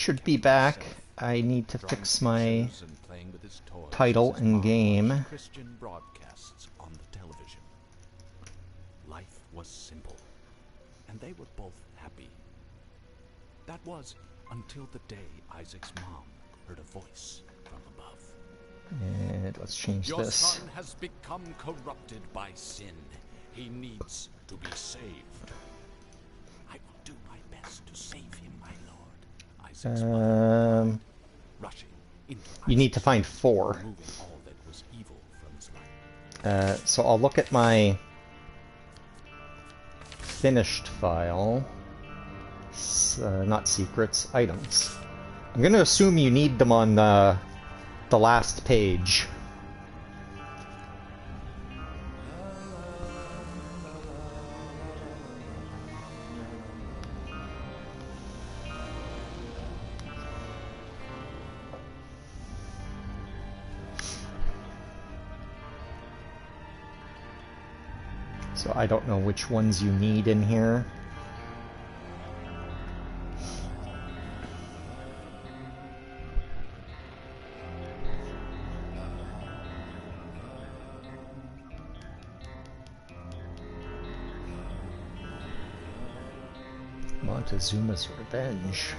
Should be back. I need to fix my title and game. Christian broadcasts on the television. Life was simple, and they were both happy. That was until the day Isaac's mom heard a voice from above. And let's change Your this. son has become corrupted by sin. He needs to be saved. I will do my best to save him, my lord. Isaac's mother rushing into You need to find 4. removing all that was evil from his life. So I'll look at my finished file. Not secrets, items. I'm going to assume you need them on the last page. So I don't know which ones you need in here. Montezuma's Revenge.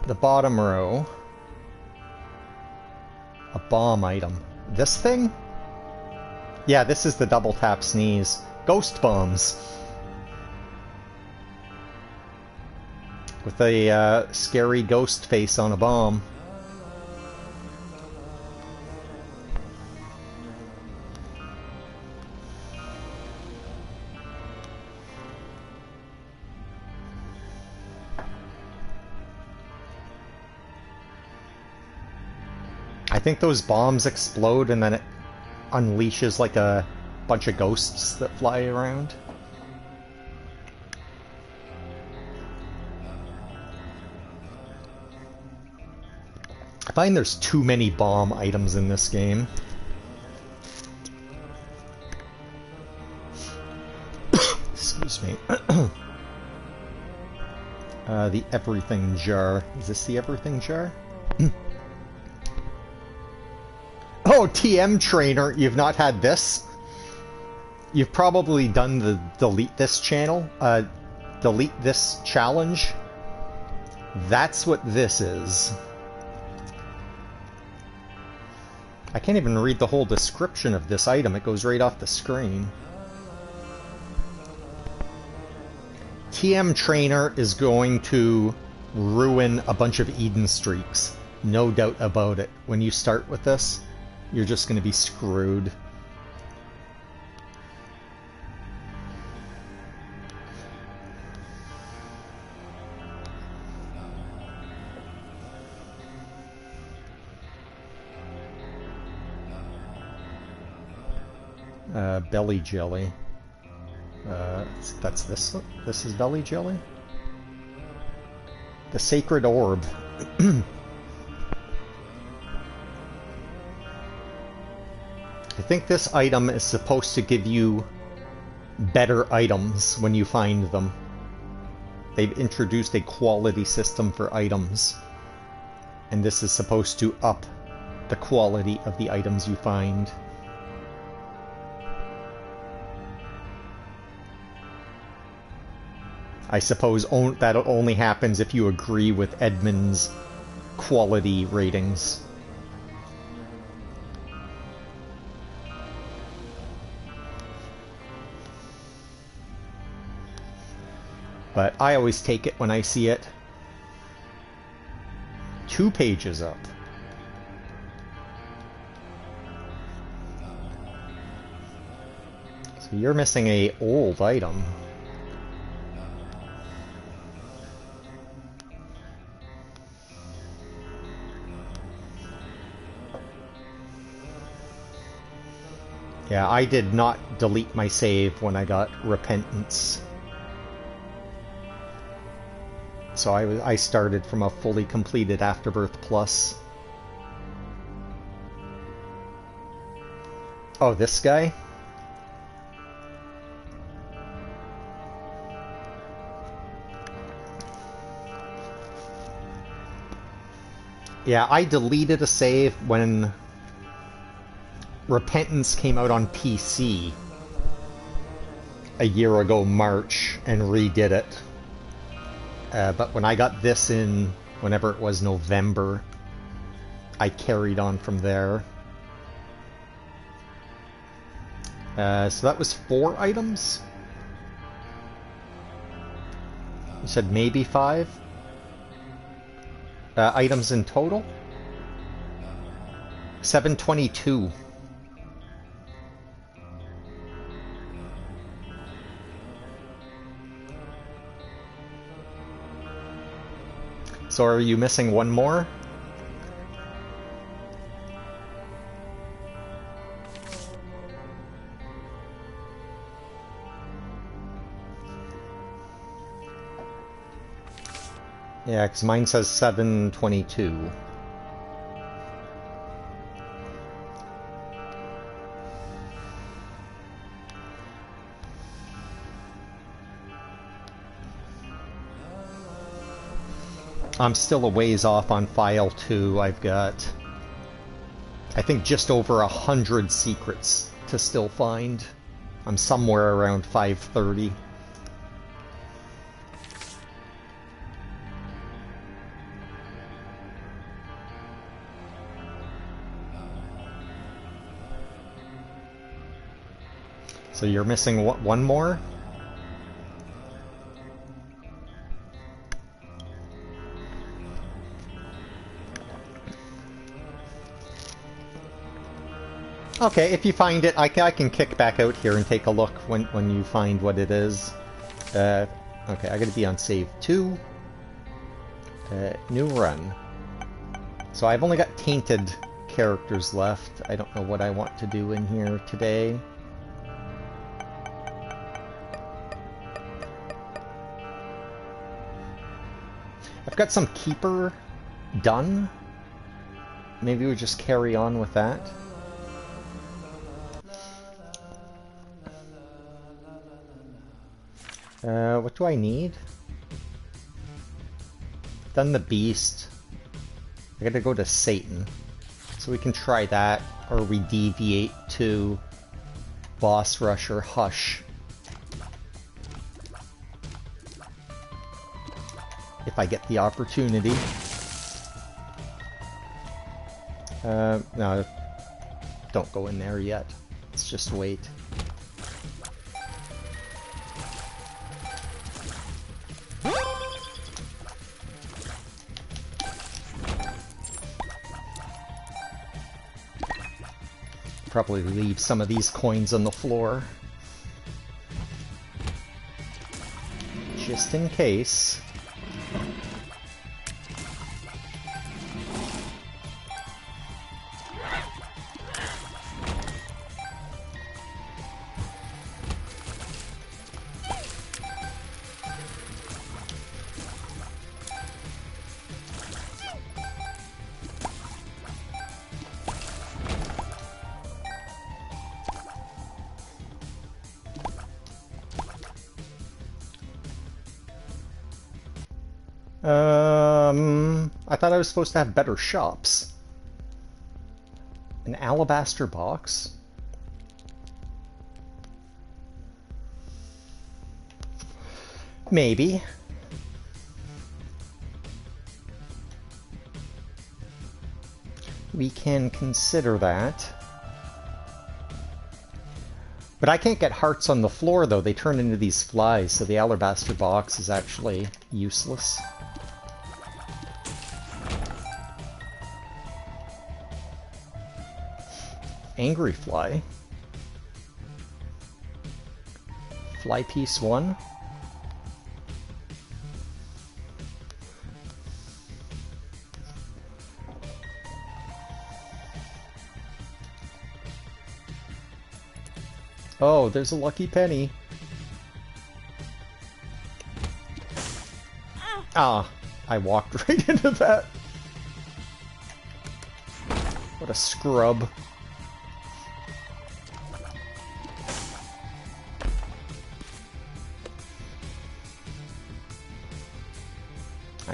The bottom row. A bomb item. This thing? Yeah, this is the double tap sneeze. Ghost bombs. With a scary ghost face on a bomb. I think those bombs explode and then it unleashes like a bunch of ghosts that fly around. I find there's too many bomb items in this game. Excuse me. The everything jar. Is this the everything jar? Oh, TM Trainer, you've not had this? You've probably done the delete this channel, delete this challenge. That's what this is. I can't even read the whole description of this item, it goes right off the screen. TM Trainer is going to ruin a bunch of Eden streaks. No doubt about it. When you start with this, you're just going to be screwed. Belly jelly. That's this. This is belly jelly. The sacred orb. I think this item is supposed to give you better items when you find them. They've introduced a quality system for items, and this is supposed to up the quality of the items you find. I suppose that only happens if you agree with Edmund's quality ratings. But I always take it when I see it. 2 pages up. So you're missing a old item. Yeah, I did not delete my save when I got Repentance. So I started from a fully completed Afterbirth Plus. Oh, this guy? Yeah, I deleted a save when Repentance came out on PC a year ago, March, and redid it. But when I got this in, whenever it was November, I carried on from there. So that was 4 items? You said maybe 5? Items in total? 722. So are you missing one more? Yeah, because mine says 722. I'm still a ways off on file 2. I've got, I think, just over 100 secrets to still find. I'm somewhere around 530. So you're missing one more? Okay, if you find it, I can kick back out here and take a look when you find what it is. Okay, I gotta be on save 2. New run. So I've only got tainted characters left. I don't know what I want to do in here today. I've got some Keeper done. Maybe we just carry on with that. What do I need? Done the Beast. I gotta go to Satan. So we can try that, or we deviate to Boss Rush or Hush. If I get the opportunity. No, don't go in there yet. Let's just wait. Probably leave some of these coins on the floor. Just in case. I thought I was supposed to have better shops. An alabaster box? Maybe. We can consider that. But I can't get hearts on the floor, though. They turn into these flies, so the alabaster box is actually useless. Angry fly. Fly piece 1. Oh, there's a lucky penny. Ah, I walked right into that. What a scrub.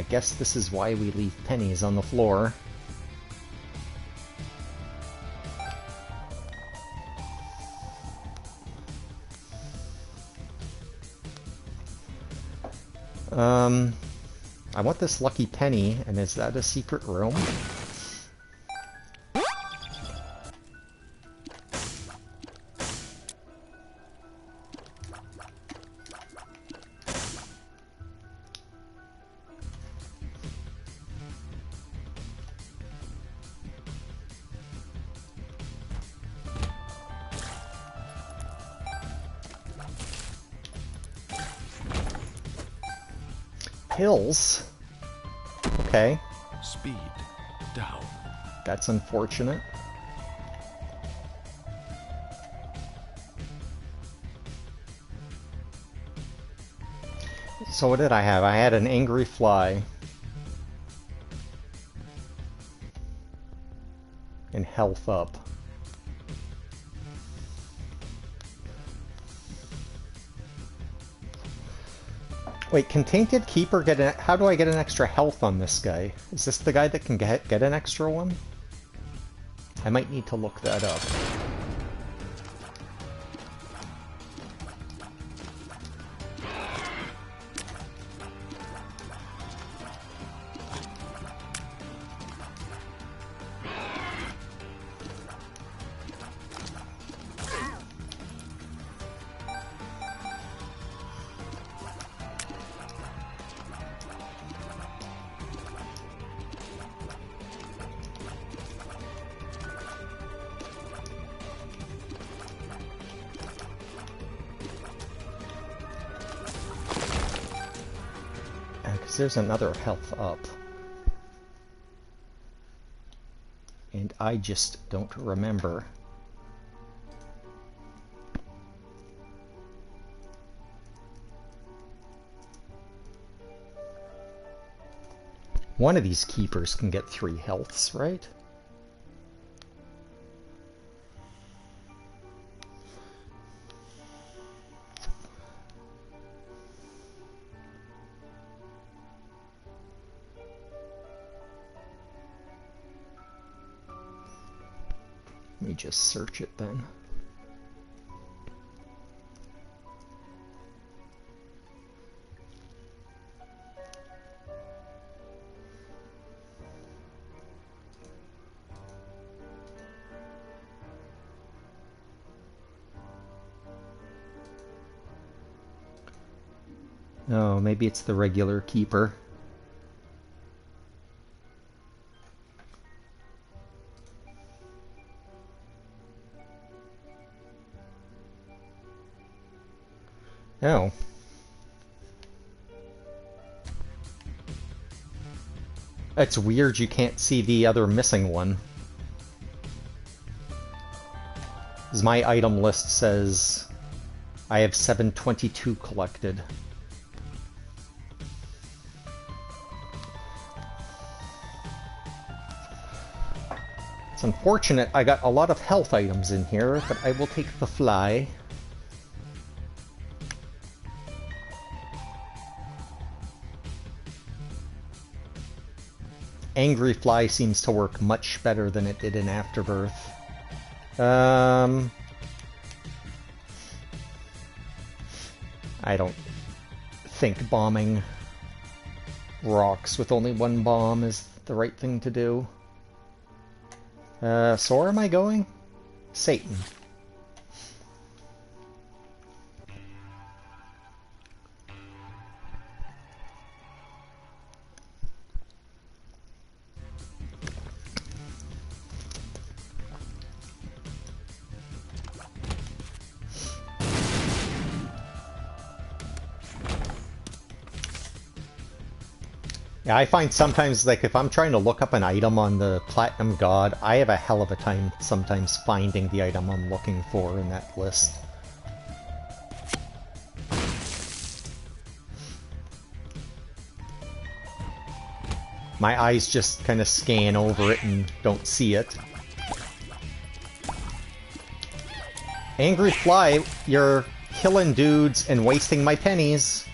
guess this is why we leave pennies on the floor. I want this lucky penny, and is that a secret room? Hills? Okay. Speed down. That's unfortunate. So what did I have? I had an angry fly. And health up. Wait, can Tainted Keeper get an... How do I get an extra health on this guy? Is this the guy that can get an extra one? I might need to look that up. There's another health up. And I just don't remember. One of these keepers can get 3 healths, right? Let me just search it then. Oh, maybe it's the regular keeper. Oh. It's weird you can't see the other missing one. 'Cause my item list says I have 722 collected. It's unfortunate I got a lot of health items in here, but I will take the fly. Angry Fly seems to work much better than it did in Afterbirth. I don't think bombing rocks with only one bomb is the right thing to do. So where am I going? Satan. Yeah, I find sometimes, like, if I'm trying to look up an item on the Platinum God, I have a hell of a time sometimes finding the item I'm looking for in that list. My eyes just kind of scan over it and don't see it. Angry Fly, you're killing dudes and wasting my pennies.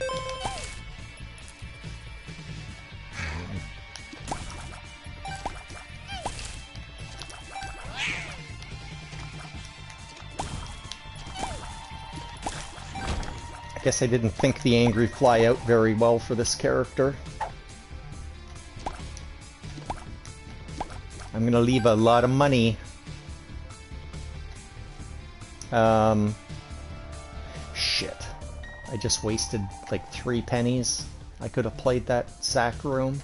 Guess I didn't think the angry fly out very well for this character. I'm gonna leave a lot of money. Shit. I just wasted like 3 pennies. I could have played that sack room.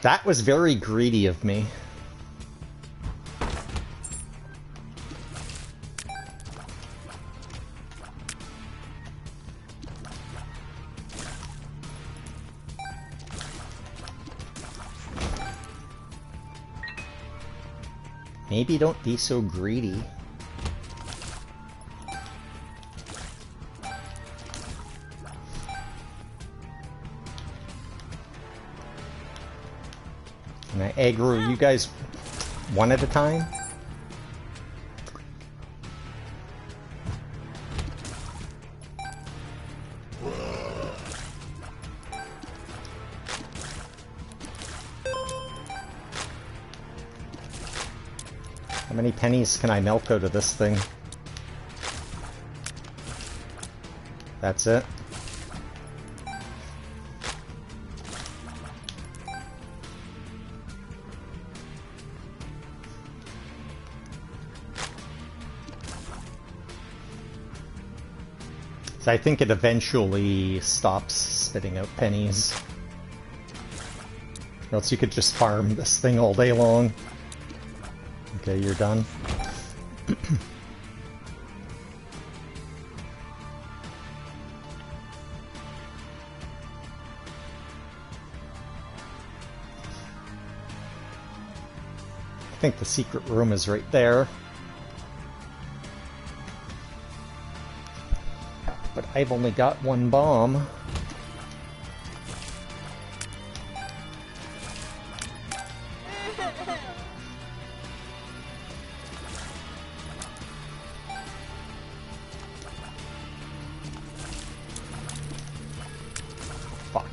That was very greedy of me. Maybe don't be so greedy. Can I aggro you guys one at a time? How many pennies can I milk out of this thing? That's it. So I think it eventually stops spitting out pennies. Or else you could just farm this thing all day long. Okay, you're done. I think the secret room is right there. But I've only got 1 bomb. Fuck.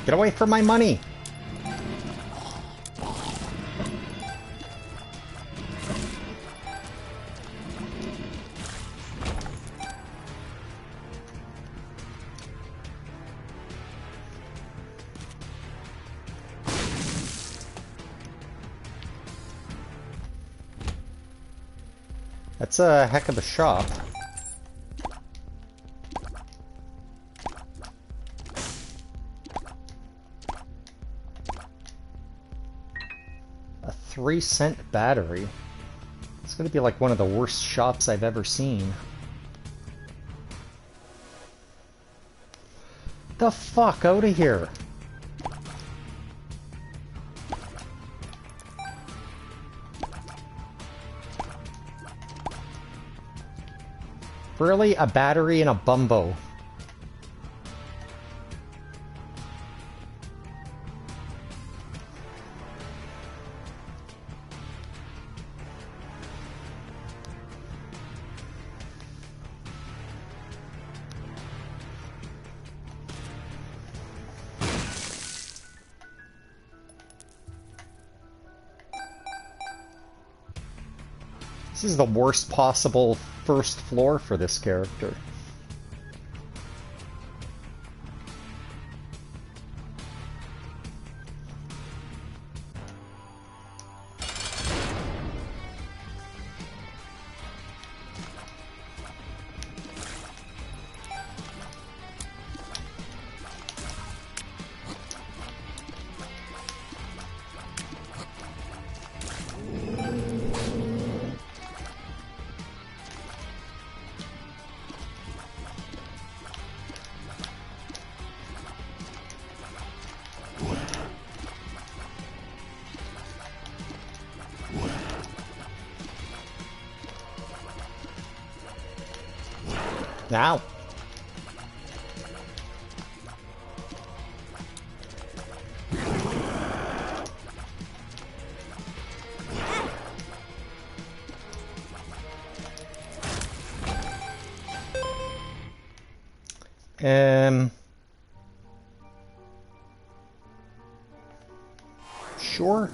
Get away from my money! That's a heck of a shop. A 3-cent battery. It's gonna be like one of the worst shops I've ever seen. The fuck out of here! Really? A battery and a bumbo. This is the worst possible first floor for this character. Now. Sure.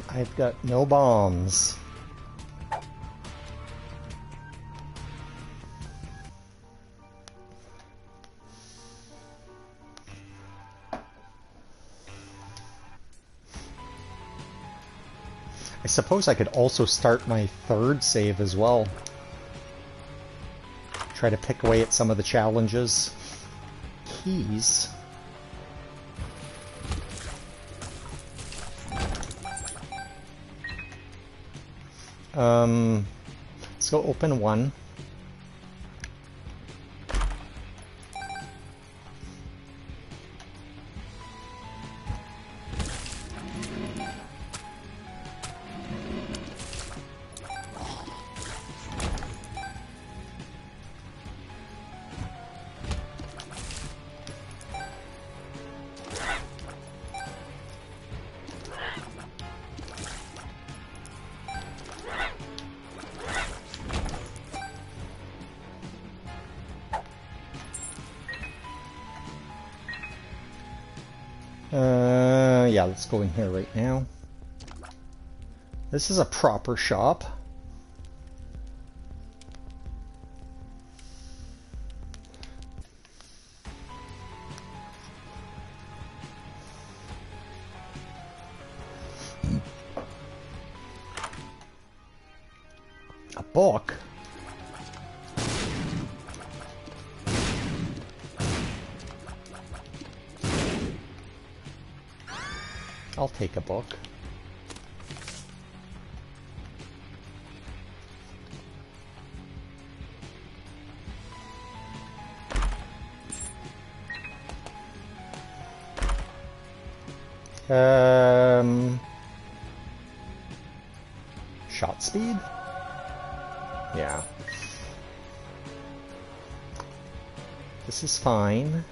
I've got no bombs. I suppose I could also start my third save as well. Try to pick away at some of the challenges. Keys. Let's go open one. Yeah, let's go in here right now. This is a proper shop. A book? I'll take a book. Shot speed? Yeah. This is fine.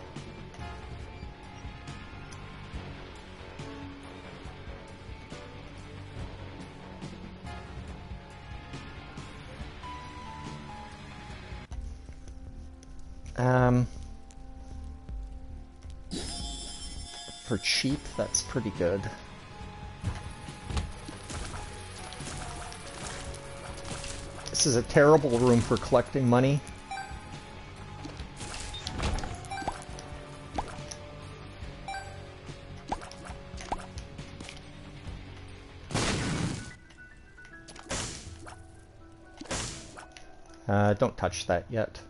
For cheap, that's pretty good. This is a terrible room for collecting money. Don't touch that yet.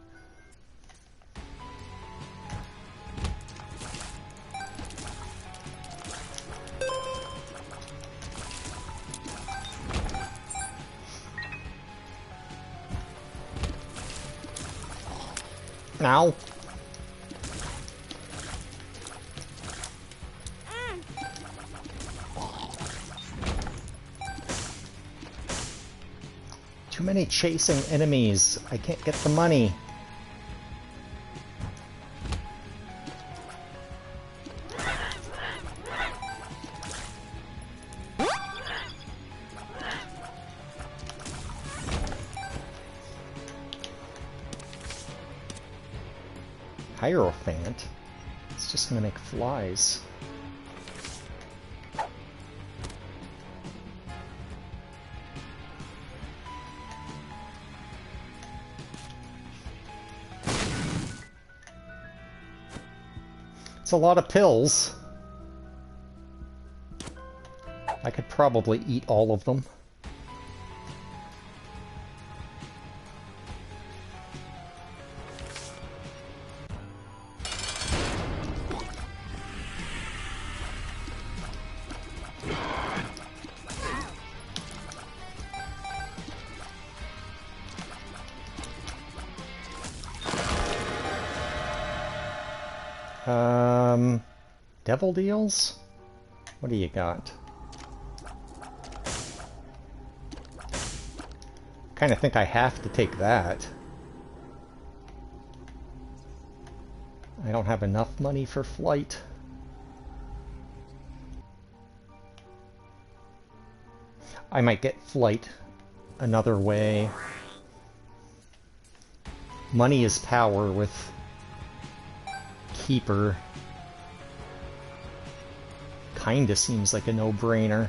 Now. Too many chasing enemies. I can't get the money. Hierophant? It's just gonna make flies. It's a lot of pills. I could probably eat all of them. Devil deals? What do you got? Kind of think I have to take that. I don't have enough money for flight. I might get flight another way. Money is power with Keeper. Kinda seems like a no-brainer.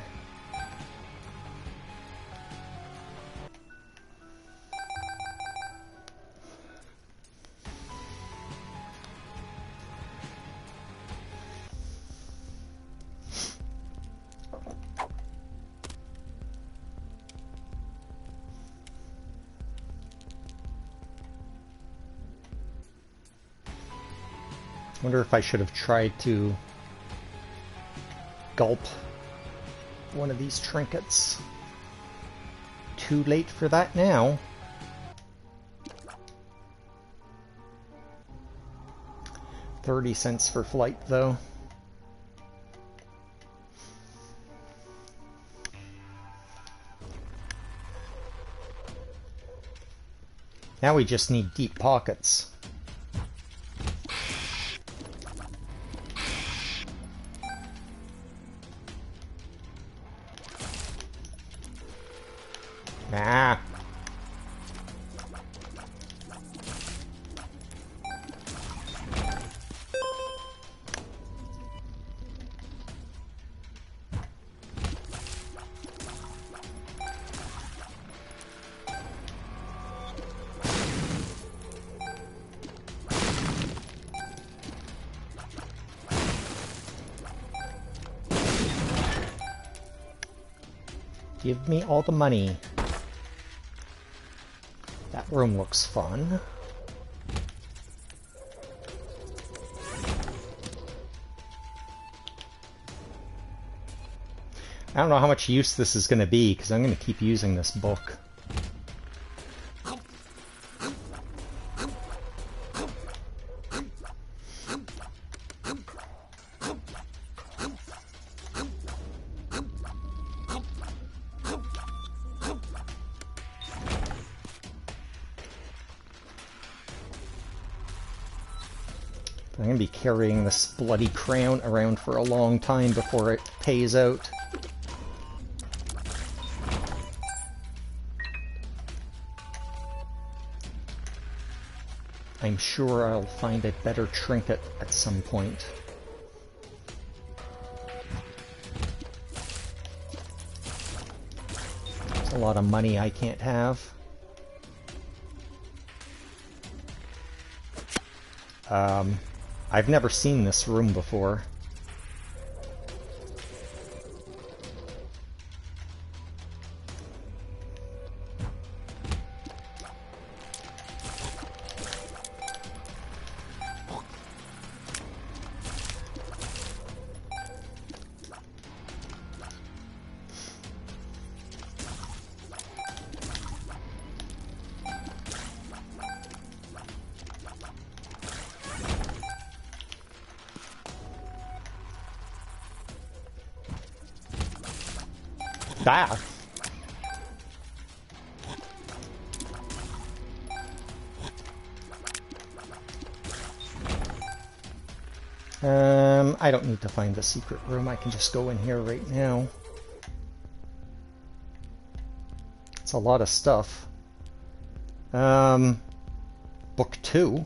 Wonder if I should have tried to gulp one of these trinkets. Too late for that now. $0.30 for flight, though. Now we just need deep pockets. Ah. Give me all the money. That room looks fun. I don't know how much use this is going to be, because I'm going to keep using this book. I'm going to be carrying this bloody crown around for a long time before it pays out. I'm sure I'll find a better trinket at some point. There's a lot of money I can't have. I've never seen this room before. Ah! I don't need to find the secret room. I can just go in here right now. It's a lot of stuff. Book 2.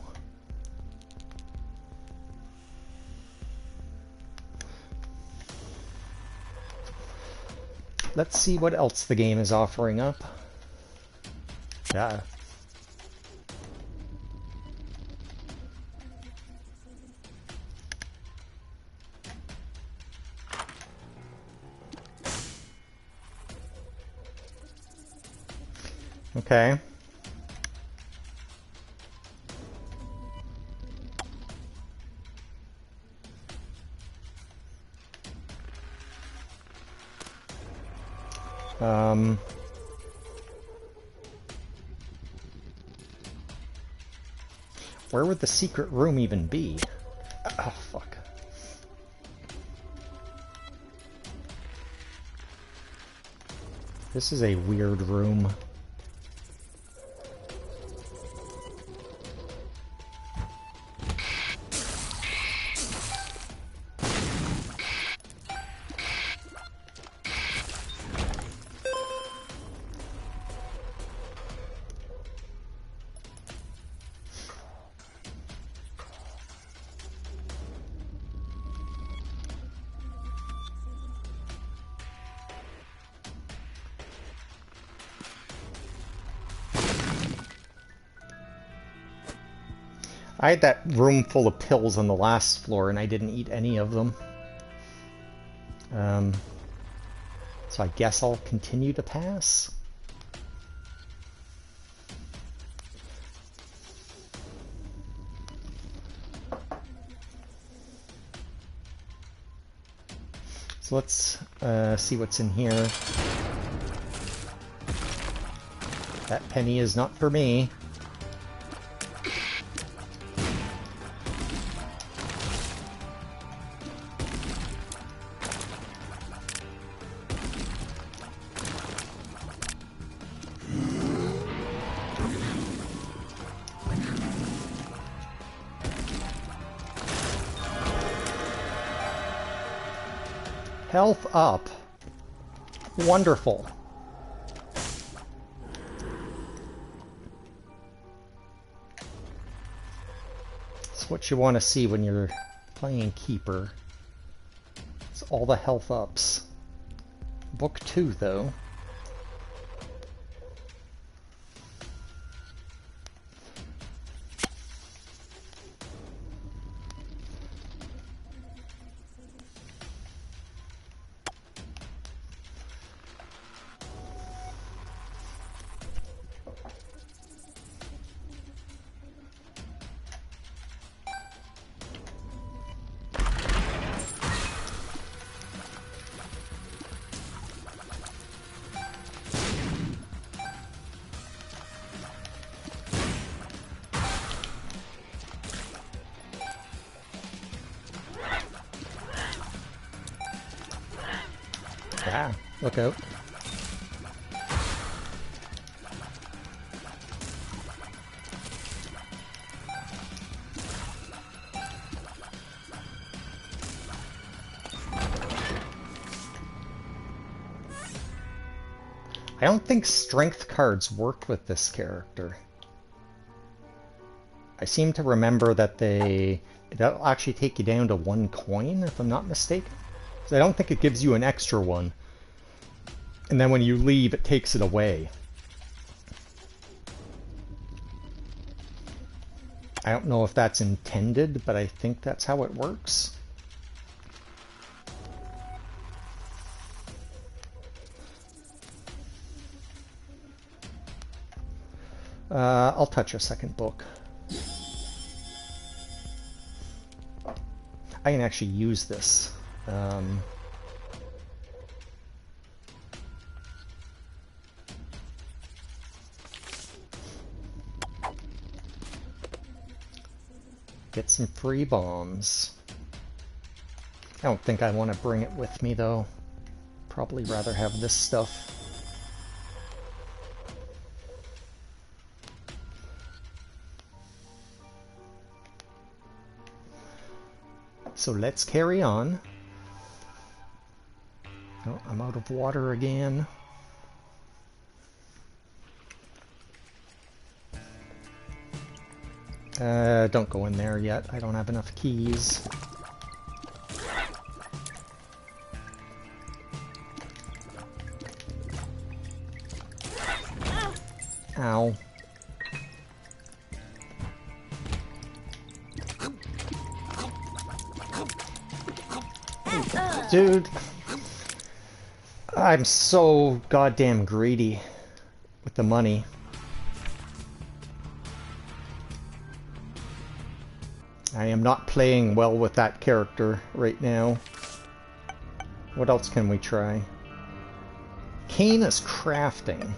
Let's see what else the game is offering up. Yeah. Okay. Where would the secret room even be? Oh, This is a weird room. I had that room full of pills on the last floor and I didn't eat any of them. So I guess I'll continue to pass. So let's see what's in here. That penny is not for me. Health up. Wonderful. It's what you want to see when you're playing Keeper. It's all the health ups. Book 2, though. Ah, look out. I don't think strength cards work with this character. I seem to remember that it'll actually take you down to 1 coin, if I'm not mistaken. So I don't think it gives you an extra one. And then when you leave, it takes it away. I don't know if that's intended, but I think that's how it works. I'll touch a second book. I can actually use this. Get some free bombs. I don't think I want to bring it with me, though. Probably rather have this stuff. So let's carry on. Oh, I'm out of water again. Don't go in there yet. I don't have enough keys. Ow. Dude, I'm so goddamn greedy with the money. I am not playing well with that character right now. What else can we try? Cain is crafting.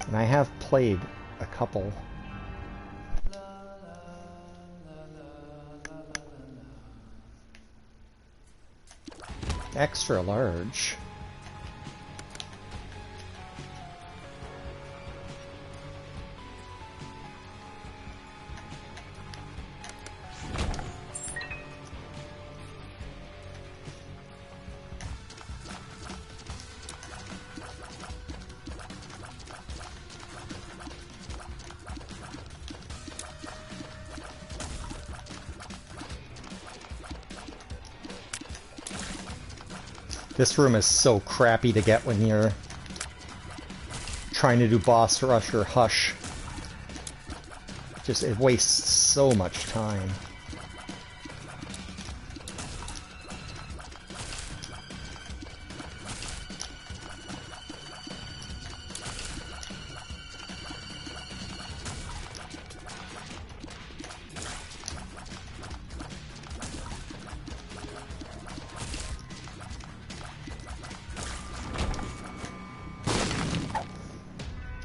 And I have played a couple. Extra large. This room is so crappy to get when you're trying to do boss rush or hush. Just, it wastes so much time.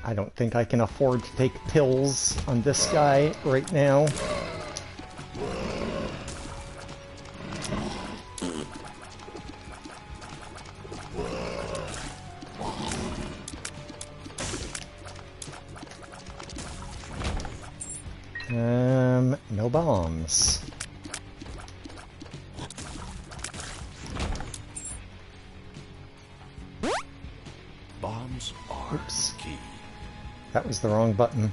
I don't think I can afford to take pills on this guy right now. No bombs. Bombs are key. That was the wrong button.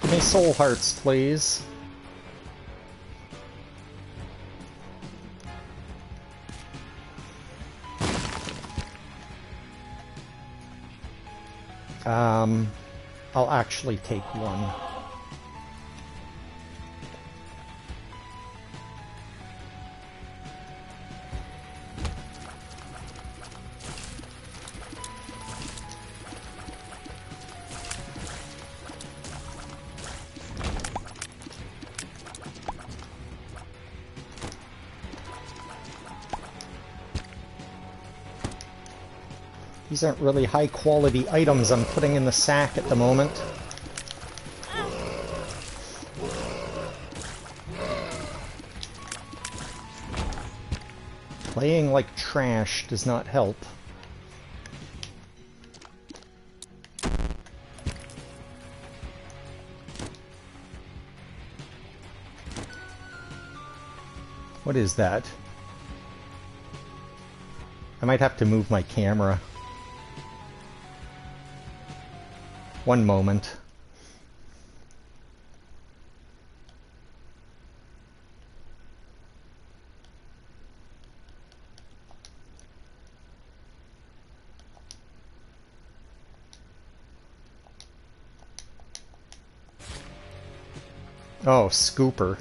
Give me soul hearts, please. I'll actually take one. These aren't really high-quality items I'm putting in the sack at the moment. Playing like trash does not help. What is that? I might have to move my camera. One moment. Oh, Scooper.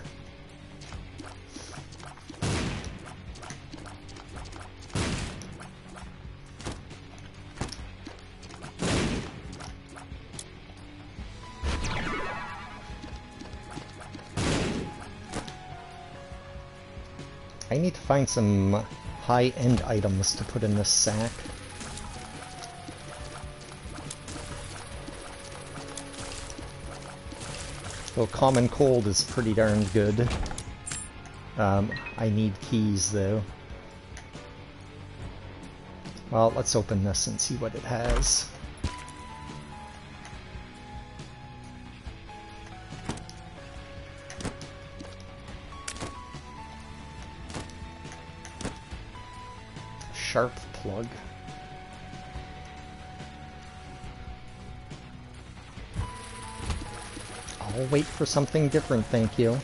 I need to find some high-end items to put in this sack. Though Common Cold is pretty darn good. I need keys, though. Well, let's open this and see what it has. Sharp plug. I'll wait for something different, thank you.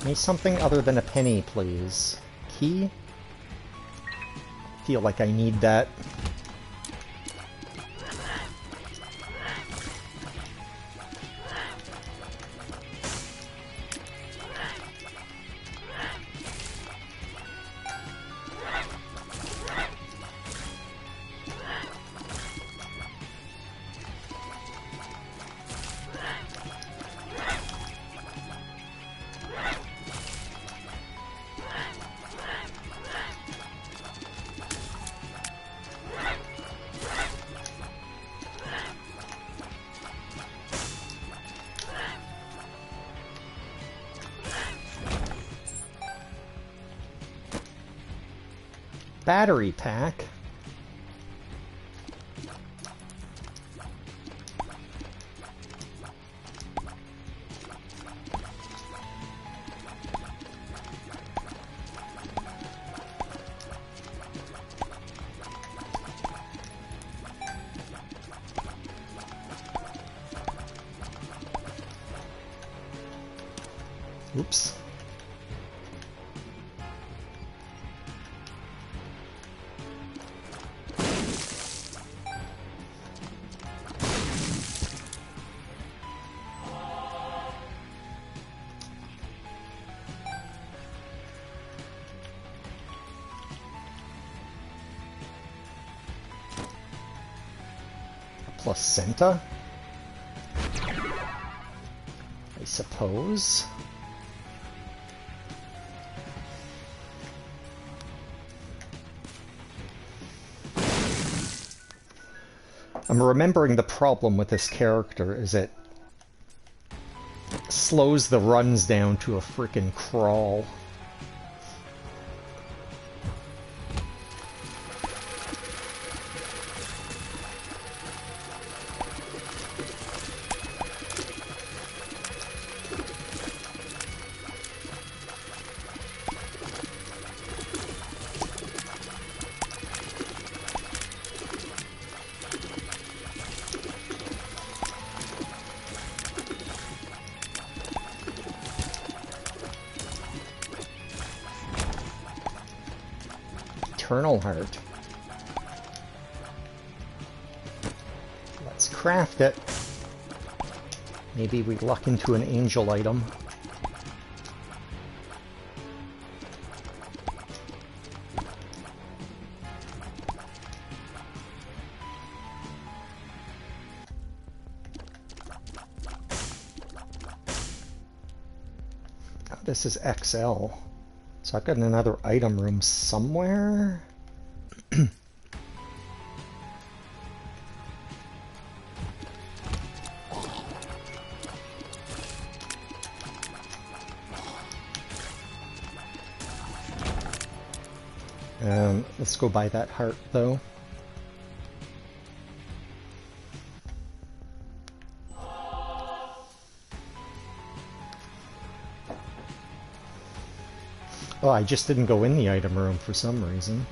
Need something other than a penny, please. Key? Feel like I need that. Battery pack. Oops. Placenta? I suppose. I'm remembering the problem with this character is it slows the runs down to a frickin' crawl. Eternal Heart. Let's craft it. Maybe we luck into an angel item. Oh, this is XL. So I've got another item room somewhere. Let's go buy that heart though. Oh, I just didn't go in the item room for some reason.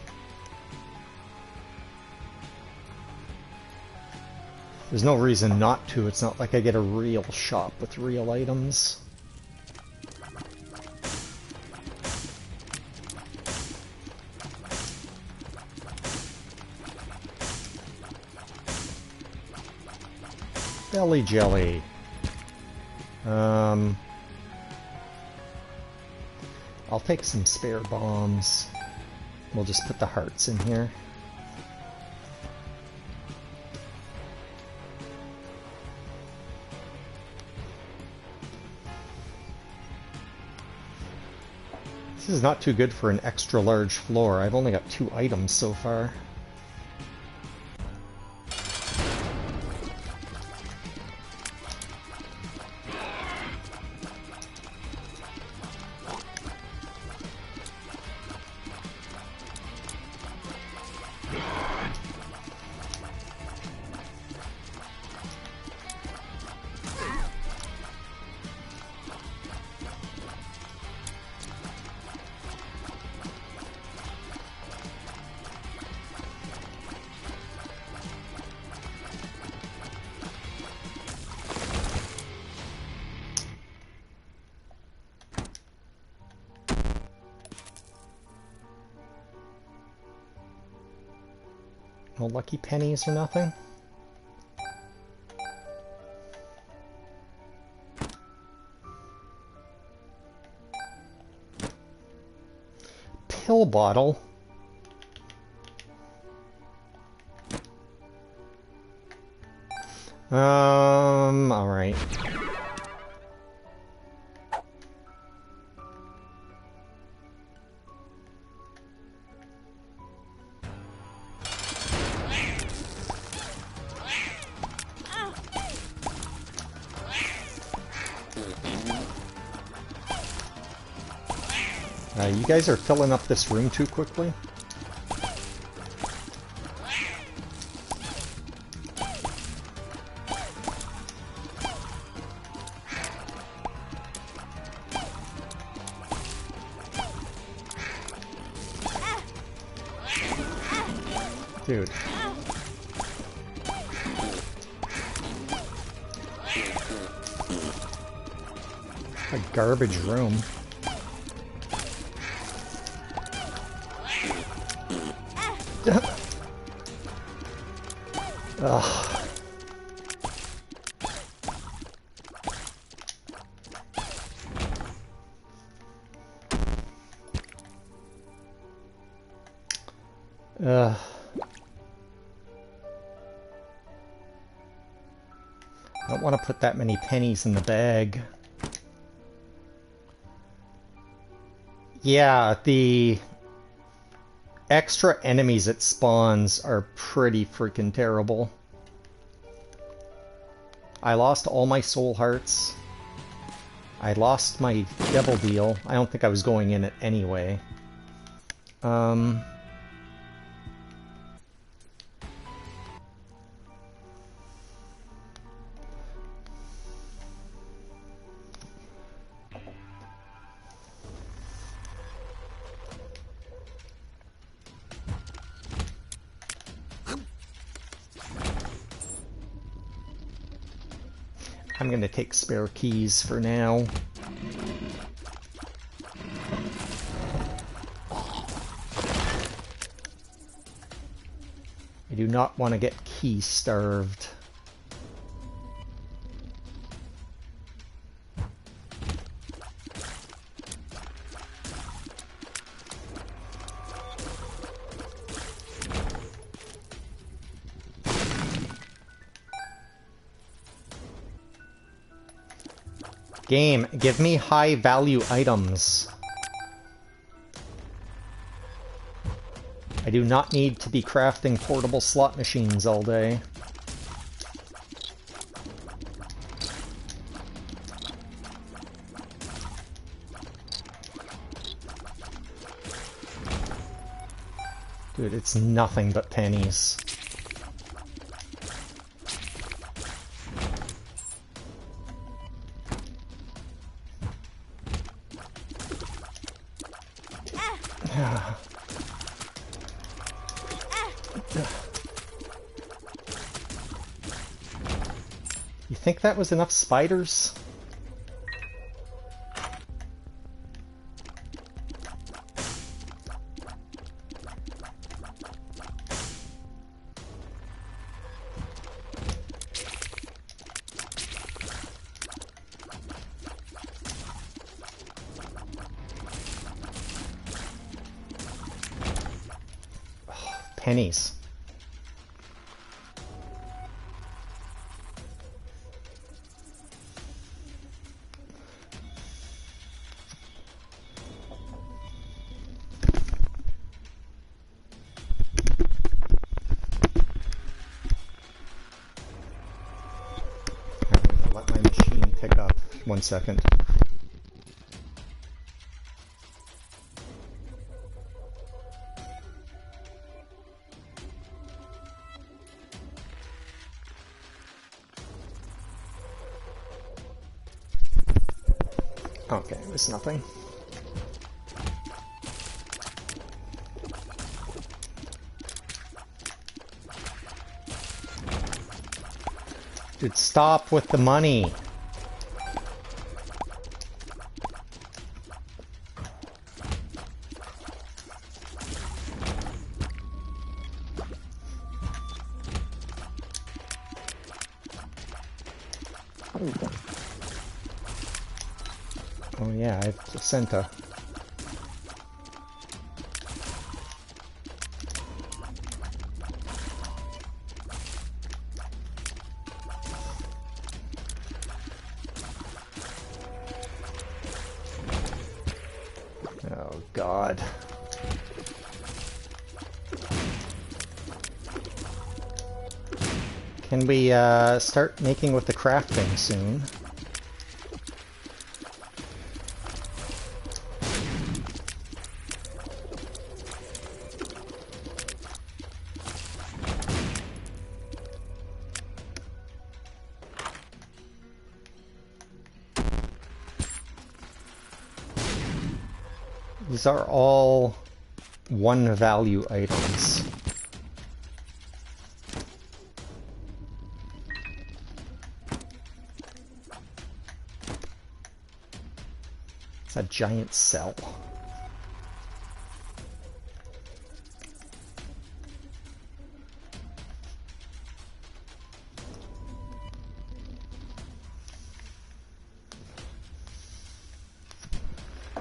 There's no reason not to. It's not like I get a real shop with real items. Belly jelly. I'll take some spare bombs. We'll just put the hearts in here. This is not too good for an extra large floor. I've only got 2 items so far. No lucky pennies or nothing? Pill bottle? Alright. You guys are filling up this room too quickly. Dude. A garbage room. Ugh. I don't want to put that many pennies in the bag. Yeah, the extra enemies it spawns are pretty freaking terrible. I lost all my soul hearts. I lost my devil deal. I don't think I was going in it anyway. I'm gonna take spare keys for now. I do not want to get key starved. Game, give me high value items. I do not need to be crafting portable slot machines all day. Dude, it's nothing but pennies. You think that was enough spiders? Pennies. I'm gonna let my machine pick up. 1 second. Okay, it was nothing. Dude, stop with the money. Oh yeah, I have placenta. Oh God. Can we start making with the crafting soon? These are all one value items. A giant cell.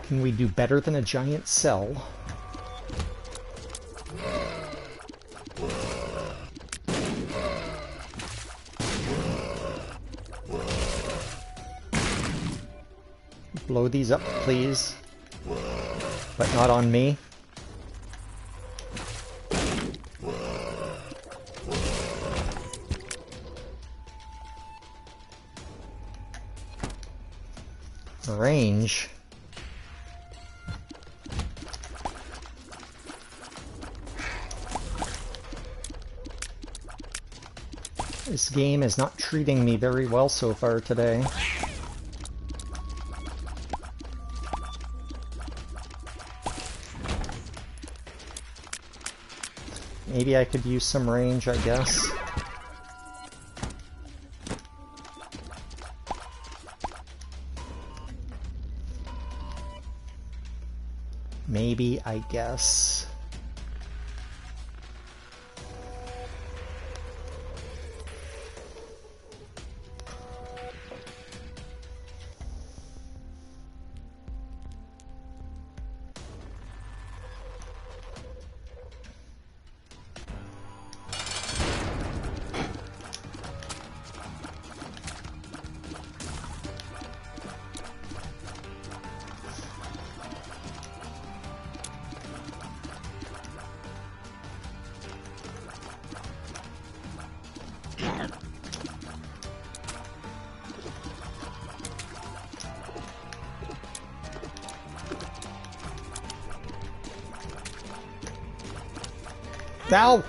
Can we do better than a giant cell? Blow these up, please. But not on me. Range. This game is not treating me very well so far today. Maybe I could use some range, I guess. Maybe, I guess. Ow!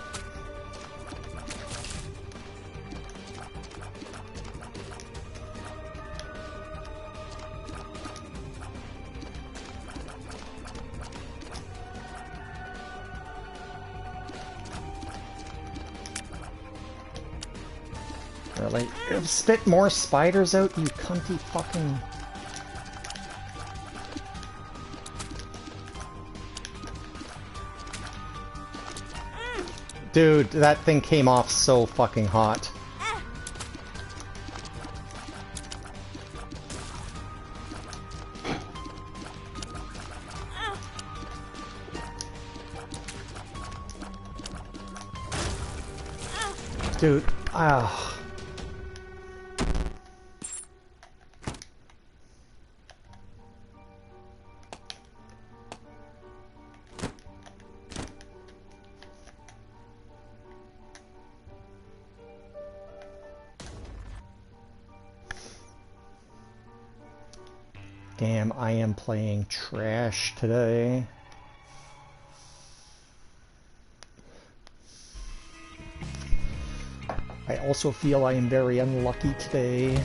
Really? Spit more spiders out, you cunty fucking... Dude, that thing came off so fucking hot. Dude, ah. Damn, I am playing trash today. I also feel I am very unlucky today.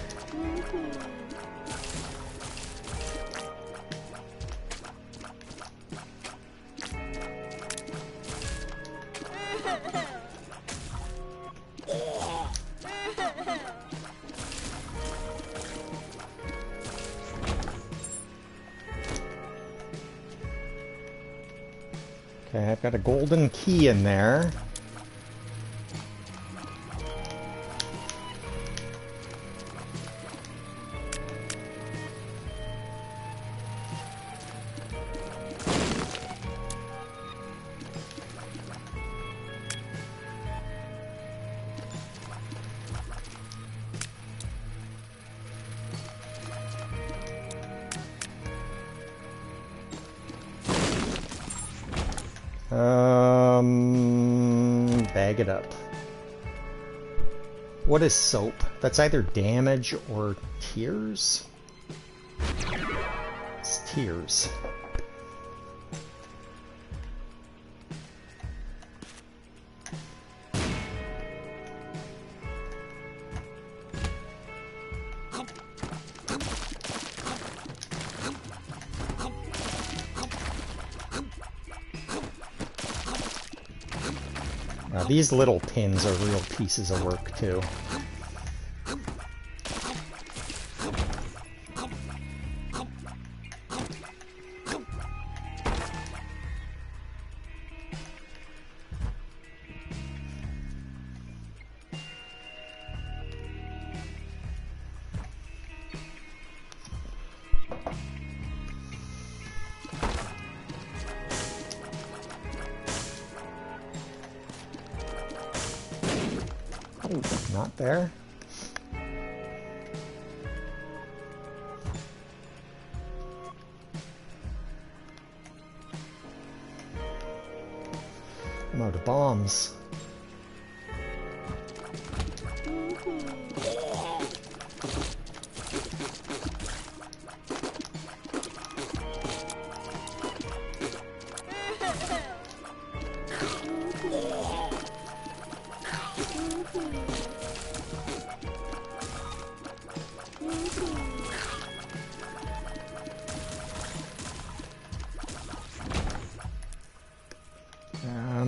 Okay, I've got a golden key in there. Bag it up. What is soap? That's either damage or tears? It's tears. These little pins are real pieces of work, too. Not there. I'm out of bombs.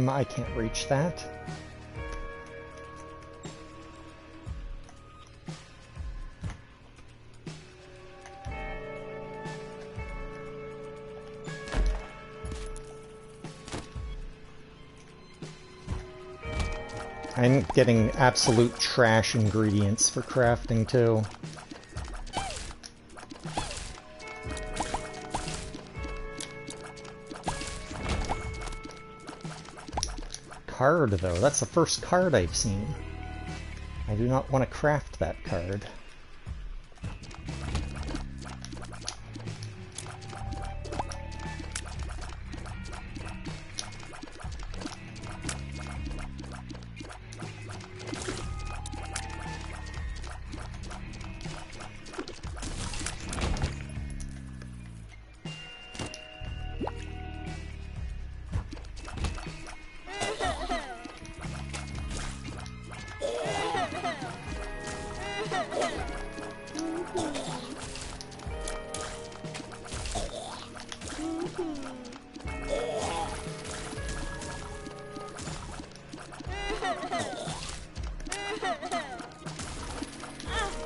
I can't reach that. I'm getting absolute trash ingredients for crafting too. Card, though. That's the first card I've seen. I do not want to craft that card.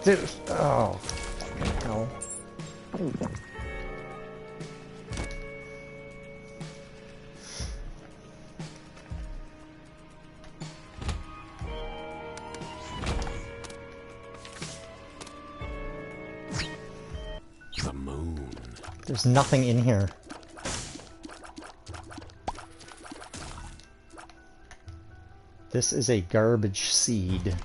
Dude, oh, fucking hell. The moon. There's nothing in here. This is a garbage seed.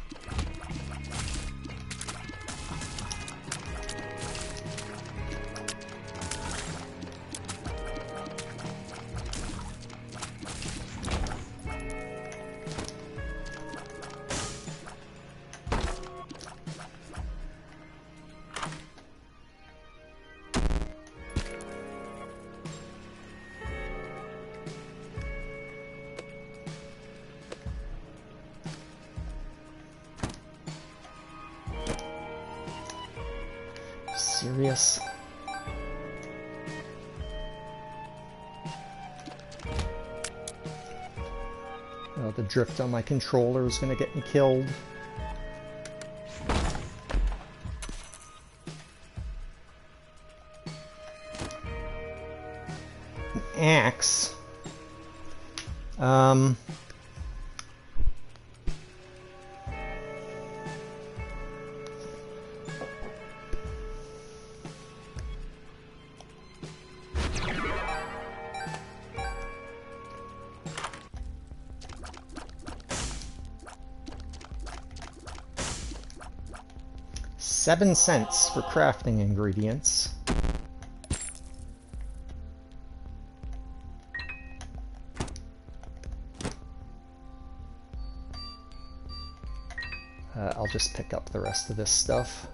Serious? Oh, the drift on my controller is gonna get me killed. An axe. $7 for crafting ingredients. I'll just pick up the rest of this stuff.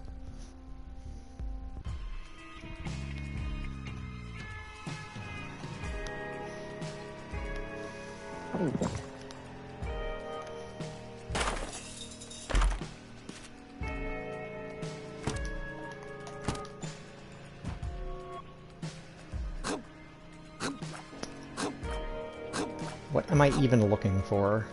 What am I even looking for?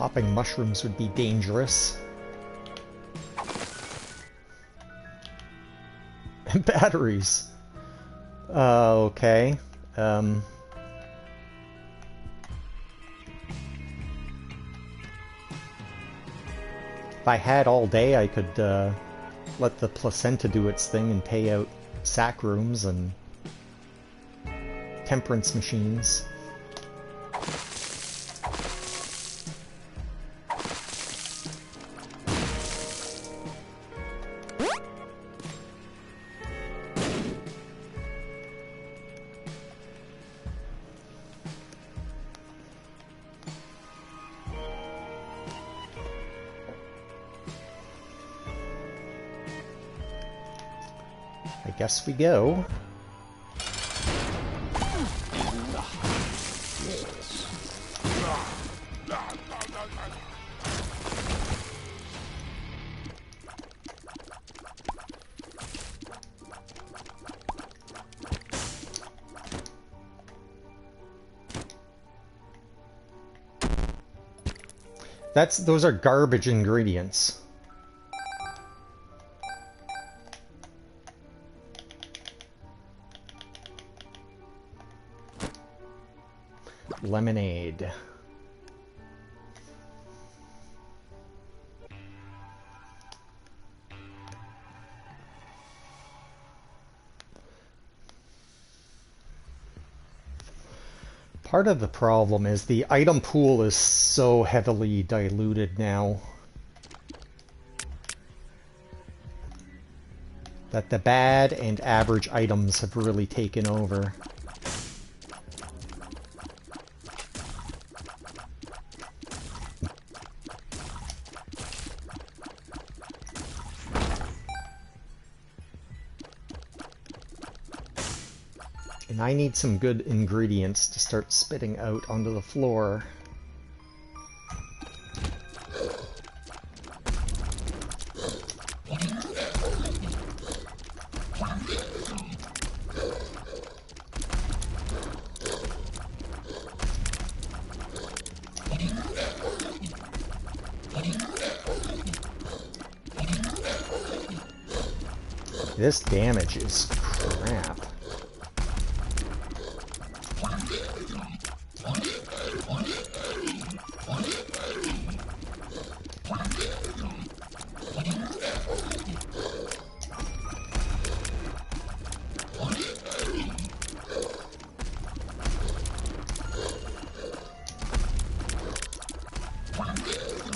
Popping mushrooms would be dangerous. And batteries. Okay. If I had all day, I could let the placenta do its thing and pay out sack rooms and temperance machines. I guess we go. Those are garbage ingredients. Lemonade. Part of the problem is the item pool is so heavily diluted now that the bad and average items have really taken over. And I need some good ingredients to start spitting out onto the floor. This damage is crap.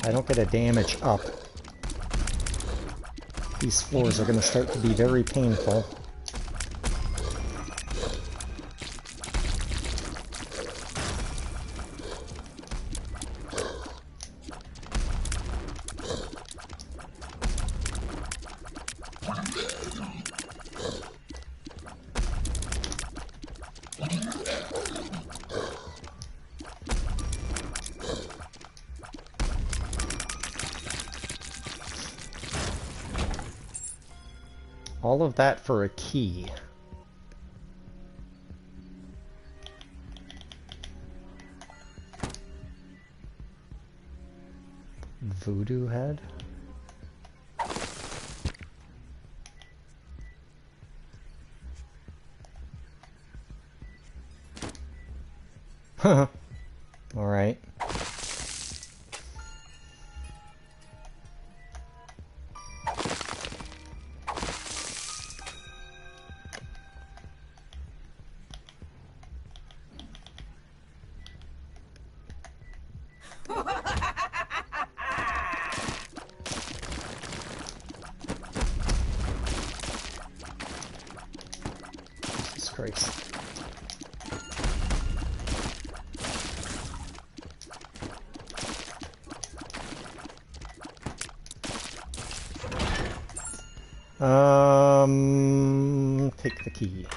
I don't get a damage up. These floors are going to start to be very painful. All of that for a key. Voodoo head? All right. Jesus Christ. Take the key.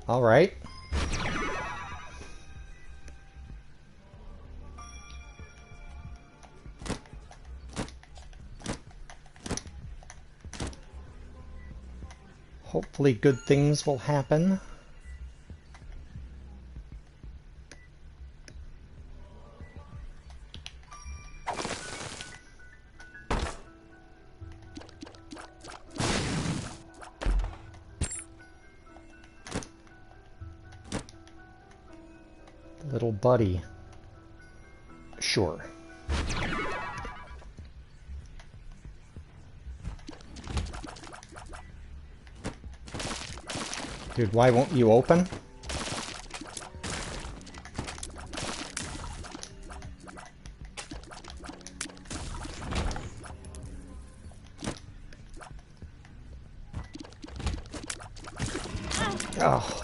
All right. Hopefully good things will happen. Little buddy. Sure. Dude, why won't you open? Oh.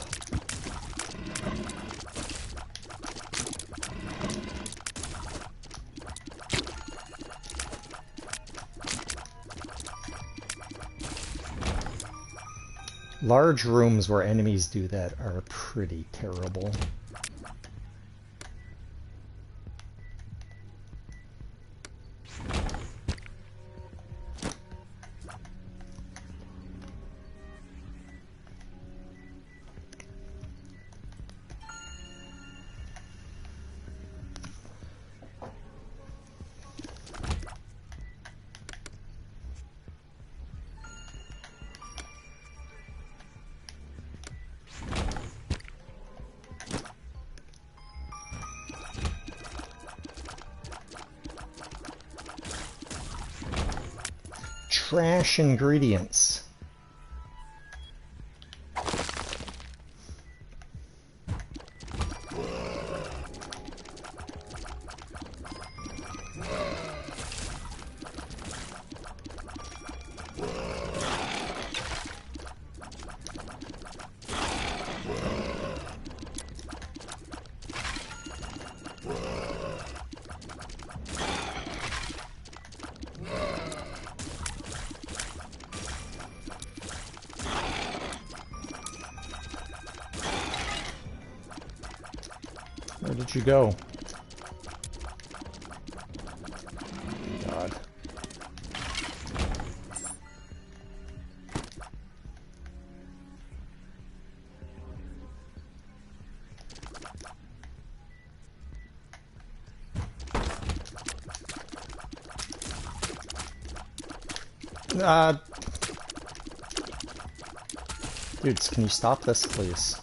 Large rooms where enemies do that are pretty terrible. Trash ingredients. Where did you go? God. Dudes, can you stop this, please?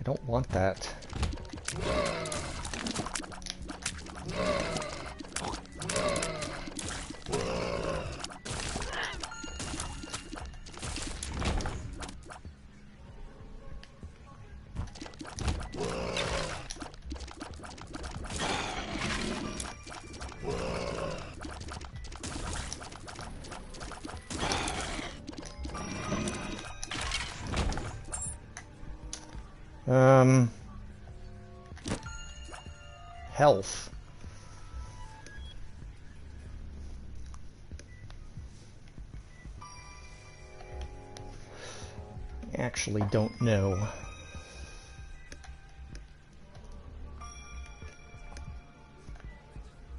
I don't want that. Health. I actually don't know.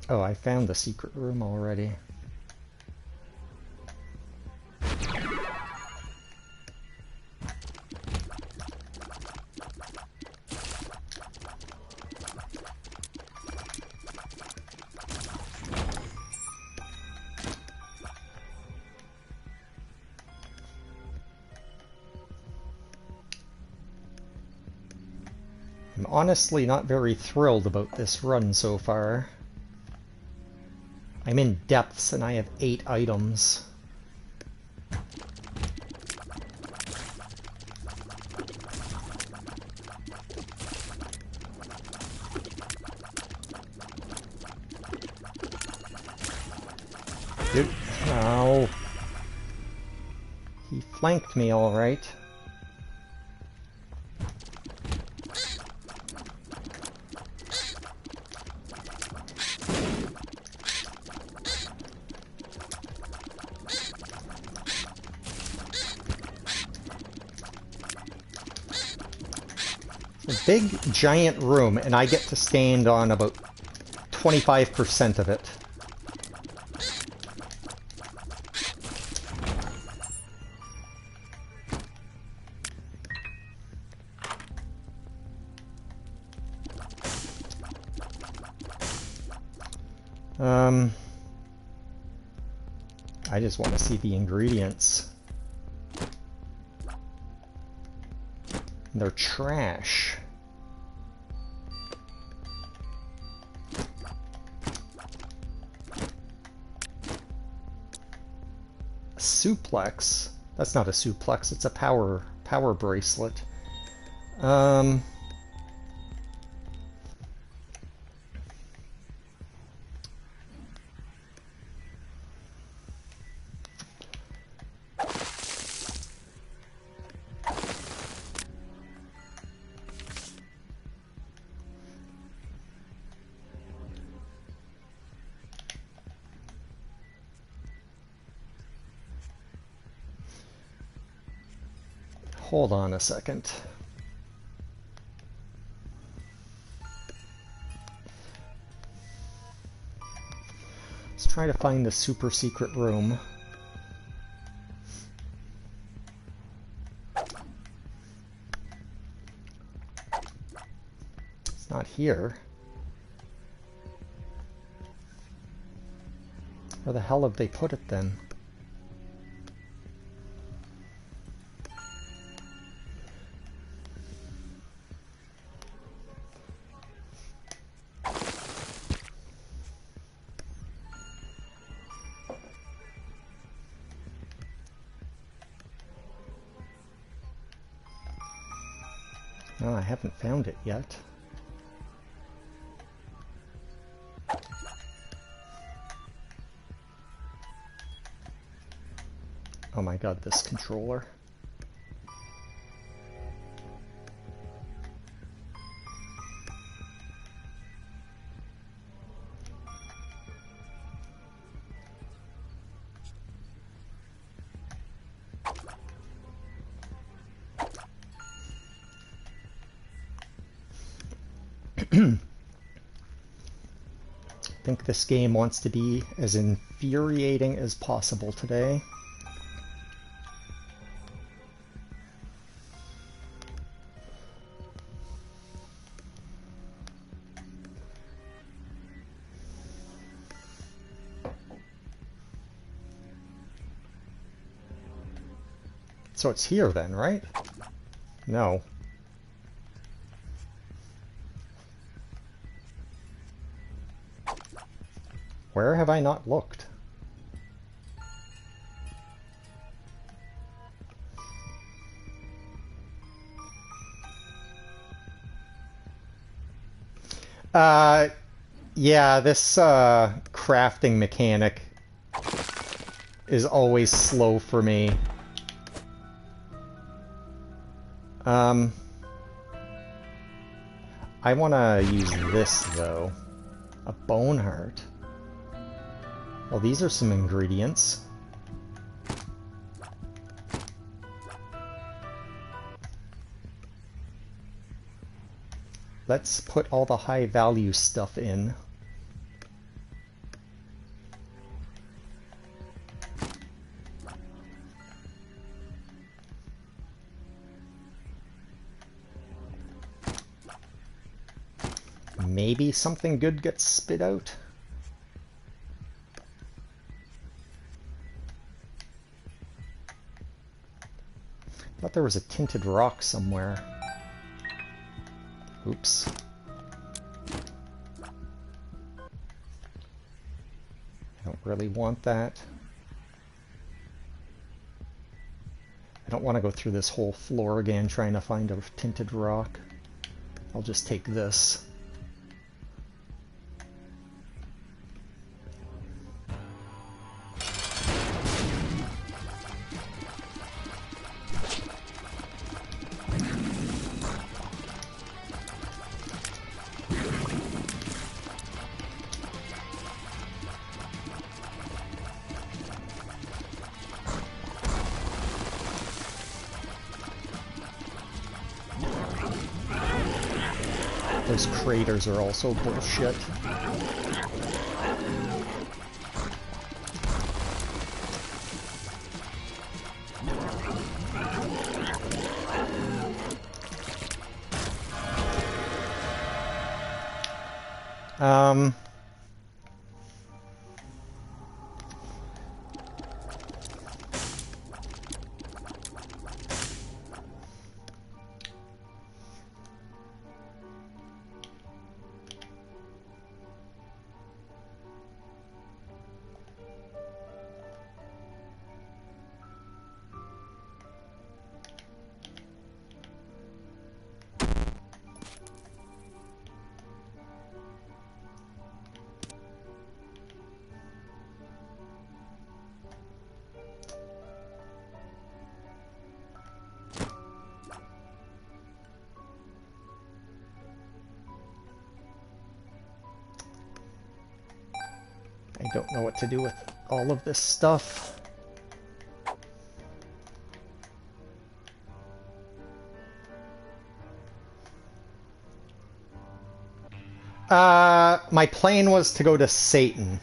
Oh, I found the secret room already. I'm honestly not very thrilled about this run so far. I'm in depths and I have 8 items. Dude, ow. He flanked me all right. A big, giant room, and I get to stand on about 25% of it. I just want to see the ingredients. They're trash. A suplex? That's not a suplex, it's a power bracelet. Hold on a second. Let's try to find the super secret room. It's not here. Where the hell have they put it then? No, I haven't found it yet. Oh my god, this controller. I think this game wants to be as infuriating as possible today. So it's here then, right? No. Where have I not looked? Yeah, this crafting mechanic is always slow for me. I want to use this, though. A bone heart. Well, these are some ingredients. Let's put all the high-value stuff in. Maybe something good gets spit out. I thought there was a tinted rock somewhere. Oops. I don't really want that. I don't want to go through this whole floor again trying to find a tinted rock. I'll just take this. those craters are also bullshit. I don't know what to do with all of this stuff. My plan was to go to Satan.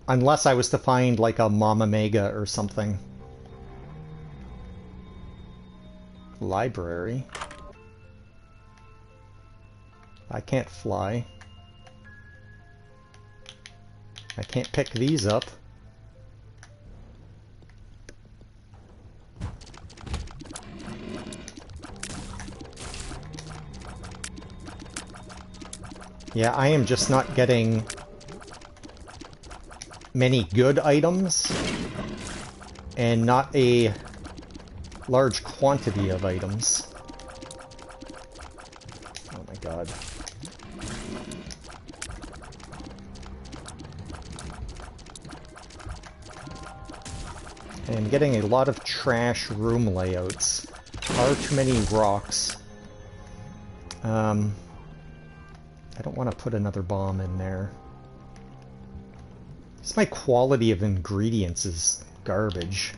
Unless I was to find like a Mama Mega or something. Library. I can't fly. I can't pick these up. Yeah, I am just not getting many good items and not a large quantity of items. Oh my god. I'm getting a lot of trash room layouts. Far too many rocks. I don't want to put another bomb in there. Just my quality of ingredients is garbage.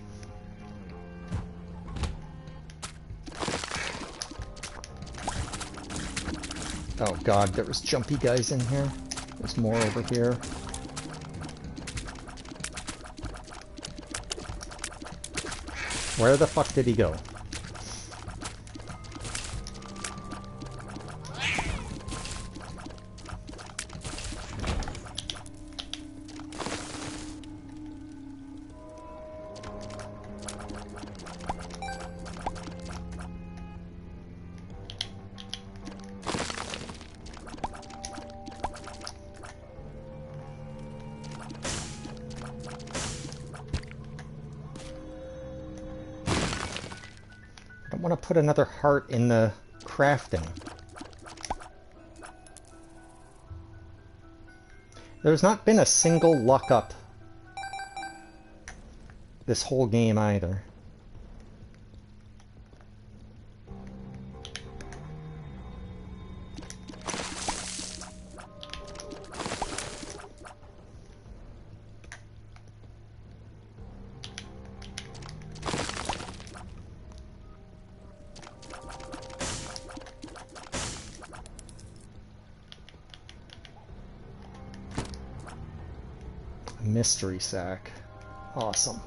Oh god, there was jumpy guys in here. There's more over here. Where the fuck did he go? I want to put another heart in the crafting. There's not been a single luck up this whole game either. Mystery sack. Awesome.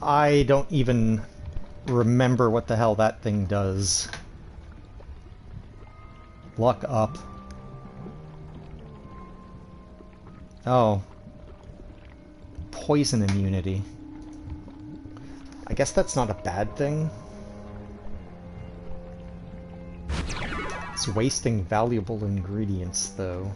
I don't even remember what the hell that thing does. Luck up. Oh. Poison immunity. I guess that's not a bad thing. It's wasting valuable ingredients, though.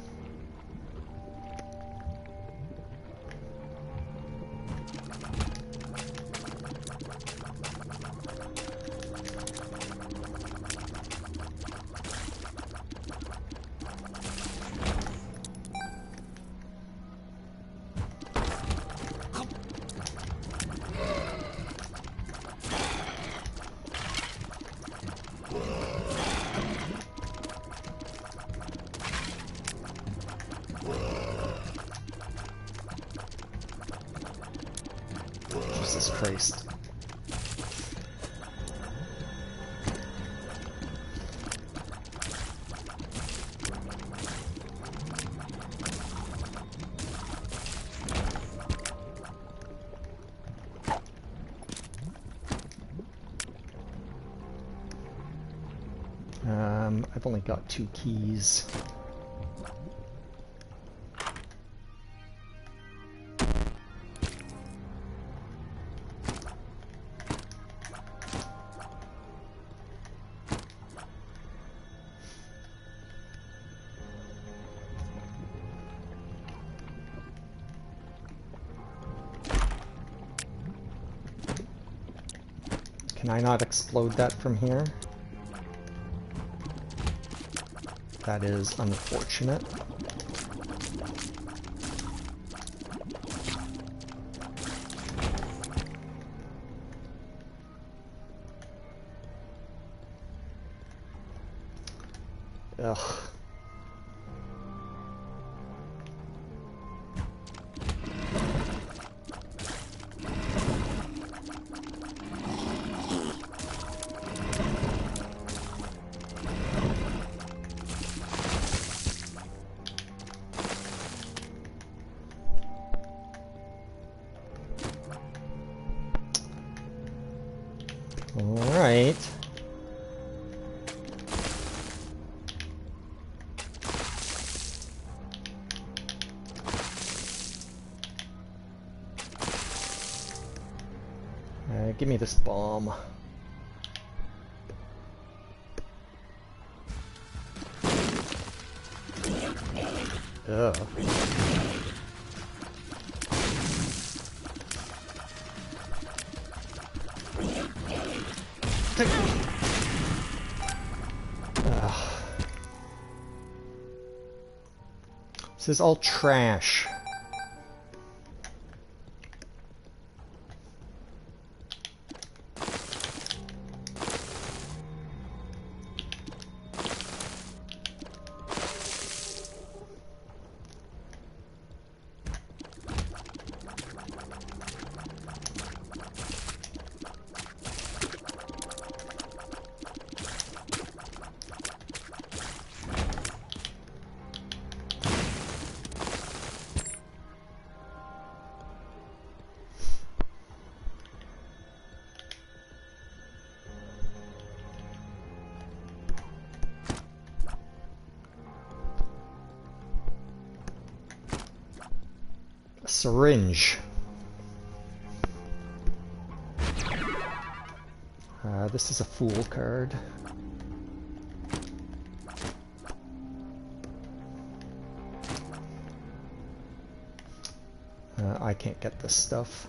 Jesus Christ. I've only got 2 keys. Can I not explode that from here? That is unfortunate. Ugh. Alright. Give me this bomb. Ugh. This is all trash. Syringe. This is a fool card. I can't get this stuff.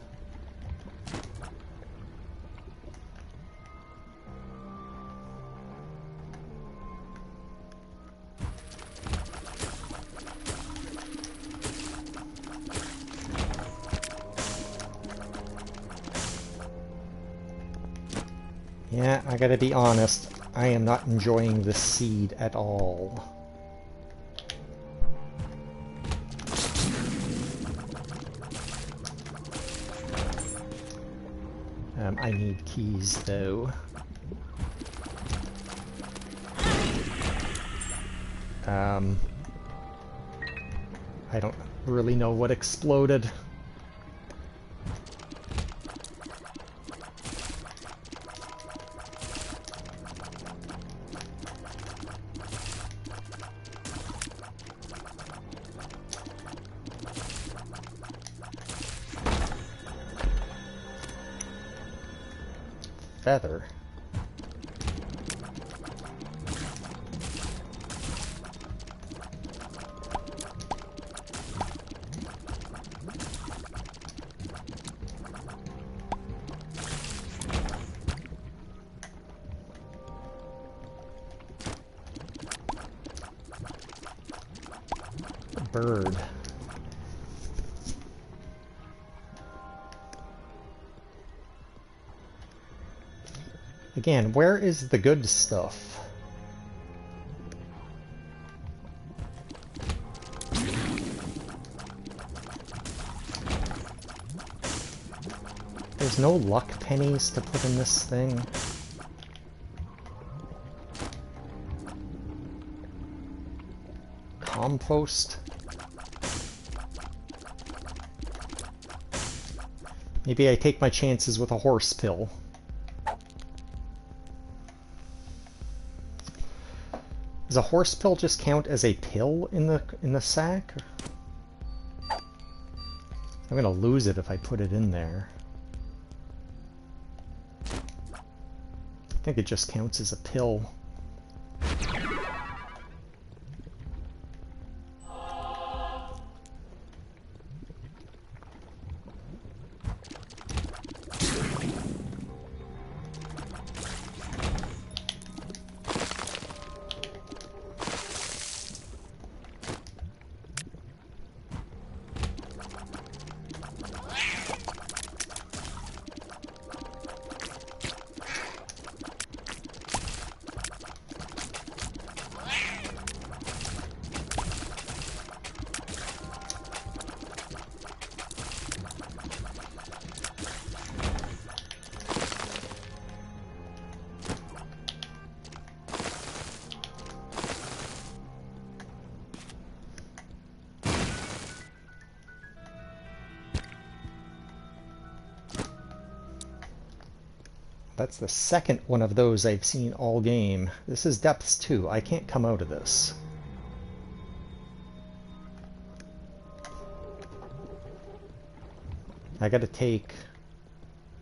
Yeah, I gotta be honest, I am not enjoying this seed at all. I need keys though. I don't really know what exploded. Feather. Bird. Again, where is the good stuff? There's There's no luck pennies to put in this thing. Compost. Maybe I take my chances with a horse pill. Does a horse pill just count as a pill in the sack? I'm gonna lose it if I put it in there. I think it just counts as a pill. That's the second one of those I've seen all game. This is depths 2. I can't come out of this. I gotta take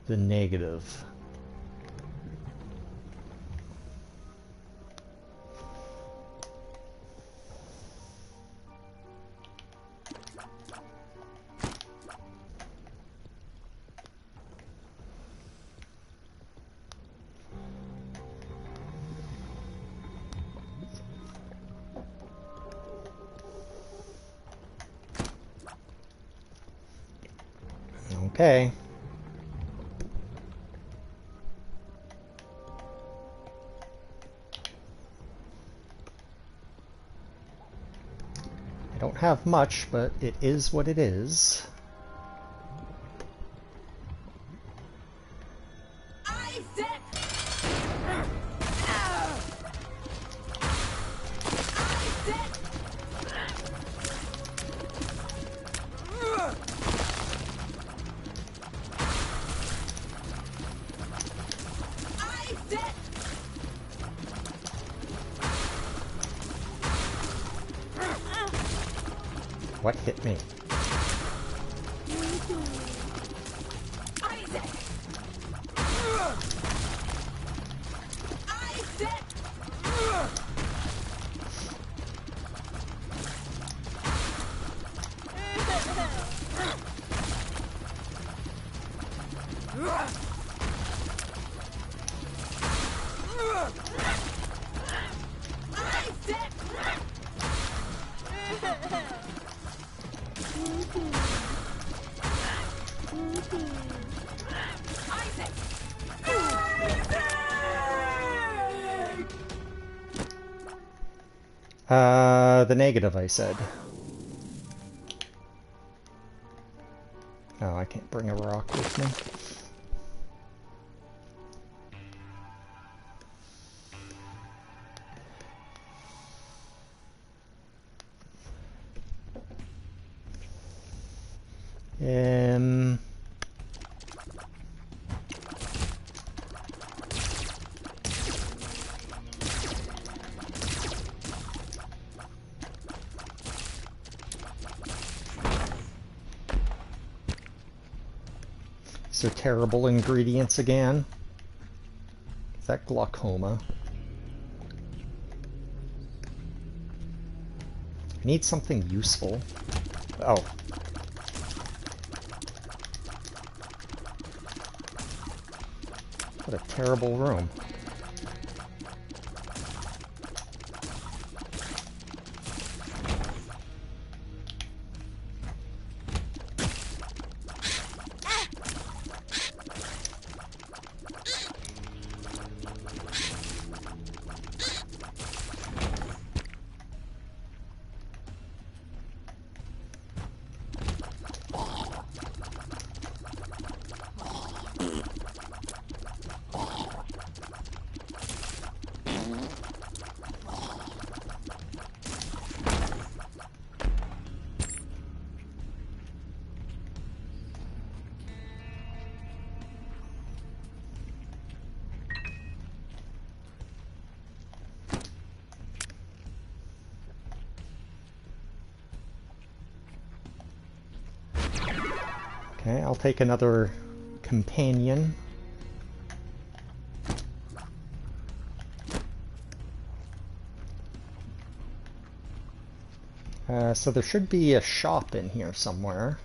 the negative. Okay. I don't have much, but it is what it is. What hit me? The negative, I said. Oh, I can't bring a rock with me. So terrible ingredients again. Is that glaucoma? I need something useful. Oh. What a terrible room. Okay, I'll take another companion. So there should be a shop in here somewhere.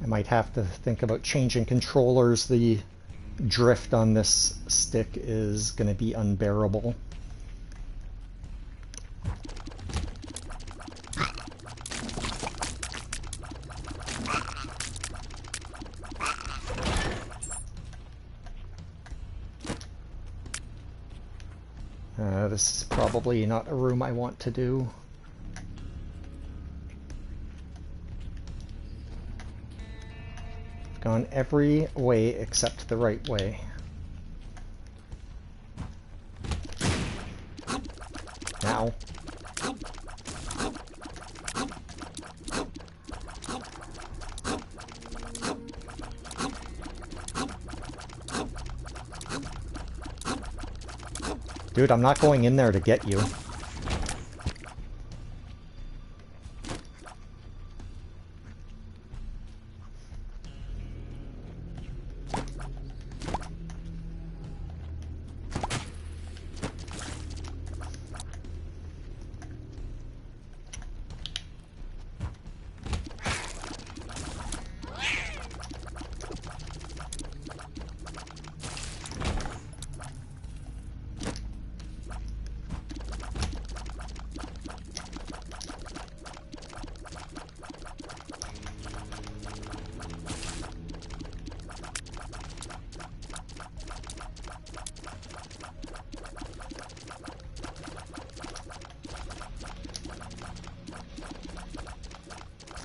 Might have to think about changing controllers. The drift on this stick is going to be unbearable. This is probably not a room I want to do. Gone every way except the right way. Now. Dude, I'm not going in there to get you.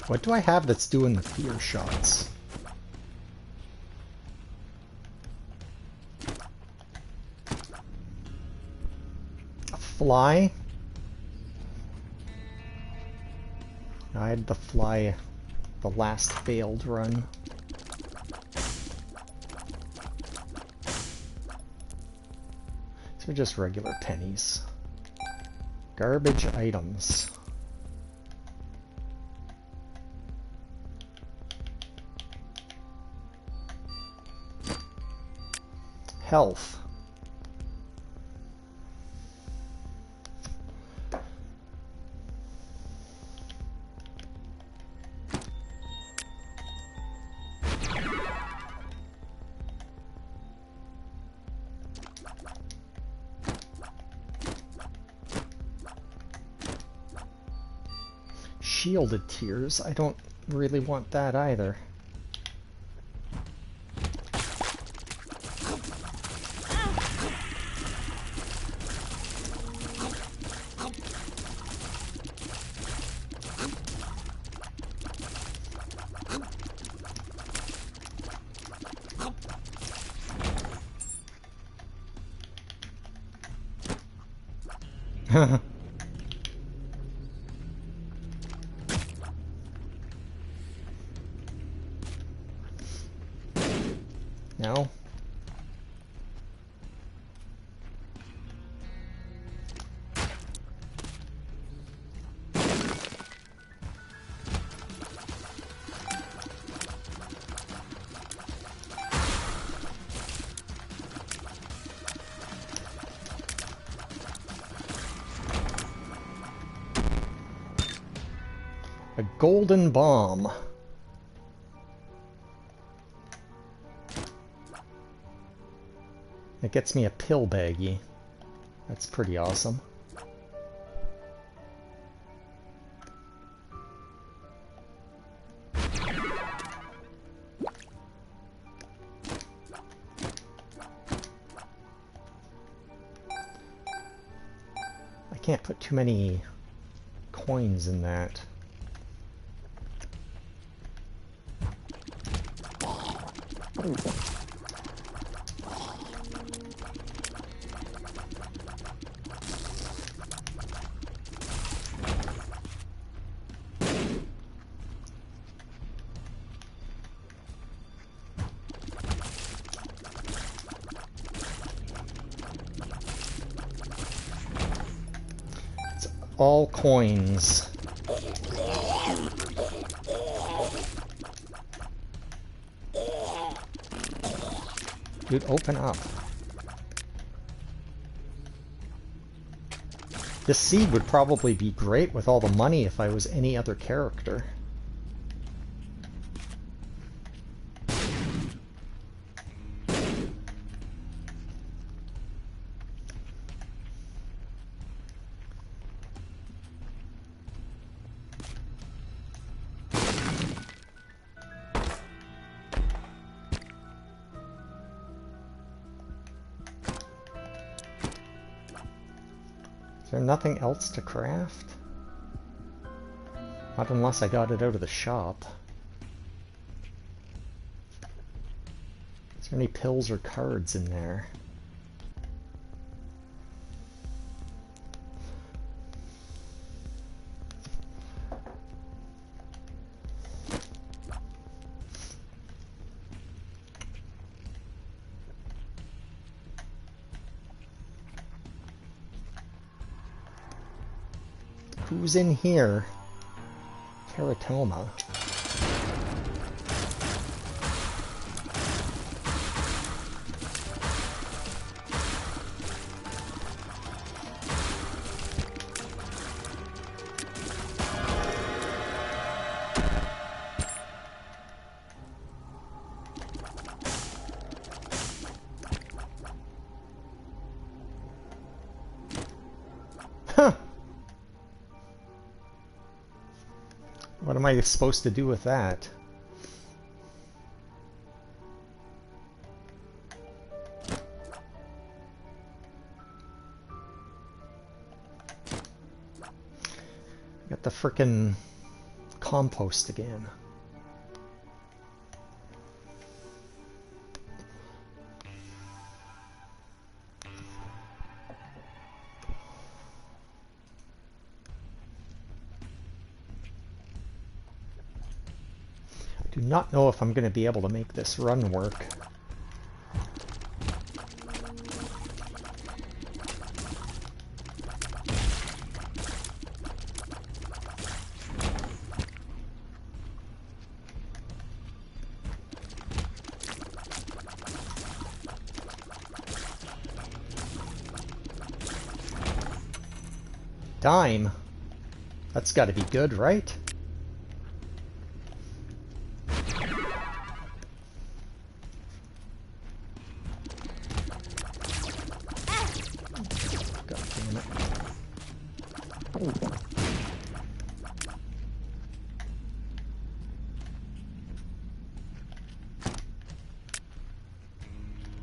What do I have that's doing the fear shots? A fly? I had the fly the last failed run. These are just regular pennies. Garbage items. Health. Shielded tears. I don't really want that either. No. A golden bomb. It gets me a pill baggie. That's pretty awesome. I can't put too many coins in that. all coins. Dude, open up. This seed would probably be great with all the money if I was any other character. Is there nothing else to craft? Not unless I got it out of the shop. Is there any pills or cards in there? Who's in here? Teratoma. Huh. What am I supposed to do with that? Got the frickin' compost again. Do not know if I'm going to be able to make this run work. Dime. That's got to be good, right?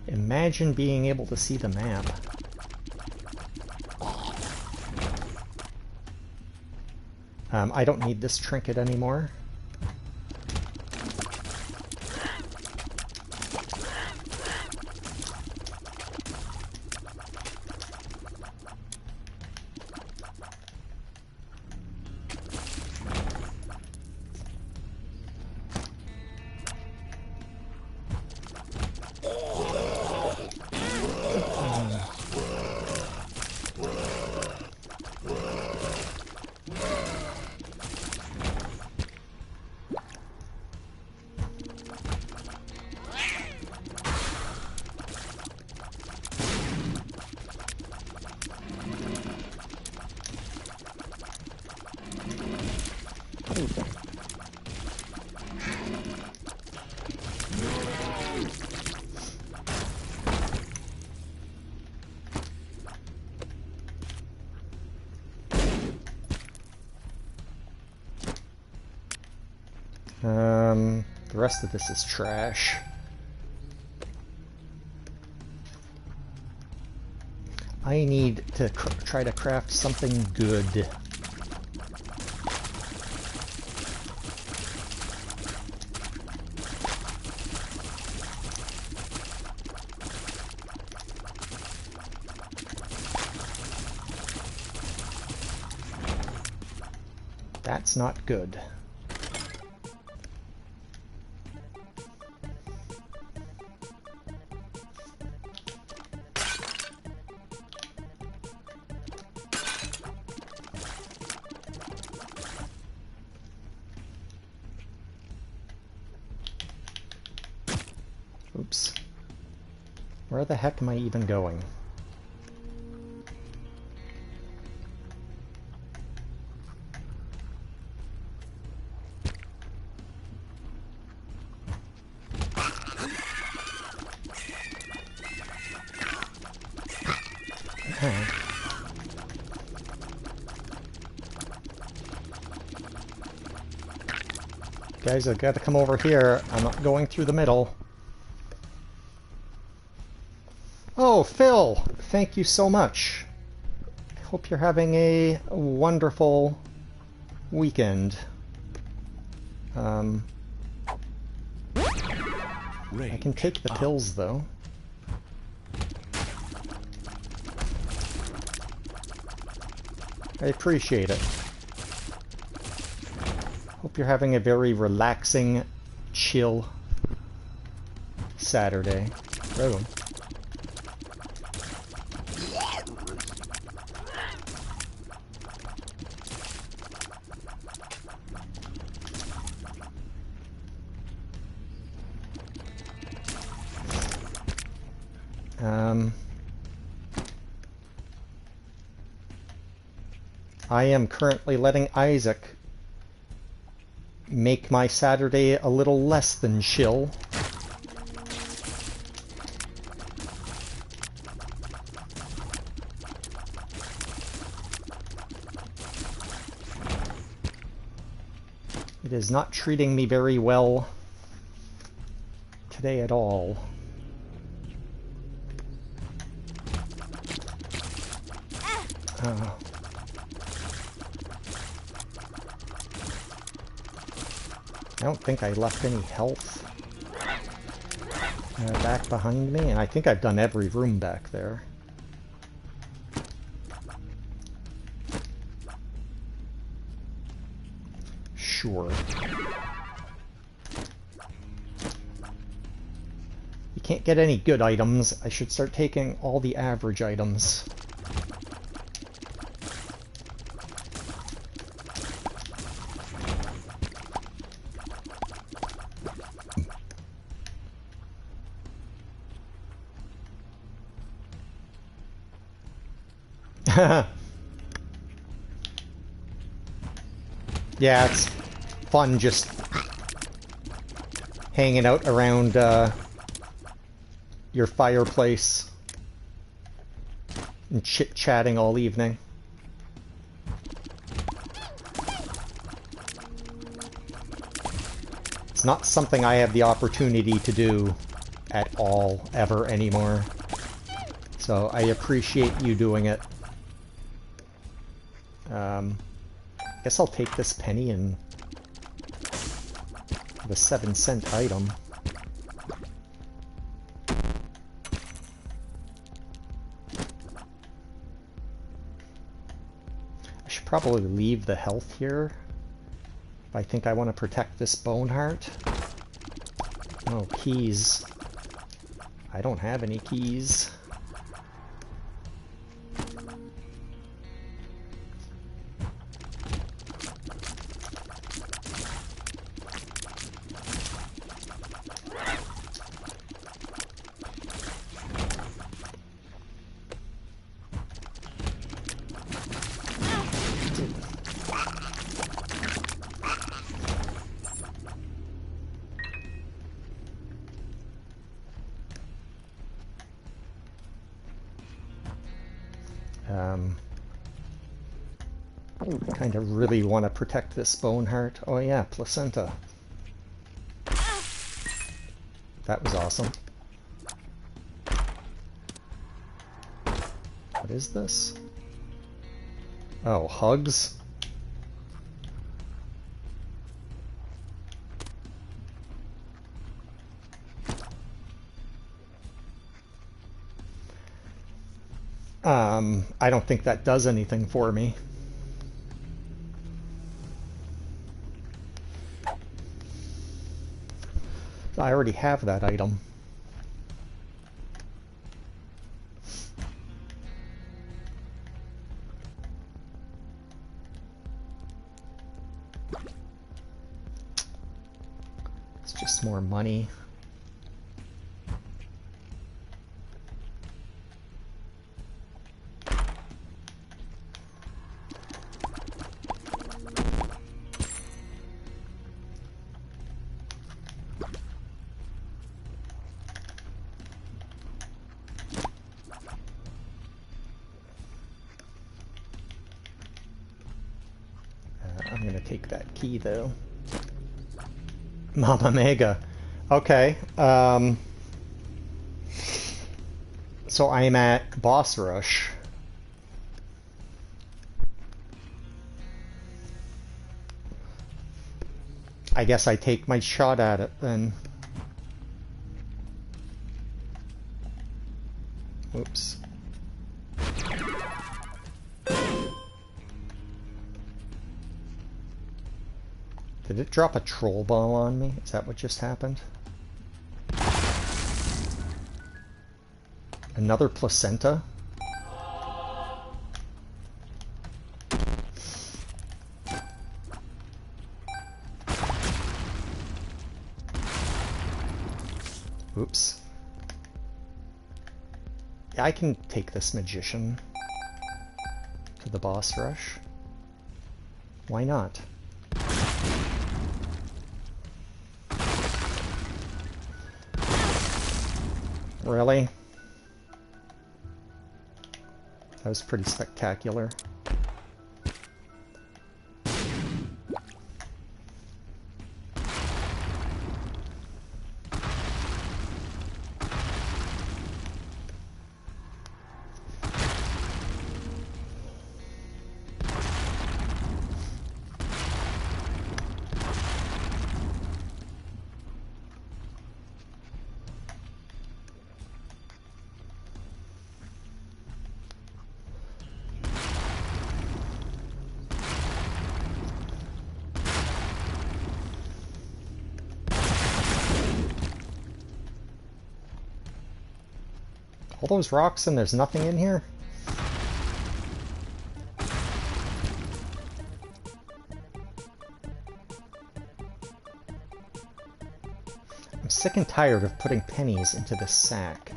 Imagine being able to see the map. I don't need this trinket anymore. The rest of this is trash. I need to try to craft something good. That's not good. Where the heck am I even going? Guys, I've got to come over here. I'm not going through the middle. Oh, Phil! Thank you so much. I hope you're having a wonderful weekend. I can take the pills, though. I appreciate it. Hope you're having a very relaxing, chill Saturday. Oh. I am currently letting Isaac make my Saturday a little less than chill. It is not treating me very well today at all. I don't think I left any health back behind me, and I think I've done every room back there. Sure. You can't get any good items. I should start taking all the average items. Yeah, it's fun just hanging out around your fireplace and chit-chatting all evening. It's not something I have the opportunity to do at all, ever, anymore. So I appreciate you doing it. I guess I'll take this penny and the 7-cent item. I should probably leave the health here if I think I want to protect this bone heart. Oh, keys. I don't have any keys. Kind of really want to protect this bone heart. Oh yeah, placenta. That was awesome. What is this? Oh, hugs? I don't think that does anything for me. I already have that item. It's just more money. I'm gonna take that key though. Mama Mega. Okay. So I'm at boss rush. I guess I take my shot at it then. Oops. Did it drop a troll ball on me? Is that what just happened? Another placenta? Oops. I can take this magician to the boss rush. Why not? Really? That was pretty spectacular. All those rocks and there's nothing in here? I'm sick and tired of putting pennies into this sack.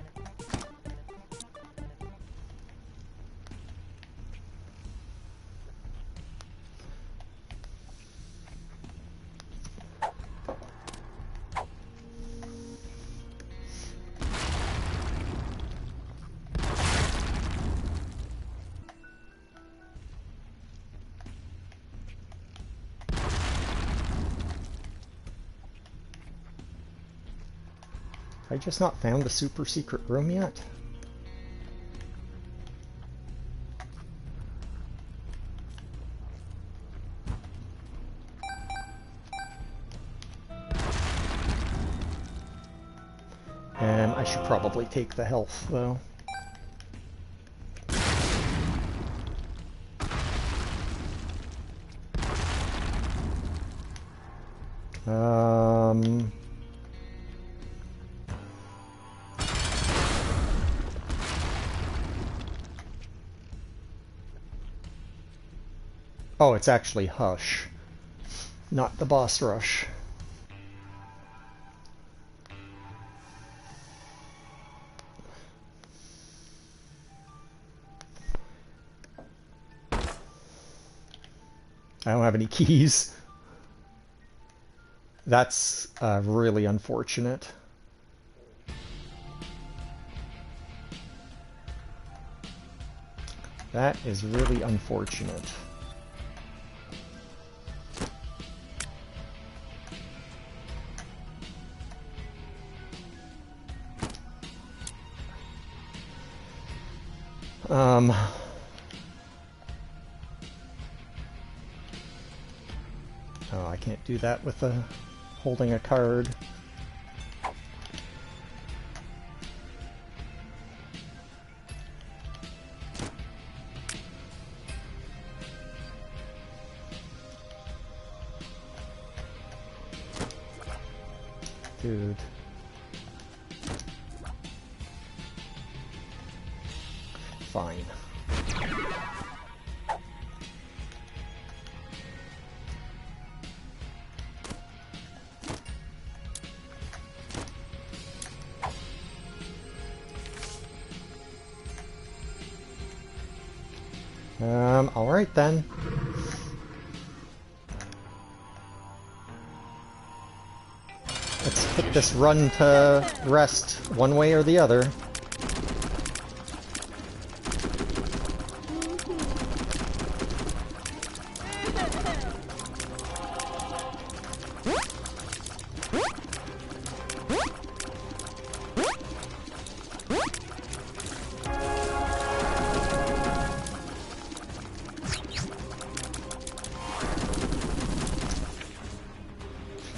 Have I just not found the super secret room yet? I should probably take the health, though. Oh, it's actually Hush, not the boss rush. I don't have any keys. That's really unfortunate. That is really unfortunate. Oh, I can't do that with holding a card. Dude. Fine. All right then. Let's put this run to rest one way or the other.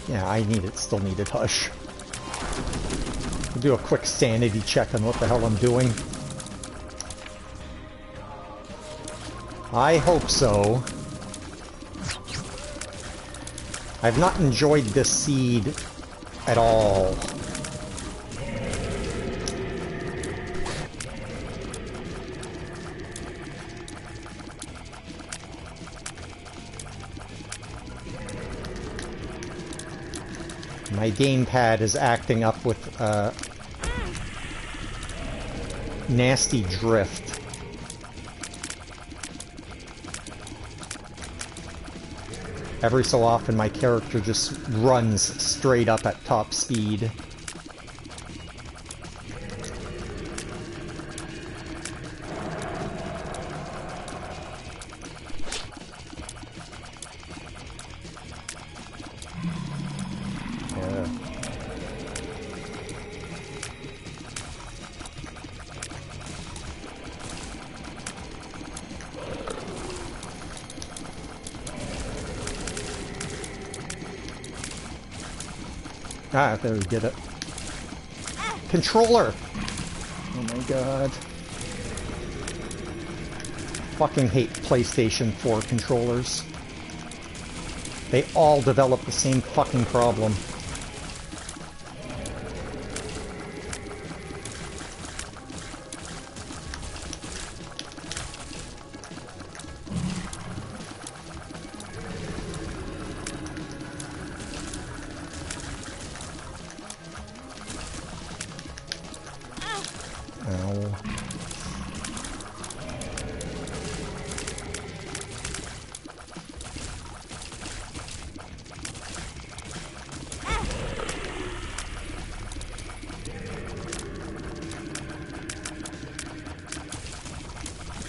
Yeah, I still needed Hush. I'll do a quick sanity check on what the hell I'm doing. I hope so. I've not enjoyed this seed at all. My gamepad is acting up with nasty drift. Every so often my character just runs straight up at top speed. Ah, there we get it. Controller! Oh my god. Fucking hate PlayStation 4 controllers. They all develop the same fucking problem.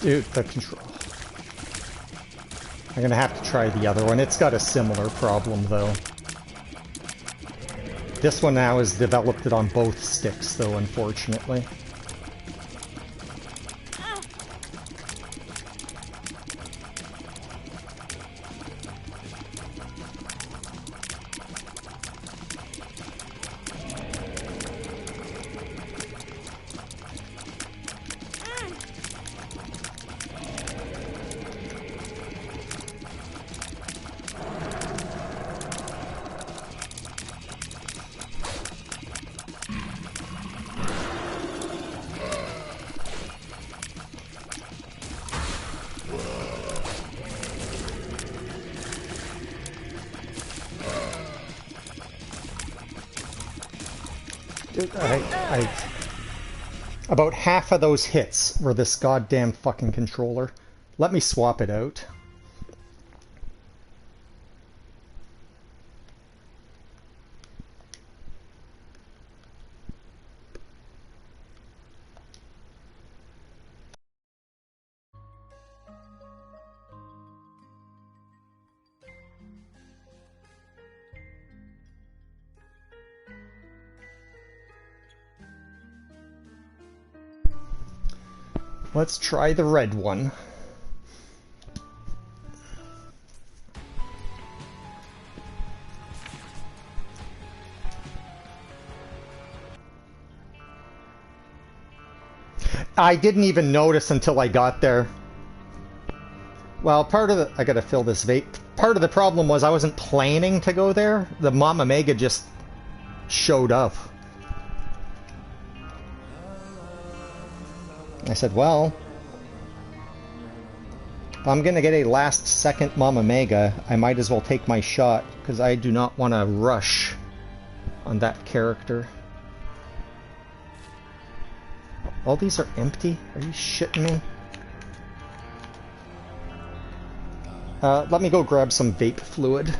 Dude, the control. I'm gonna have to try the other one. It's got a similar problem, though. This one now has developed it on both sticks, though, unfortunately. About half of those hits were this goddamn fucking controller. Let me swap it out. Let's try the red one. I didn't even notice until I got there. Well, I gotta fill this vape. Part of the problem was I wasn't planning to go there. The Mama Mega just showed up. I said, well, if I'm gonna get a last second Mama Mega, I might as well take my shot, because I do not want to rush on that character. All these are empty? Are you shitting me? Let me go grab some vape fluid.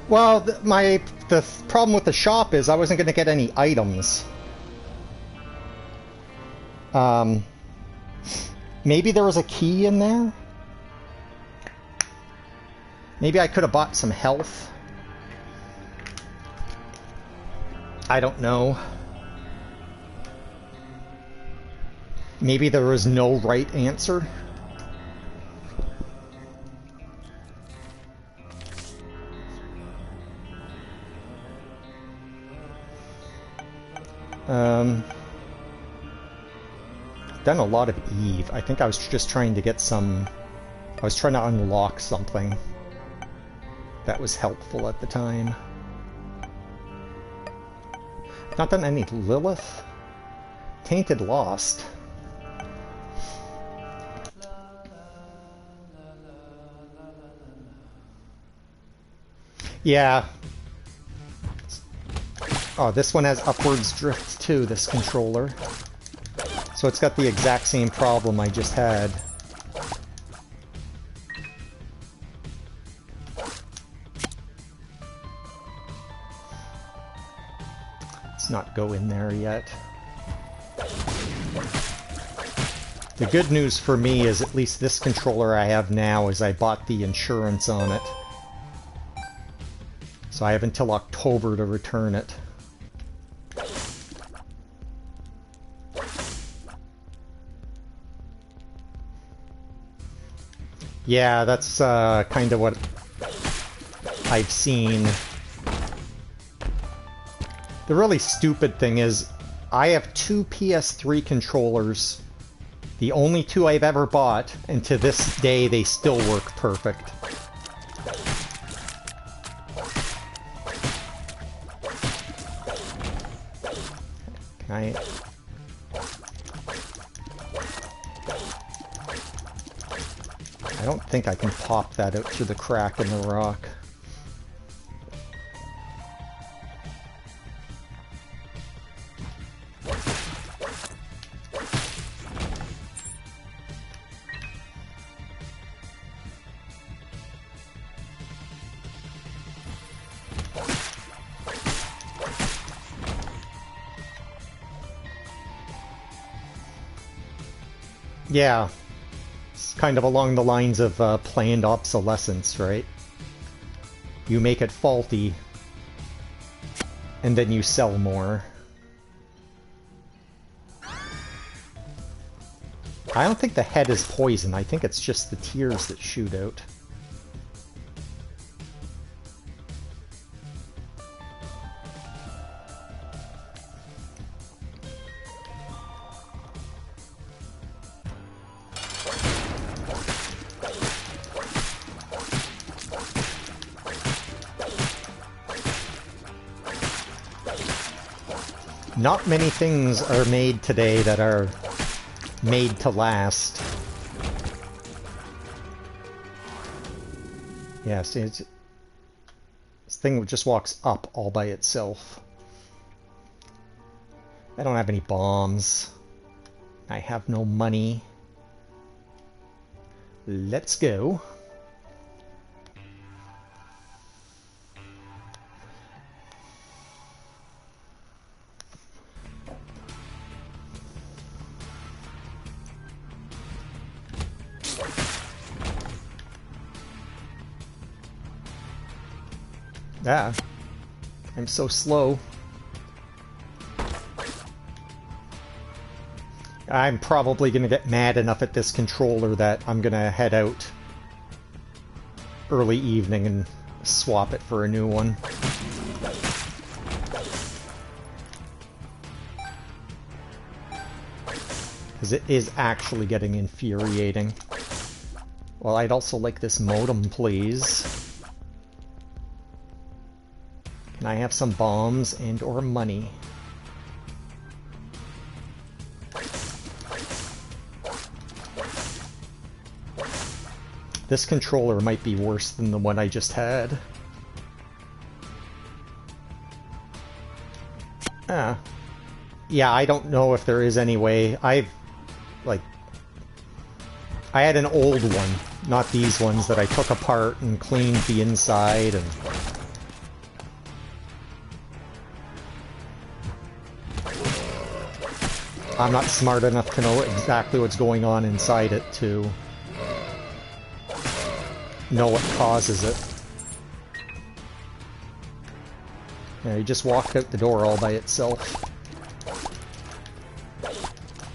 Well, the problem with the shop is I wasn't going to get any items. Maybe there was a key in there? Maybe I could have bought some health? I don't know. Maybe there was no right answer? Done a lot of Eve. I think I was just trying to get some... I was trying to unlock something that was helpful at the time. Not done any Lilith? Tainted Lost. Yeah. Oh, this one has upwards drift too, this controller. So it's got the exact same problem I just had. Let's not go in there yet. The good news for me is at least this controller I have now is I bought the insurance on it. So I have until October to return it. Yeah, that's kind of what I've seen. The really stupid thing is, I have two PS3 controllers, the only two I've ever bought, and to this day they still work perfect. Can I... I don't think I can pop that out through the crack in the rock. Yeah. Kind of along the lines of planned obsolescence, right? You make it faulty, and then you sell more. I don't think the head is poison, I think it's just the tears that shoot out. Not many things are made today that are made to last. Yeah, see, this thing just walks up all by itself. I don't have any bombs. I have no money. Let's go. Ah, I'm so slow. I'm probably going to get mad enough at this controller that I'm going to head out early evening and swap it for a new one. Because it is actually getting infuriating. Well, I'd also like this modem, please. Can I have some bombs and or money? This controller might be worse than the one I just had. Ah. Yeah, I don't know if there is any way. I had an old one, not these ones that I took apart and cleaned the inside and I'm not smart enough to know exactly what's going on inside it to know what causes it. Yeah, he just walked out the door all by itself.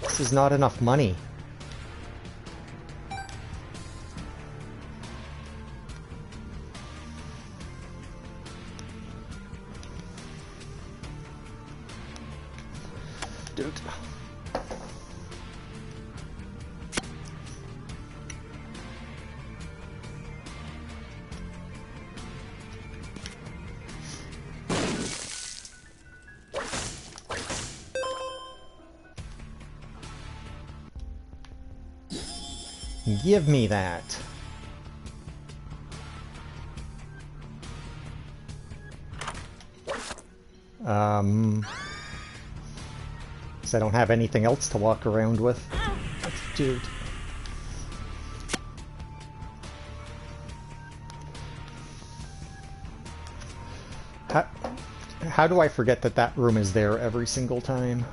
This is not enough money. Dude. Give me that. Because I don't have anything else to walk around with. Dude. How do I forget that that room is there every single time?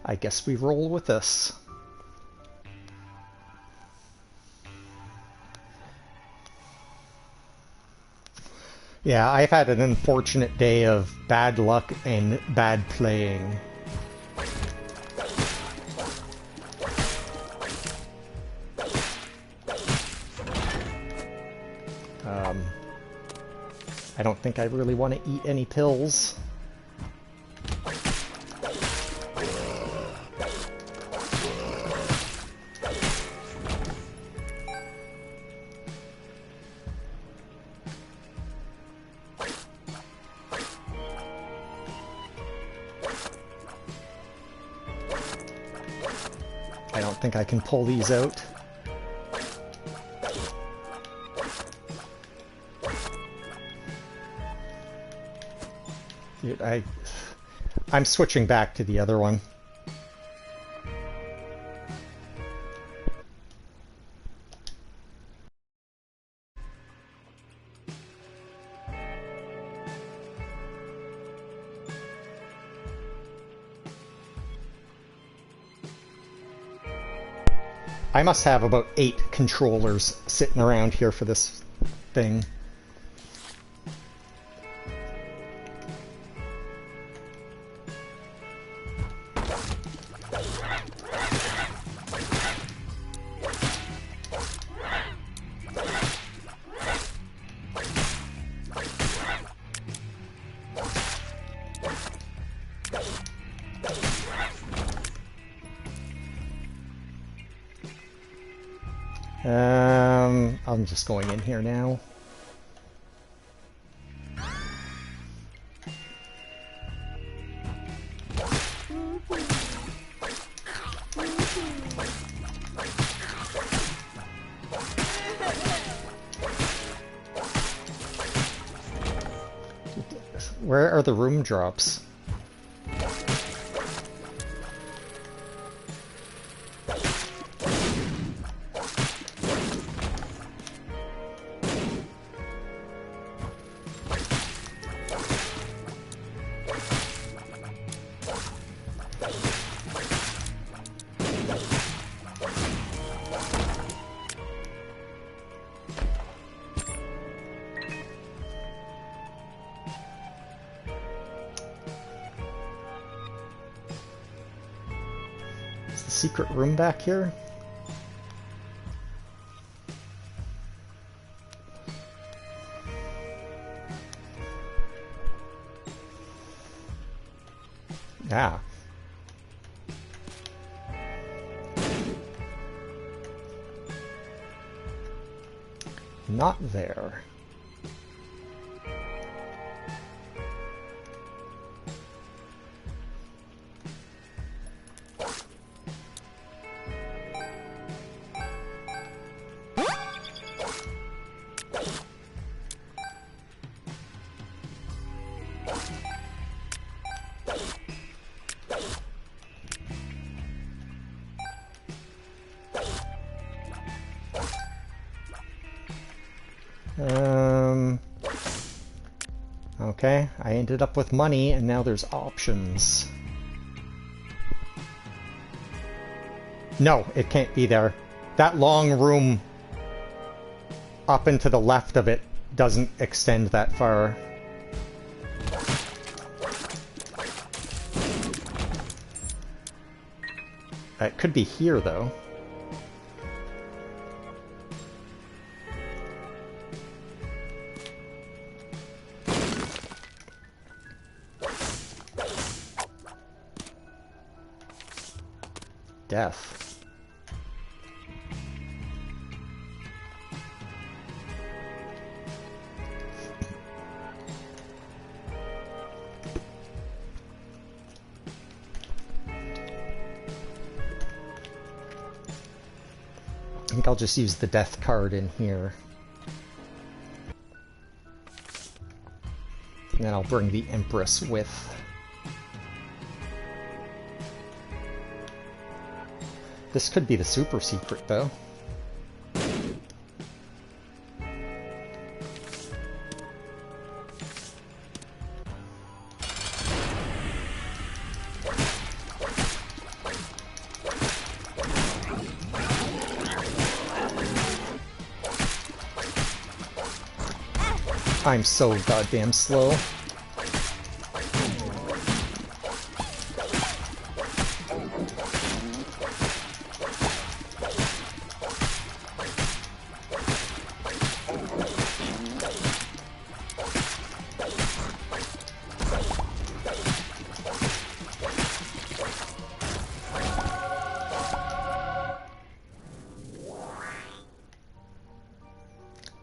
I guess we roll with this. Yeah, I've had an unfortunate day of bad luck and bad playing. I don't think I really want to eat any pills. I don't think I can pull these out. Dude, I'm switching back to the other one. I must have about 8 controllers sitting around here for this thing. I'm just going in here now. Where are the room drops? Secret room back here? Yeah. Not there. Okay, I ended up with money, and now there's options. No, it can't be there. That long room up and to the left of it doesn't extend that far. It could be here, though. Death. I think I'll just use the death card in here. And then I'll bring the Empress with. This could be the super secret, though. I'm so goddamn slow.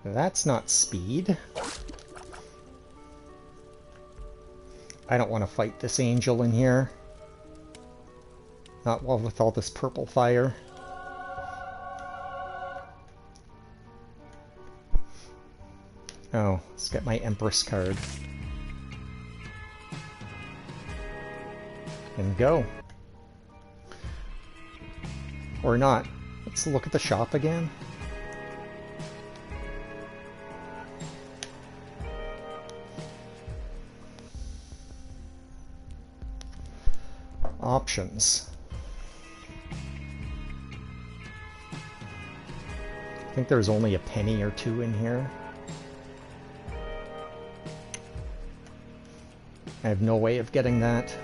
That's not speed. I don't want to fight this angel in here. Not well with all this purple fire. Oh, let's get my Empress card. And go. Or not. Let's look at the shop again. Options. I think there's only a penny or two in here. I have no way of getting that.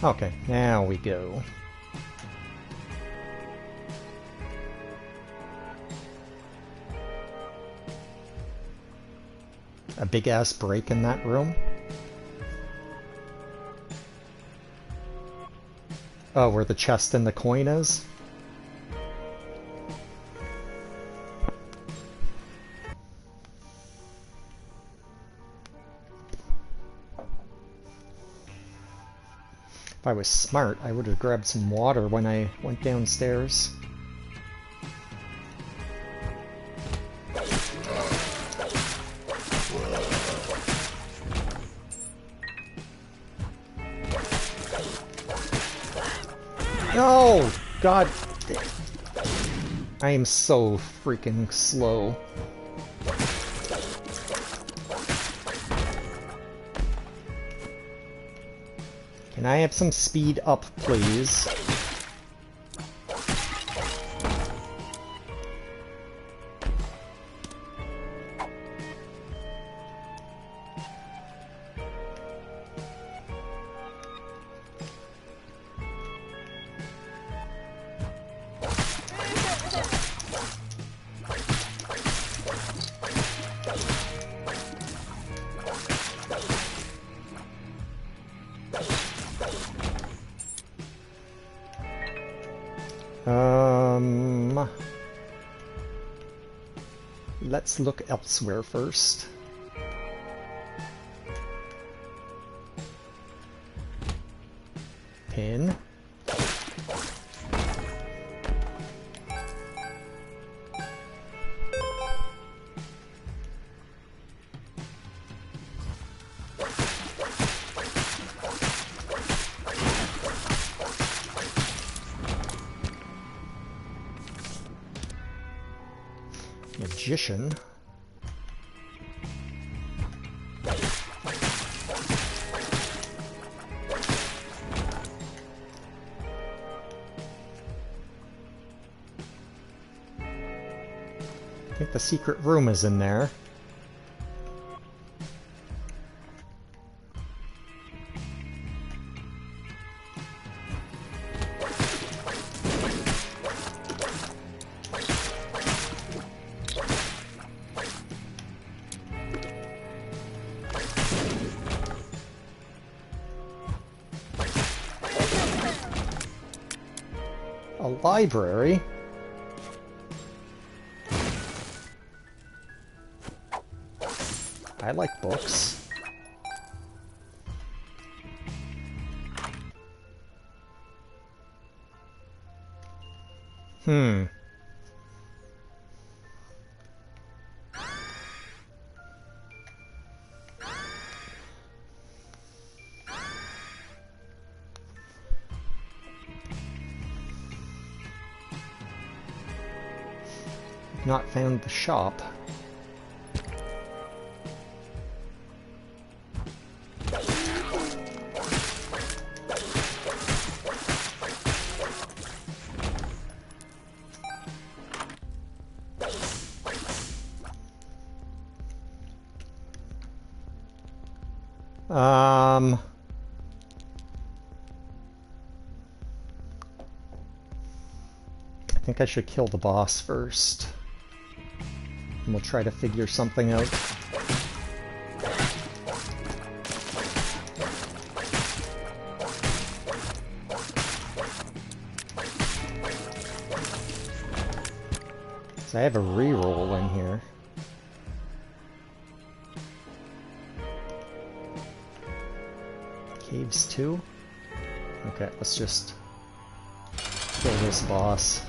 Okay, now we go. A big-ass break in that room? Oh, where the chest and the coin is? If I was smart, I would have grabbed some water when I went downstairs. No! God! I am so freaking slow. Can I have some speed up, please? Let's look elsewhere first. Pin. magician. I think the secret room is in there. A library? I like books. Not found the shop. I think I should kill the boss first. And we'll try to figure something out. So I have a reroll in here. Caves 2? Okay, let's just kill this boss.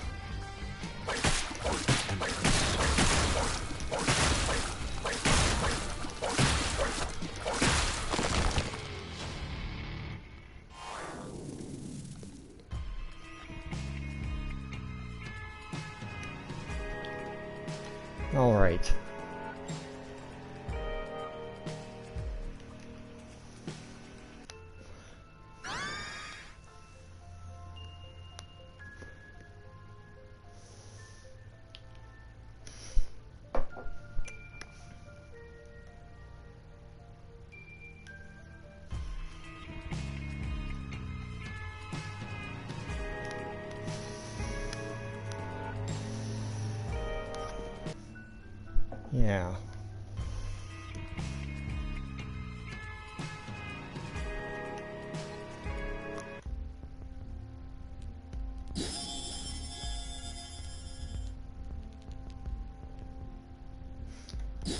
All right. Yeah.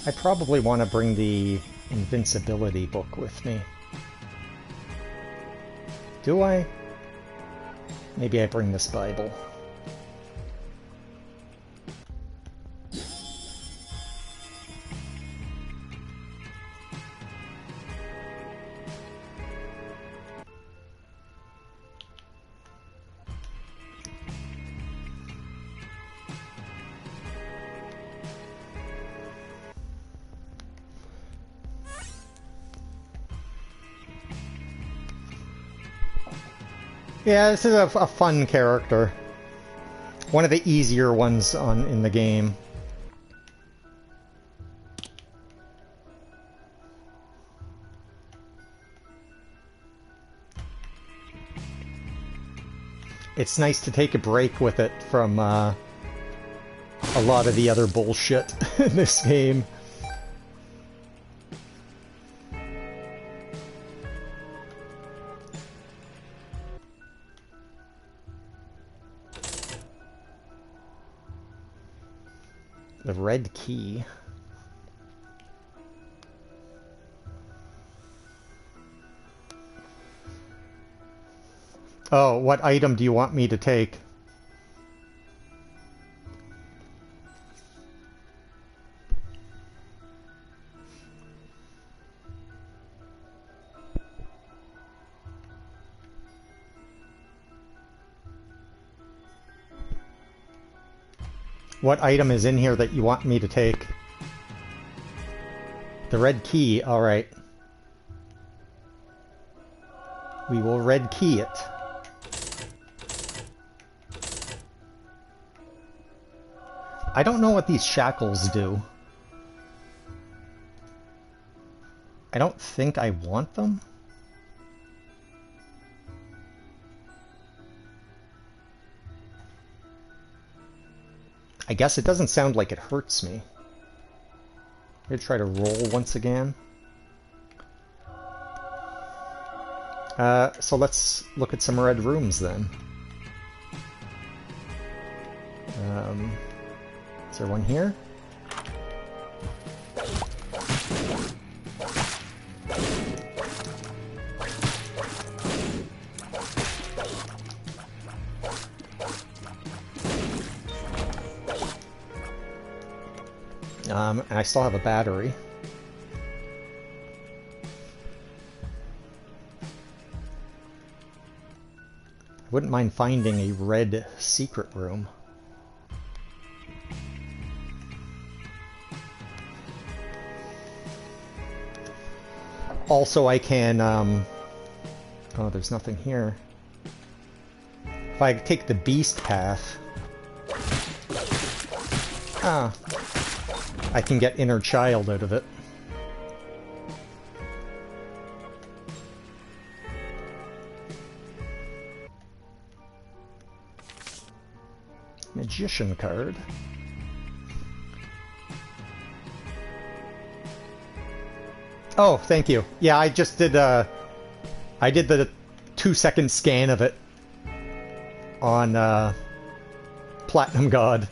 I probably want to bring the invincibility book with me. Do I? Maybe I bring this Bible. Yeah, this is a fun character. One of the easier ones in the game. It's nice to take a break with it from a lot of the other bullshit in this game. The red key. Oh, what item do you want me to take? What item is in here that you want me to take? The red key, alright. We will red key it. I don't know what these shackles do. I don't think I want them. I guess it doesn't sound like it hurts me. I'm gonna try to roll once again. So let's look at some red rooms then. Is there one here? And I still have a battery. I wouldn't mind finding a red secret room. Also, I can, oh, there's nothing here. If I take the beast path... Ah. I can get inner child out of it. Magician card. Oh, thank you. Yeah, I just did I did the 2-second scan of it on Platinum God.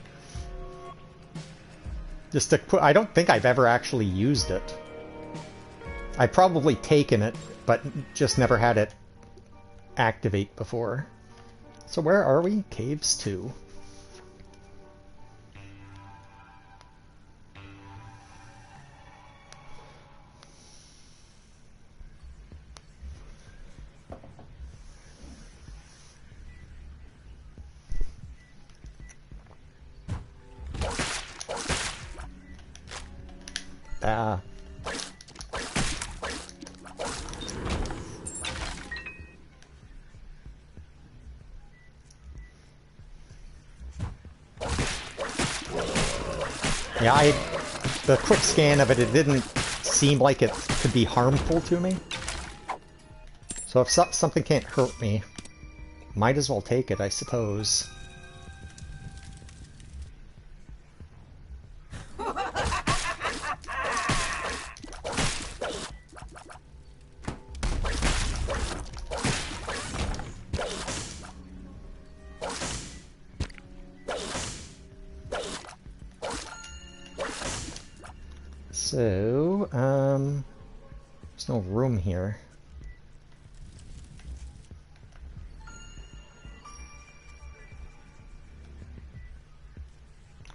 Just to put, I don't think I've ever actually used it. I've probably taken it, but just never had it activate before. So where are we? Caves 2. Ah. Yeah, the quick scan of it, it didn't seem like it could be harmful to me. So if something can't hurt me, might as well take it, I suppose. So, there's no room here.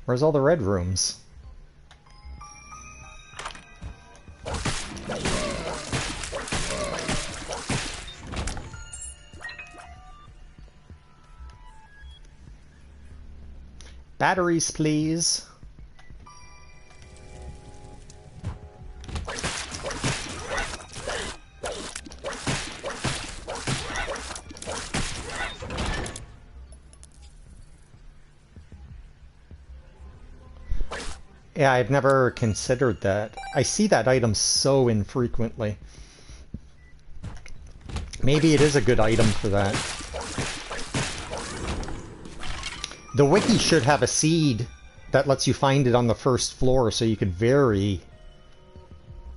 Where's all the red rooms? Batteries, please. Yeah, I've never considered that. I see that item so infrequently. Maybe it is a good item for that. The wiki should have a seed that lets you find it on the first floor so you could very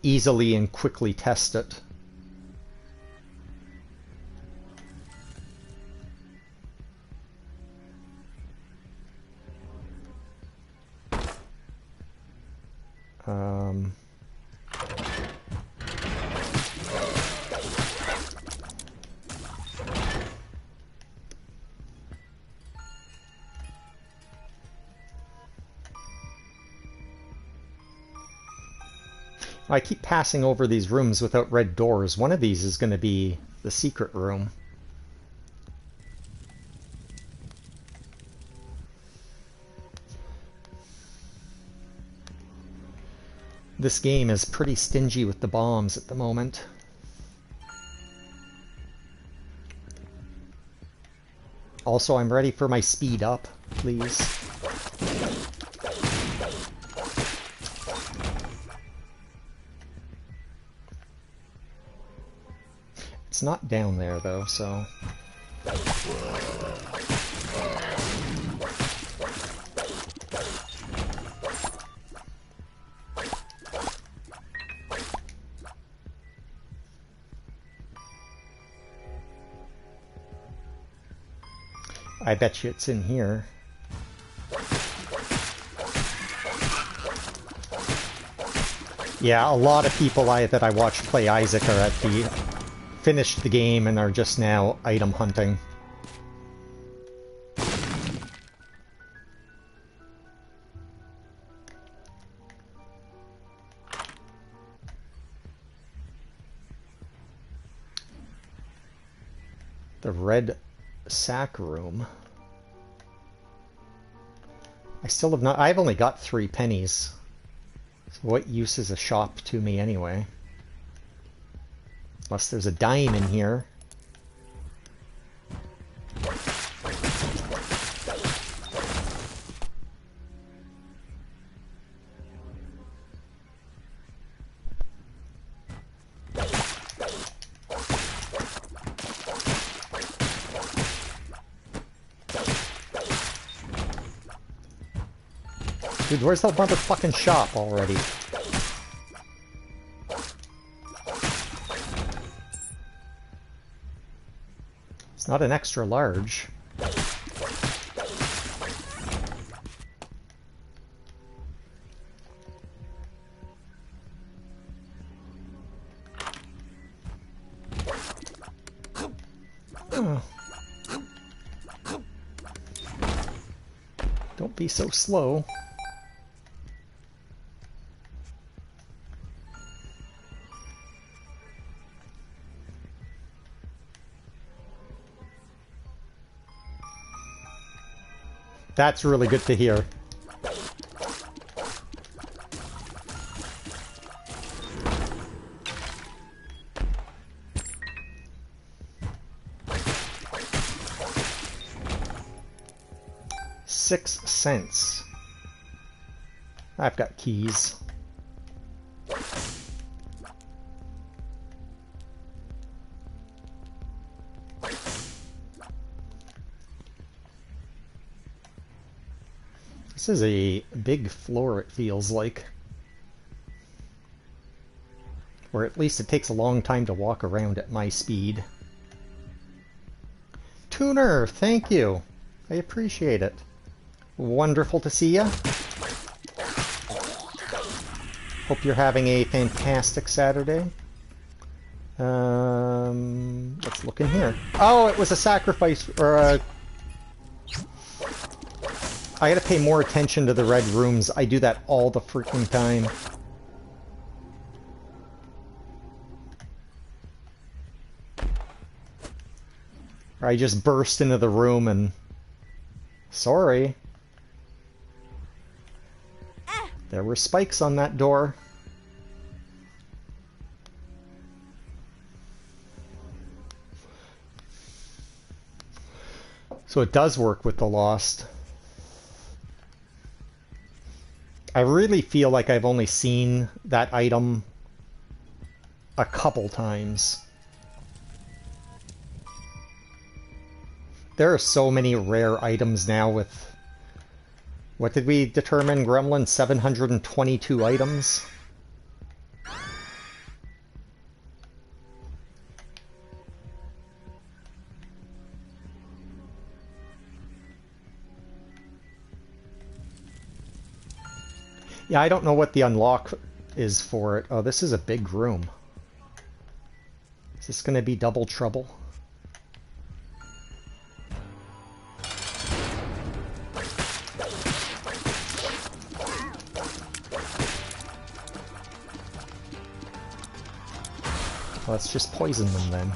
easily and quickly test it. I keep passing over these rooms without red doors. One of these is going to be the secret room. This game is pretty stingy with the bombs at the moment. Also, I'm ready for my speed up, please. It's not down there, though, so... I bet you it's in here. Yeah, a lot of people that I watch play Isaac are finished the game and are just now item hunting. The red sack room. I still have not... I've only got 3 pennies. So what use is a shop to me anyway? Unless there's a dime in here. Dude, where's that motherfucking shop already? It's not an extra large. Oh. Don't be so slow. That's really good to hear. $6. I've got keys. This is a big floor, it feels like. Or at least it takes a long time to walk around at my speed. Tuner, thank you. I appreciate it. Wonderful to see ya. Hope you're having a fantastic Saturday. Let's look in here. Oh, it was a sacrifice, or a... I gotta pay more attention to the red rooms. I do that all the freaking time. Or I just burst into the room and... Sorry. There were spikes on that door. So it does work with the Lost. I really feel like I've only seen that item a couple times. There are so many rare items now with... What did we determine, Gremlin? 722 items? Yeah, I don't know what the unlock is for it. Oh, this is a big room. Is this going to be double trouble? Let's just poison them then.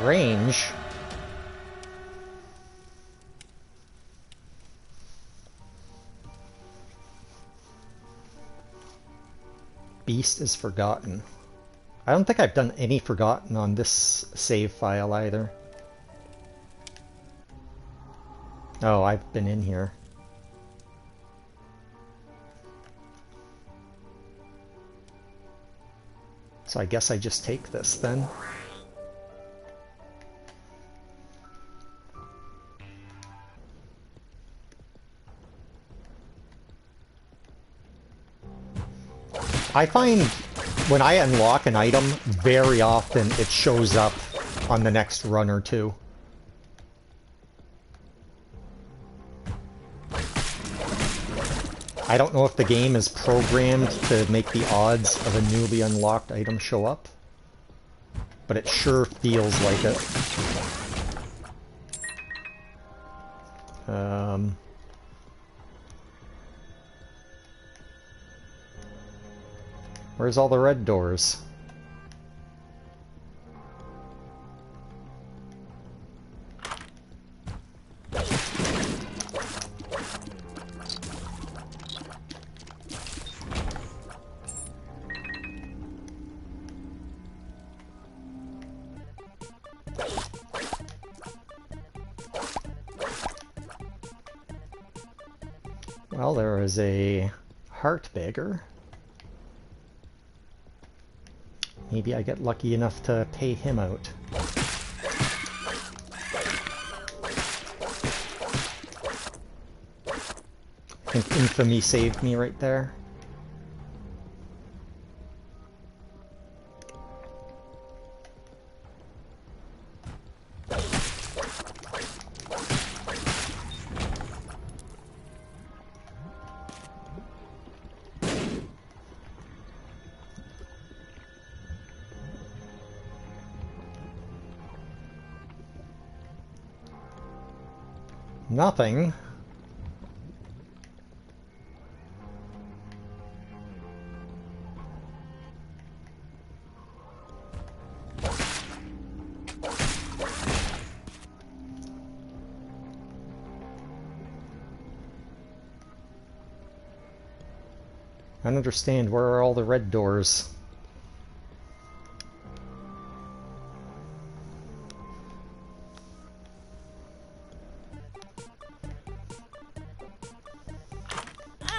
range. Beast is forgotten. I don't think I've done any forgotten on this save file either. Oh, I've been in here. So I guess I just take this then. I find when I unlock an item, very often it shows up on the next run or two. I don't know if the game is programmed to make the odds of a newly unlocked item show up, but it sure feels like it. Where's all the red doors? Well, there is a heart beggar. Maybe I get lucky enough to pay him out. I think infamy saved me right there. Nothing. I don't understand. Where are all the red doors?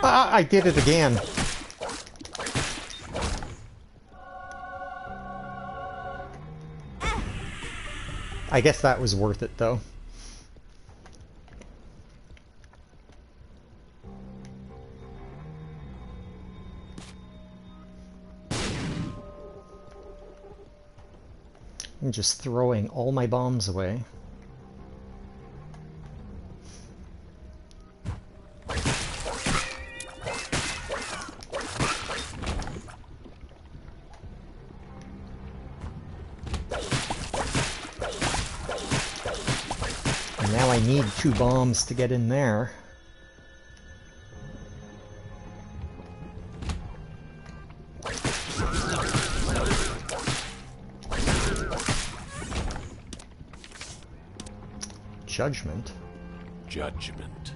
Ah, I did it again. I guess that was worth it, though. I'm just throwing all my bombs away. And now I need 2 bombs to get in there. Judgment. Judgment.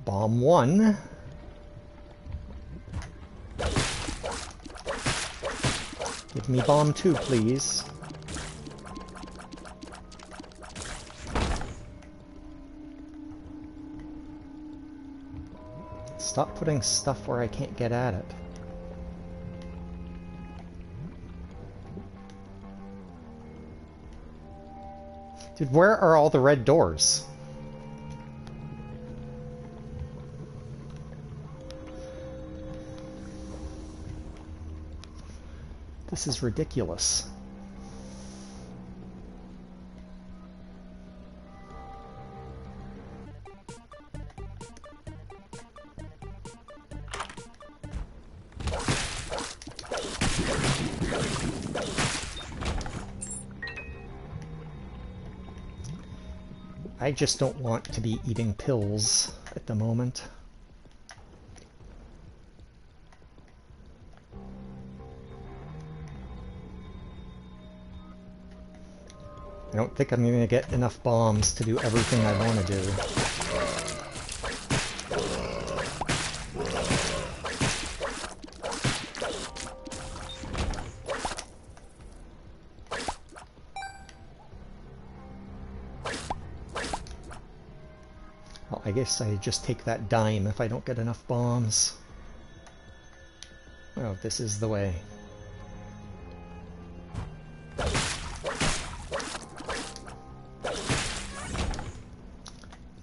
Bomb 1. Give me bomb 2, please. Stop putting stuff where I can't get at it. Dude, where are all the red doors? This is ridiculous. I just don't want to be eating pills at the moment. I don't think I'm going to get enough bombs to do everything I want to do. Well, I guess I just take that dime if I don't get enough bombs. Oh, this is the way.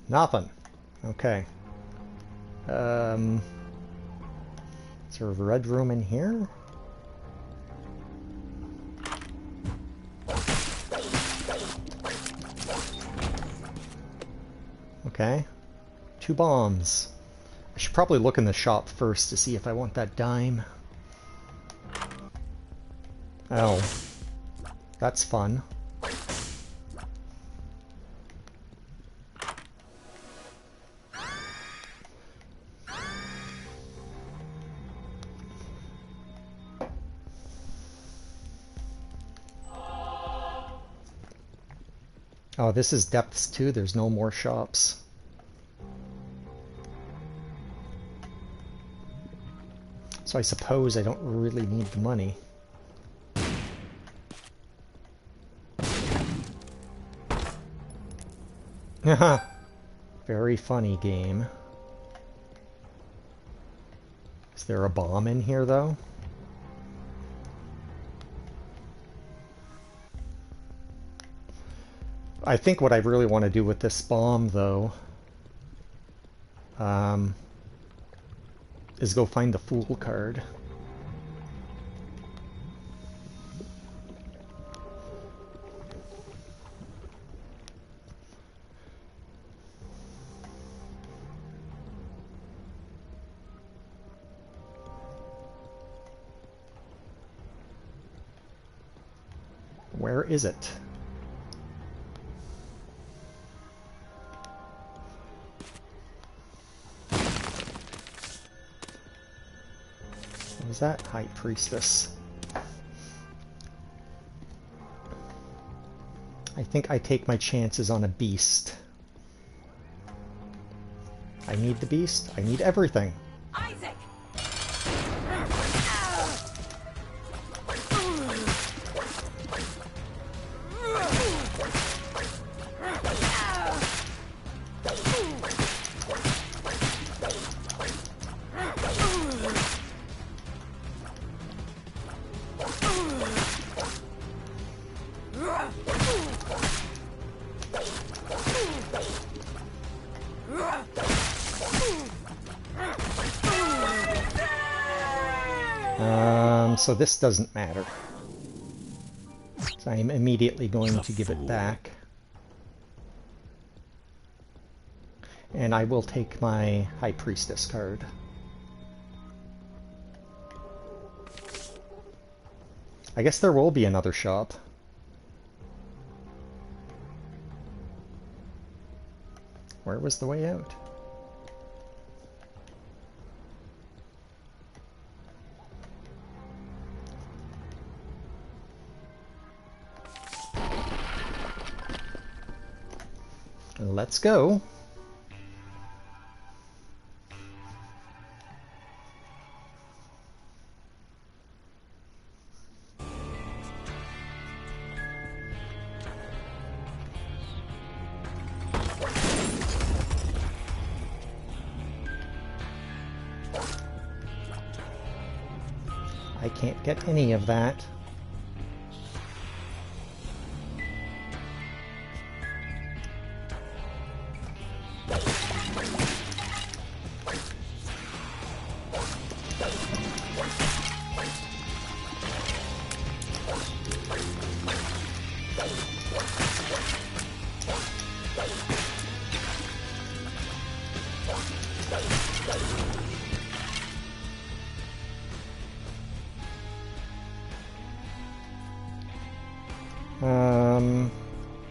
Nothing. Okay. Is there a red room in here? Okay. 2 bombs. I should probably look in the shop first to see if I want that dime. Oh. That's fun. Oh, this is depths too. There's no more shops. So I suppose I don't really need the money. Haha. Very funny game. Is there a bomb in here though? I think what I really want to do with this bomb, though, is go find the Fool card. Where is it? What is that? High Priestess. I think I take my chances on a beast. I need the beast. I need everything. Isaac! So this doesn't matter. So I'm immediately going to give it back. And I will take my High Priestess card. I guess there will be another shop. Where was the way out? Let's go. I can't get any of that.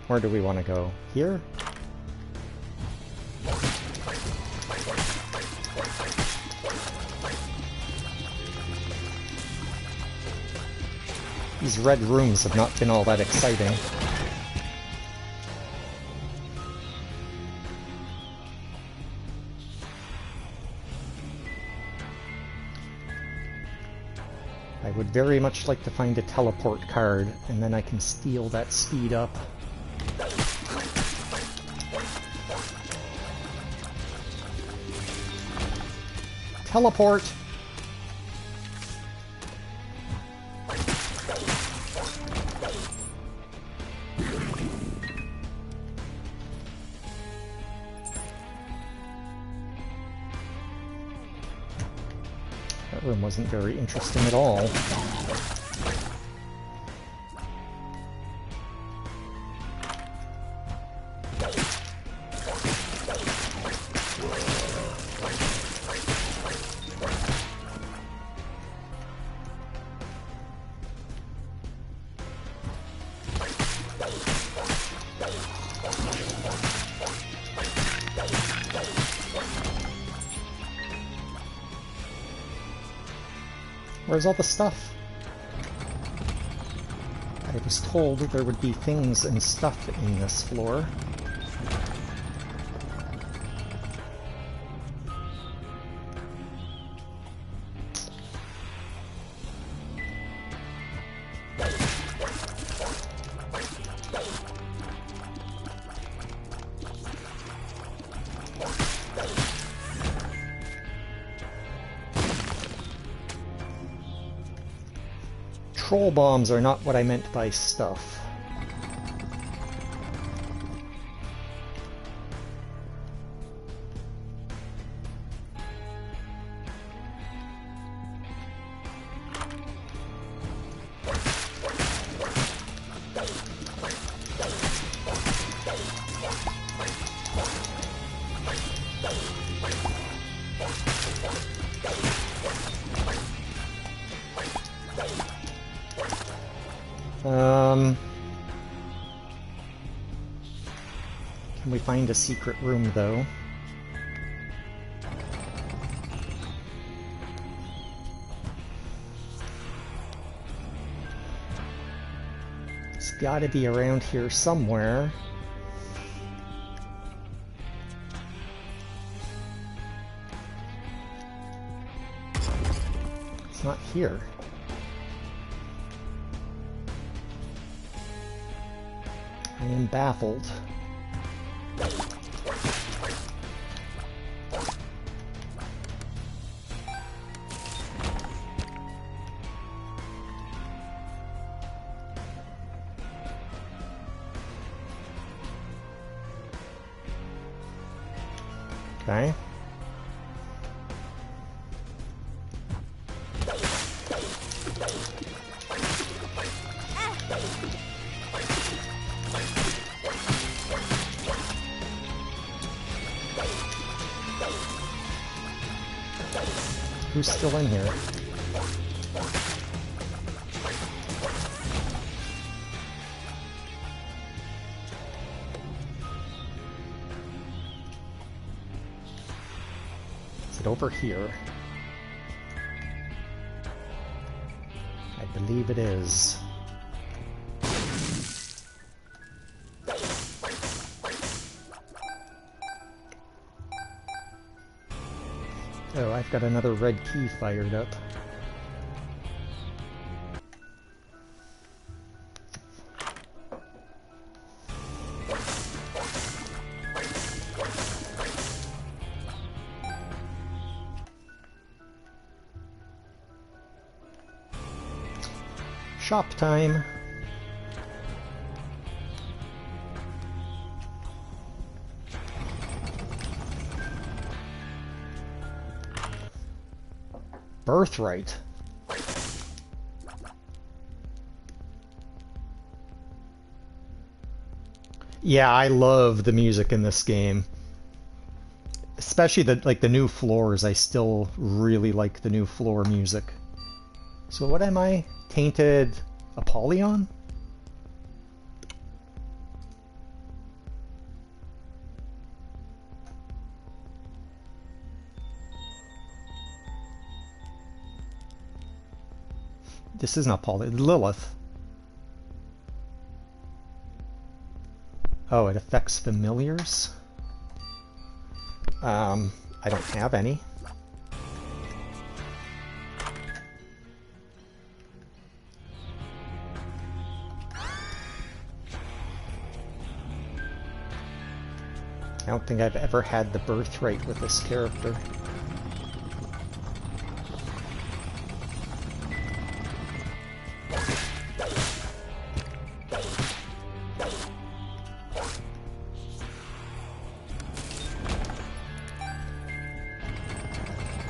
Where do we want to go? Here? These red rooms have not been all that exciting. I would very much like to find a teleport card, and then I can steal that speed up. Teleport! That room wasn't very interesting at all. Where's all the stuff? I was told there would be things and stuff in this floor. Troll bombs are not what I meant by stuff. Can we find a secret room, though? It's gotta be around here somewhere. It's not here. I am baffled. Okay. Who's still in here? Is it over here? I believe it is. Oh, I've got another red key fired up. Shop time! Birthright. Yeah, I love the music in this game. Especially the new floors. I still really like the new floor music. So what am I? Tainted Apollyon? This isn't Apollyon, Lilith. Oh, it affects familiars? I don't have any. I don't think I've ever had the birthright with this character.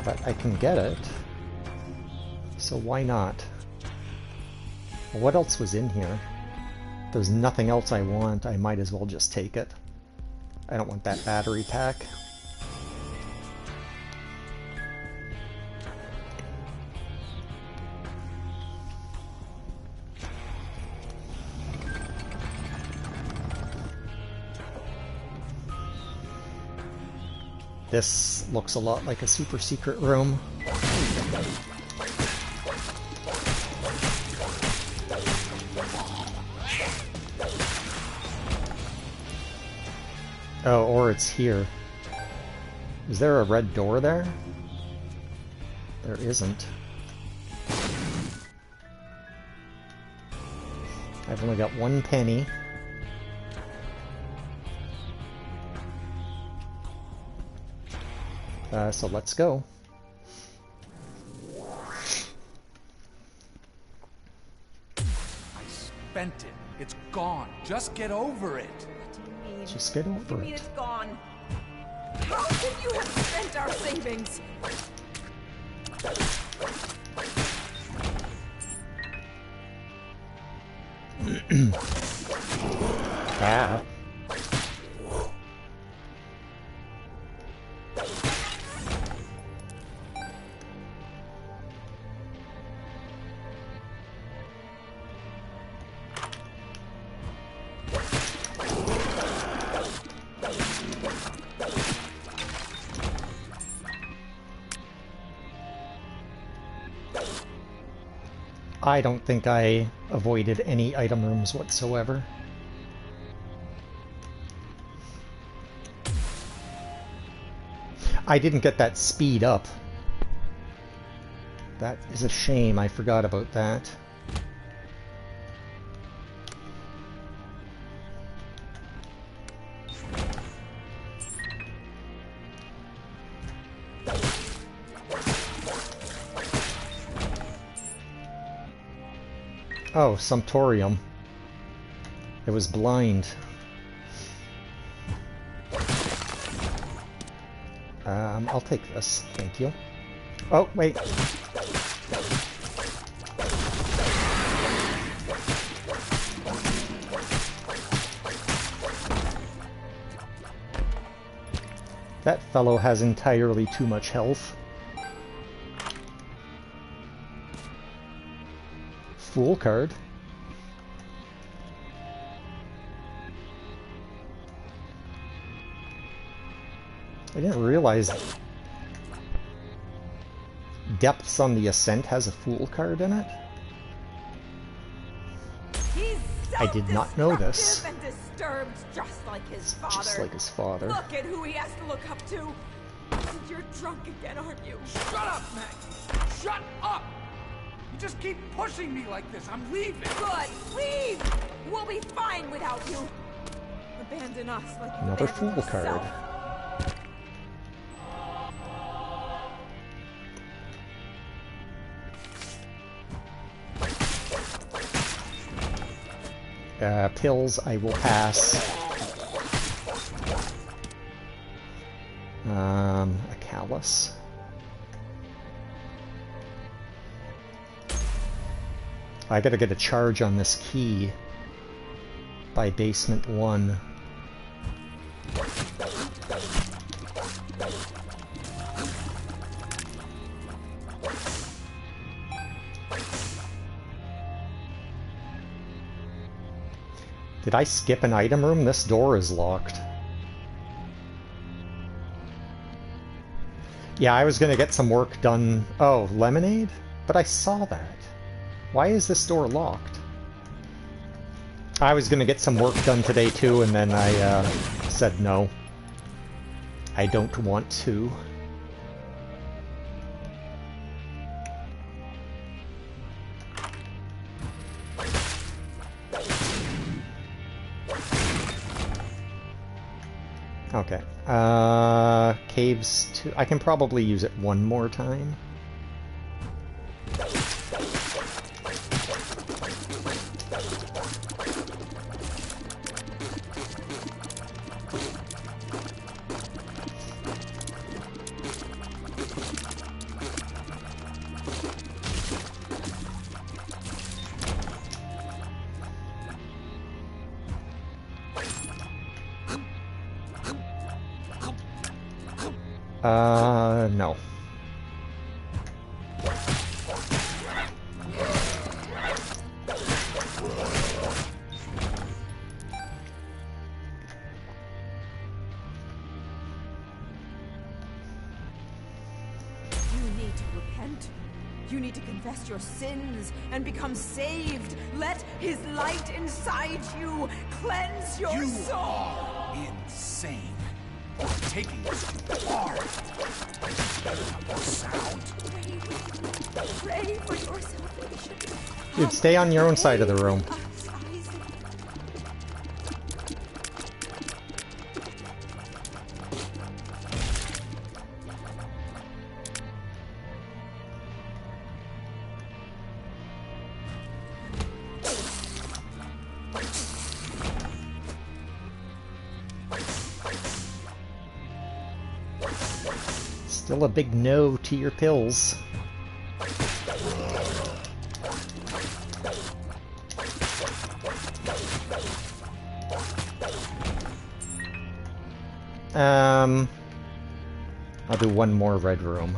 But I can get it, so why not? Well, what else was in here? There's nothing else I want, I might as well just take it. I don't want that battery pack. This looks a lot like a super secret room. Oh, or it's here. Is there a red door there? There isn't. I've only got 1 penny. So let's go. I spent it. It's gone. Just get over it. What do you mean? Just get over What do you mean it. it's gone? How could you have spent our savings? Ah. I don't think I avoided any item rooms whatsoever. I didn't get that speed up. That is a shame, I forgot about that. Oh, Sumptorium. It was blind. I'll take this, thank you. Oh, wait. That fellow has entirely too much health. Fool card. I didn't realize Depths on the Ascent has a Fool card in it. He's I did not know this. and disturbed, just like his father. Just like his father. Look at who he has to look up to. And you're drunk again, aren't you? Shut up, Meg! Shut up! You just keep pushing me like this. I'm leaving. Good. Leave. We'll be fine without you. Abandon us like you Another abandoned Fool card. yourself. Pills, I will pass. A Callus. I gotta get a charge on this key by basement 1. Did I skip an item room? This door is locked. Yeah, I was gonna get some work done. Oh, lemonade? But I saw that. Why is this door locked? I was gonna get some work done today too, and then I said no. I don't want to. Okay. Caves 2. I can probably use it one more time. No. You need to confess your sins and become saved. Let his light inside you cleanse your soul. Are insane. You're taking this too far. Sound. Pray for your salvation. Dude, stay on your own side of the room. Still a big no to your pills. I'll do one more red room.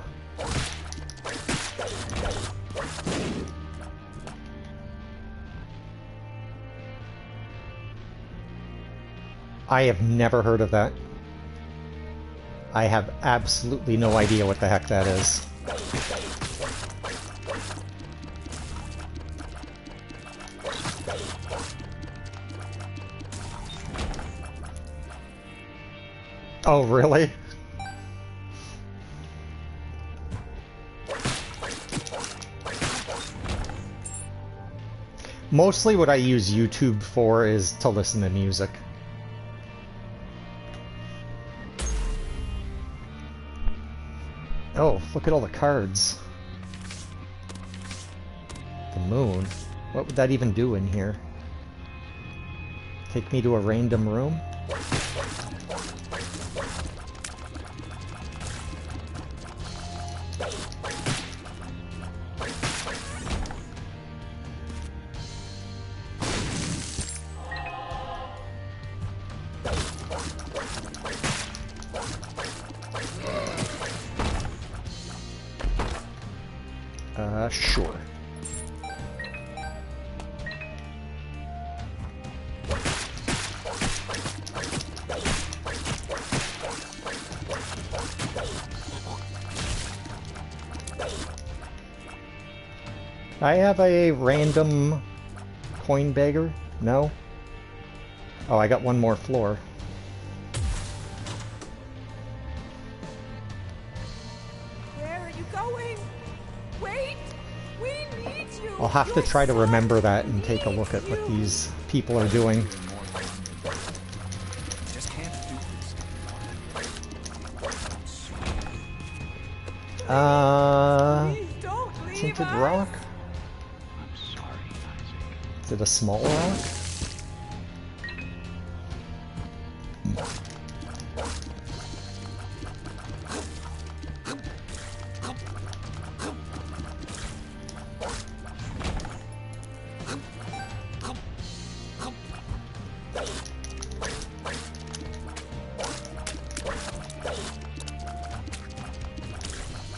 I have never heard of that. I have absolutely no idea what the heck that is. Oh, really? Mostly what I use YouTube for is to listen to music. Oh, look at all the cards. The moon. What would that even do in here? Take me to a random room? Sure. I have a random coin bagger? No? Oh, I got one more floor. I'll have to try to remember that and take a look at what these people are doing. Tinted rock? Is it a small rock?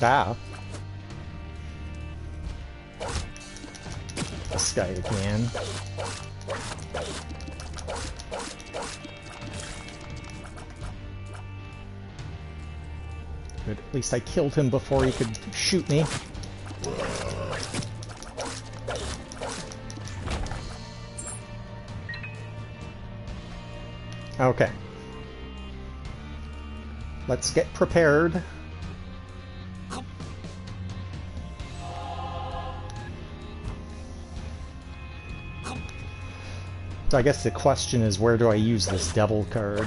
Ah. This guy again. Good, at least I killed him before he could shoot me. Okay. Let's get prepared. So I guess the question is, where do I use this devil card?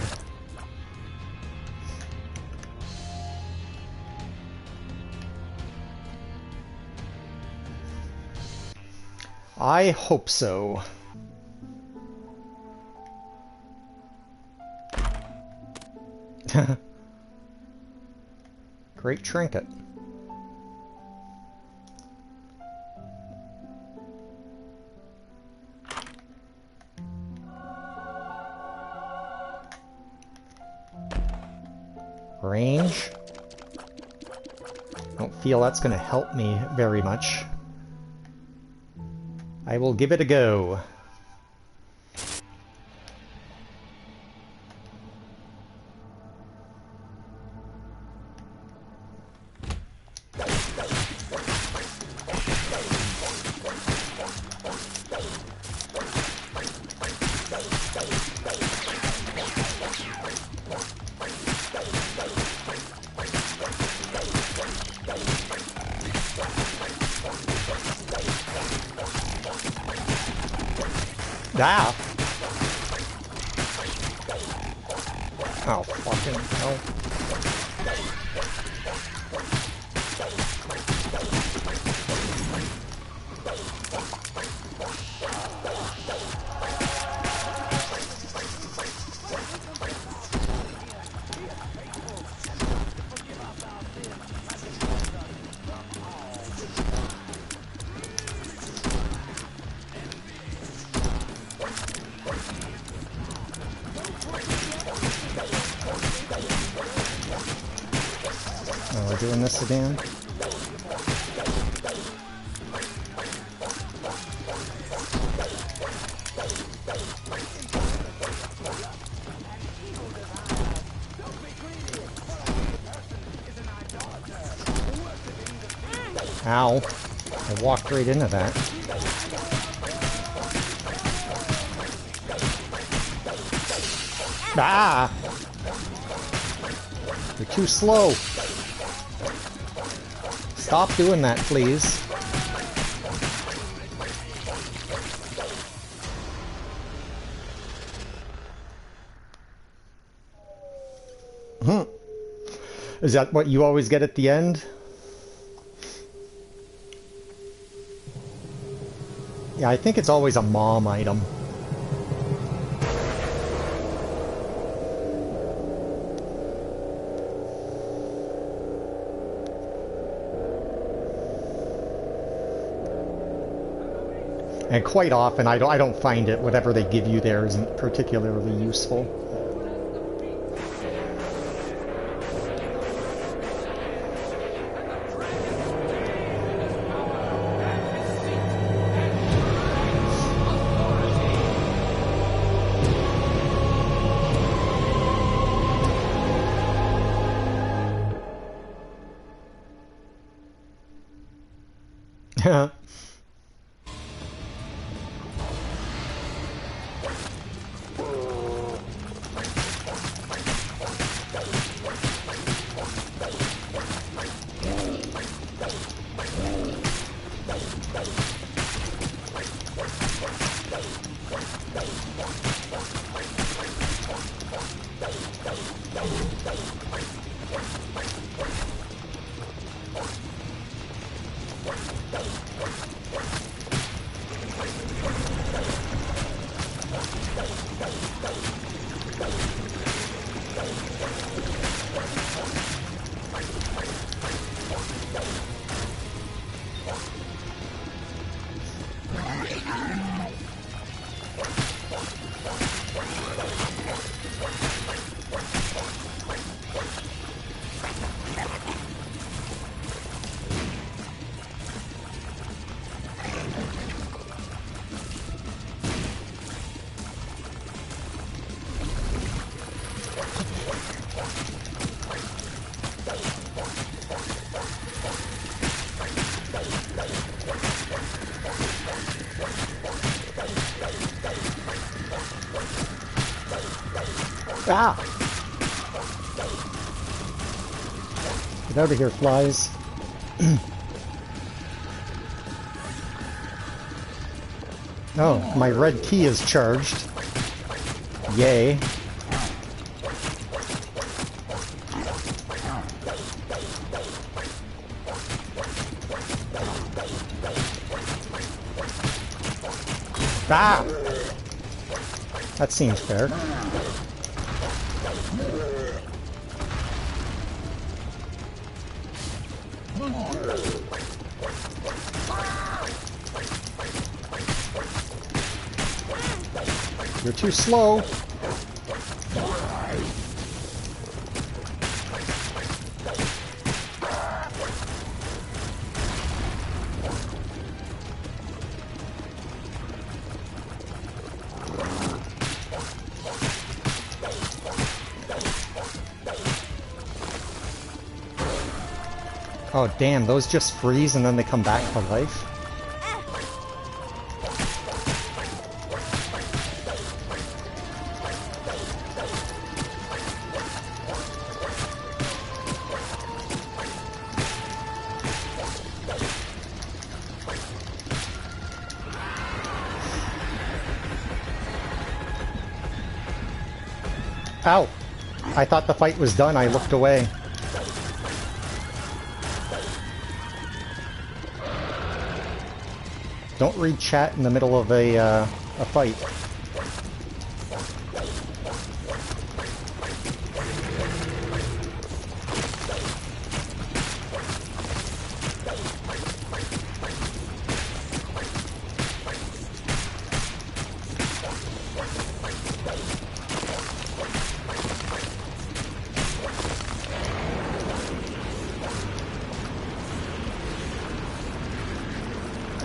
I hope so. Great trinket. Range. Don't feel that's going to help me very much. I will give it a go. Ah! Oh, fucking hell. Oh, we're doing this again? Ow. I walked right into that. Ah! You're too slow. Stop doing that, please. Is that what you always get at the end? Yeah, I think it's always a mom item. And quite often, I don't find it. Whatever they give you there isn't particularly useful. Ah! Get out of here, flies. Oh, my red key is charged. Yay. Ah! That seems fair. You're too slow. Oh damn, those just freeze and then they come back to life? Ow! I thought the fight was done, I looked away. Don't read chat in the middle of a fight.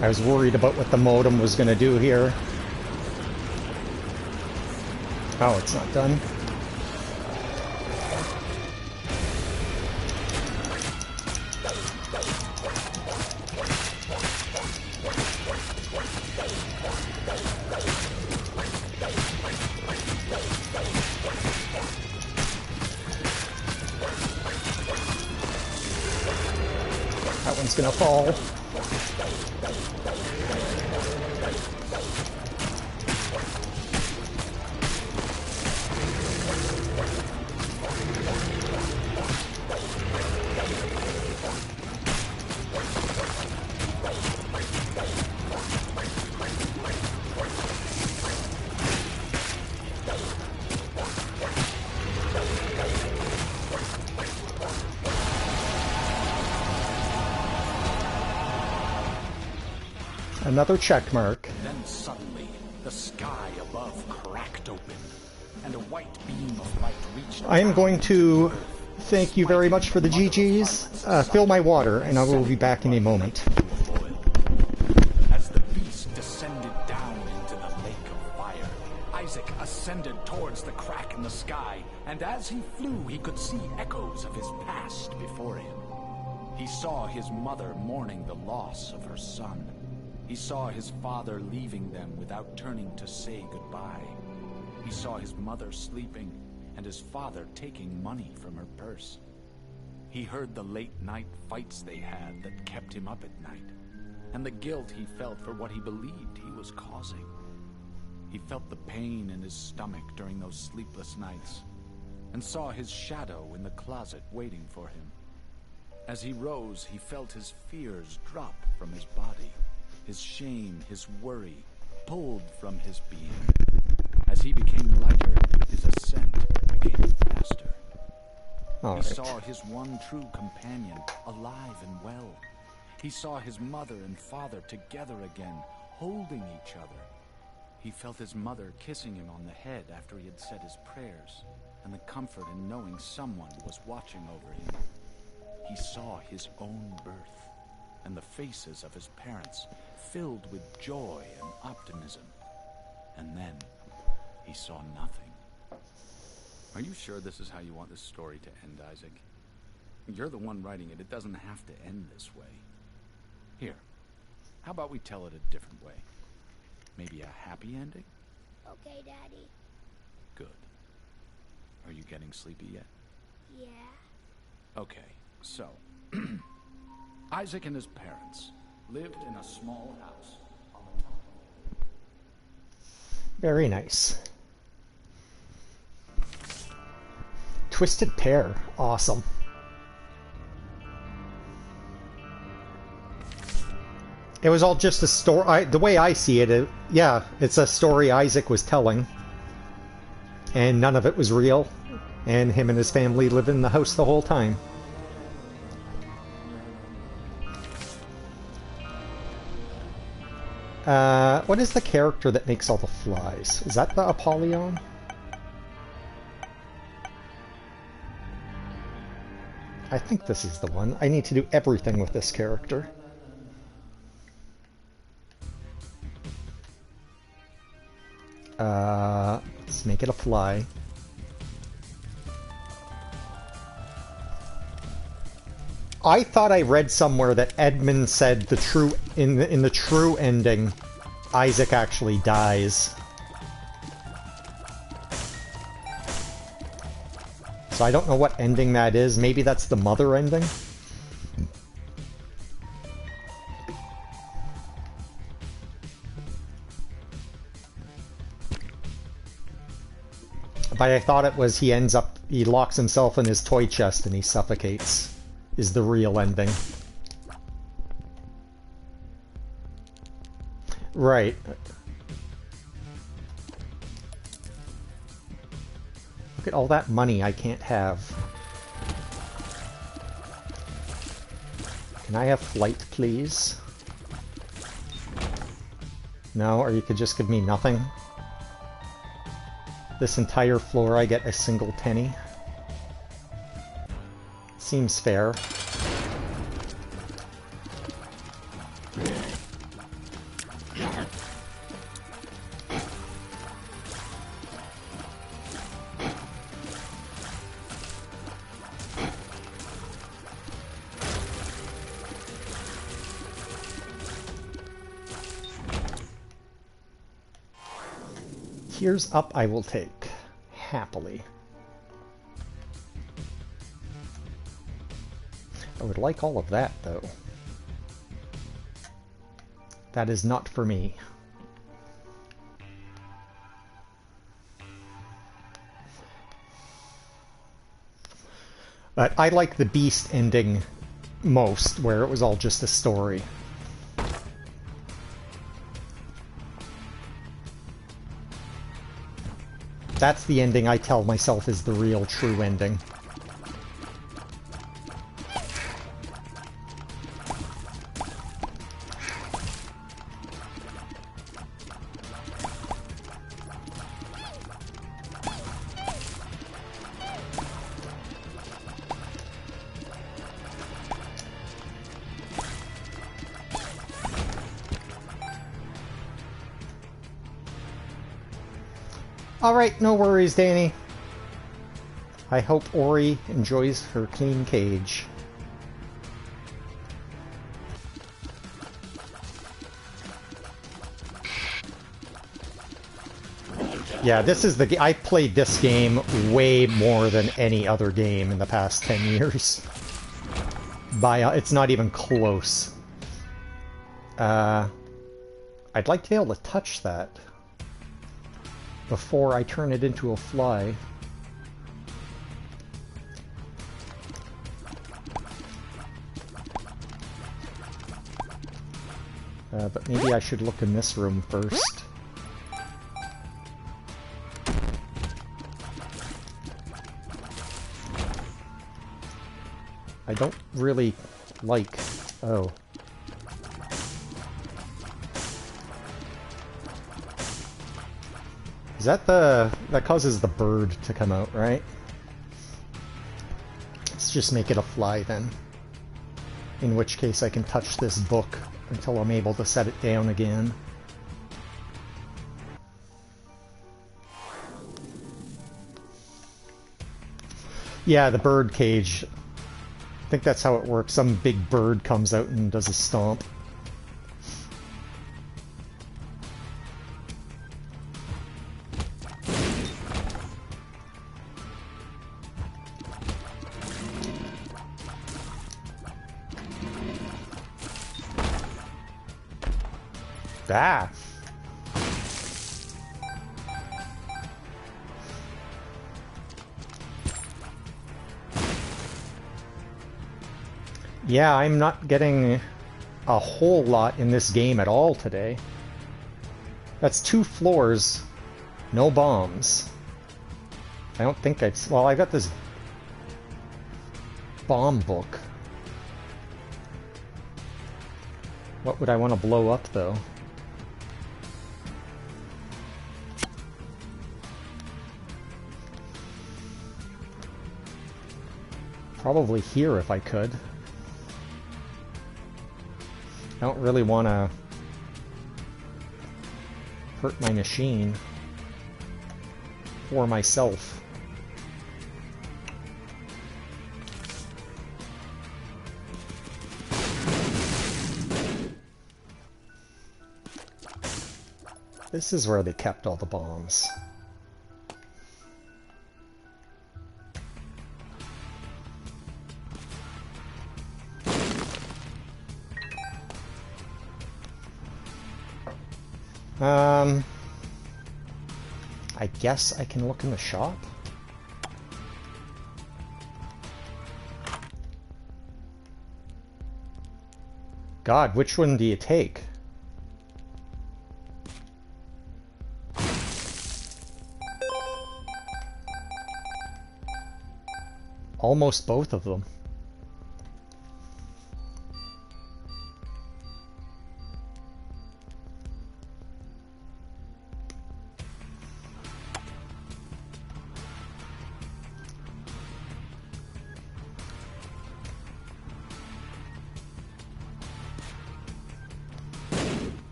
I was worried about what the modem was going to do here. Oh, it's not done. That one's going to fall. Another check mark. Then suddenly, the sky above cracked open, and a white beam of light reached. I am going to thank you very much for the GGs. Fill my water, and I will be back in a moment. As the beast descended down into the lake of fire, Isaac ascended towards the crack in the sky, and as he flew, he could see echoes of his past before him. He saw his mother mourning the loss of her son. He saw his father leaving them without turning to say goodbye. He saw his mother sleeping and his father taking money from her purse. He heard the late-night fights they had that kept him up at night, and the guilt he felt for what he believed he was causing. He felt the pain in his stomach during those sleepless nights, and saw his shadow in the closet waiting for him. As he rose, he felt his fears drop from his body. His shame, his worry, pulled from his being. As he became lighter, his ascent became faster. He saw his one true companion alive and well. He saw his mother and father together again, holding each other. He felt his mother kissing him on the head after he had said his prayers, and the comfort in knowing someone was watching over him. He saw his own birth, and the faces of his parents filled with joy and optimism. And then he saw nothing. Are you sure this is how you want this story to end, Isaac? You're the one writing it. It doesn't have to end this way. Here, how about we tell it a different way? Maybe a happy ending? Okay, Daddy. Good. Are you getting sleepy yet? Yeah. Okay, so Isaac and his parents lived in a small house on the top. Very nice. Twisted Pair. Awesome. It was all just a story. The way I see it, yeah, it's a story Isaac was telling. And none of it was real. And him and his family live in the house the whole time. What is the character that makes all the flies? Is that the Apollyon? I think this is the one. I need to do everything with this character. Let's make it a fly. I thought I read somewhere that Edmund said the true in the true ending, Isaac actually dies. So I don't know what ending that is. Maybe that's the mother ending. But I thought it was he locks himself in his toy chest and he suffocates, is the real ending. Right. Look at all that money I can't have. Can I have flight, please? No, or you could just give me nothing. This entire floor I get a single penny. Seems fair. Tears up I will take, happily. I would like all of that, though. That is not for me. But I like the Beast ending most, where it was all just a story. That's the ending I tell myself is the real true ending. Alright, no worries, Danny. I hope Ori enjoys her clean cage. Yeah, this is the I played this game way more than any other game in the past 10 years. It's not even close. I'd like to be able to touch that before I turn it into a fly. But maybe I should look in this room first. I don't really like... Oh. Is that that causes the bird to come out, right? Let's just make it a fly then. In which case I can touch this book until I'm able to set it down again. Yeah, the bird cage. I think that's how it works. Some big bird comes out and does a stomp. Ah! Yeah, I'm not getting a whole lot in this game at all today. That's 2 floors, no bombs. I don't think I've... Well, I got this bomb book. What would I want to blow up, though? Probably here if I could. I don't really want to hurt my machine or myself. This is where they kept all the bombs. I guess I can look in the shop. God, which one do you take? Almost both of them.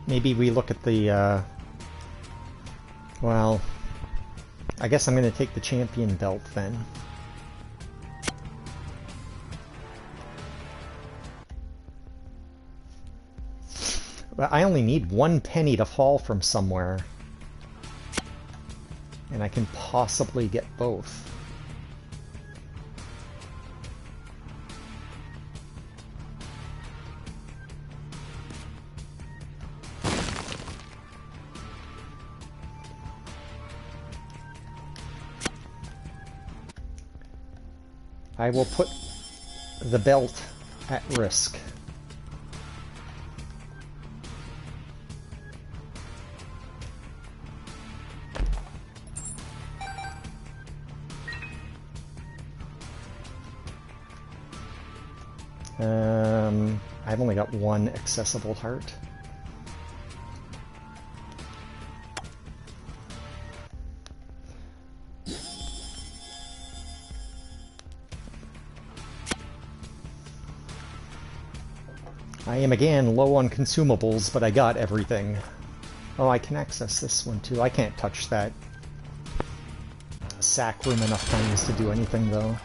Maybe we look at the, well, I guess I'm going to take the champion belt then. But I only need 1 penny to fall from somewhere. And I can possibly get both. I will put the belt at risk. I've only got 1 accessible heart. I am again low on consumables, but I got everything. Oh, I can access this one too. I can't touch that sack room enough times to do anything though.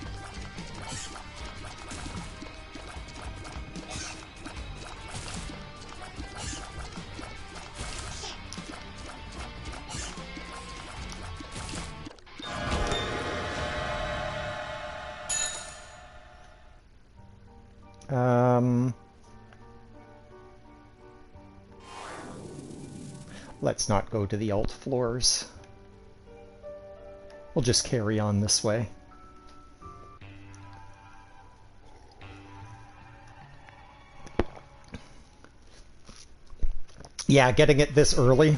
Let's not go to the alt floors. We'll just carry on this way. Yeah, getting it this early.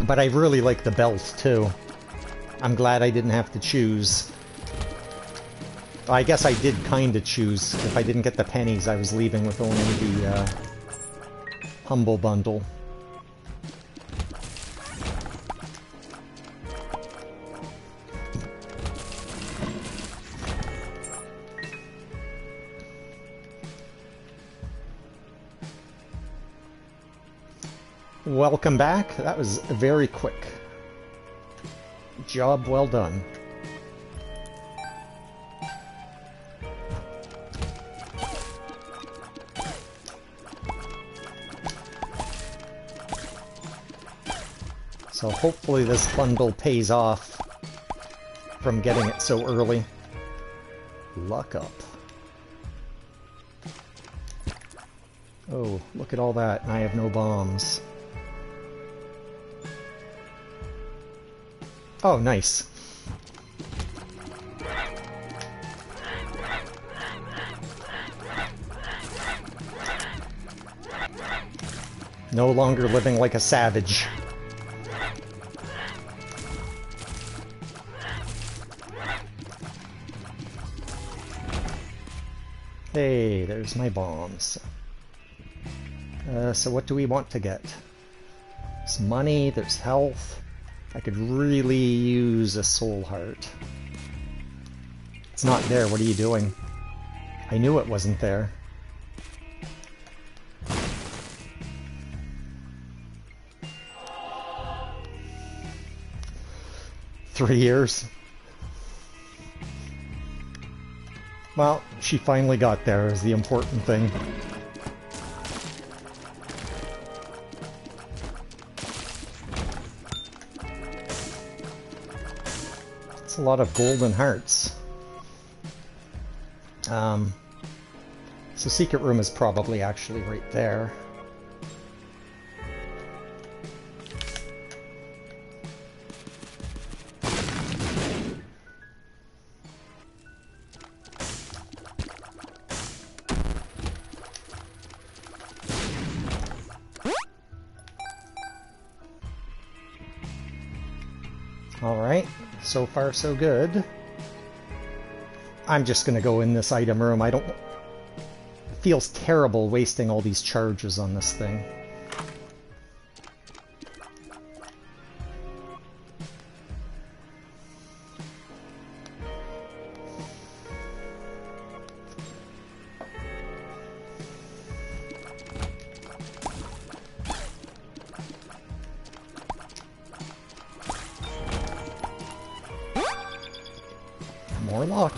But I really like the belt, too. I'm glad I didn't have to choose. I guess I did kind of choose. If I didn't get the pennies, I was leaving with only the Humble Bundle. Welcome back. That was very quick. Job well done. So hopefully this bundle pays off from getting it so early. Luck up. Oh, look at all that. I have no bombs. Oh, nice. No longer living like a savage. Hey, there's my bombs. So what do we want to get? There's money, there's health. I could really use a soul heart. It's not there, what are you doing? I knew it wasn't there. Three years. Well, she finally got there is the important thing. It's a lot of golden hearts. So secret room is probably actually right there. Alright, so far so good. I'm just gonna go in this item room. I don't... It feels terrible wasting all these charges on this thing. More luck.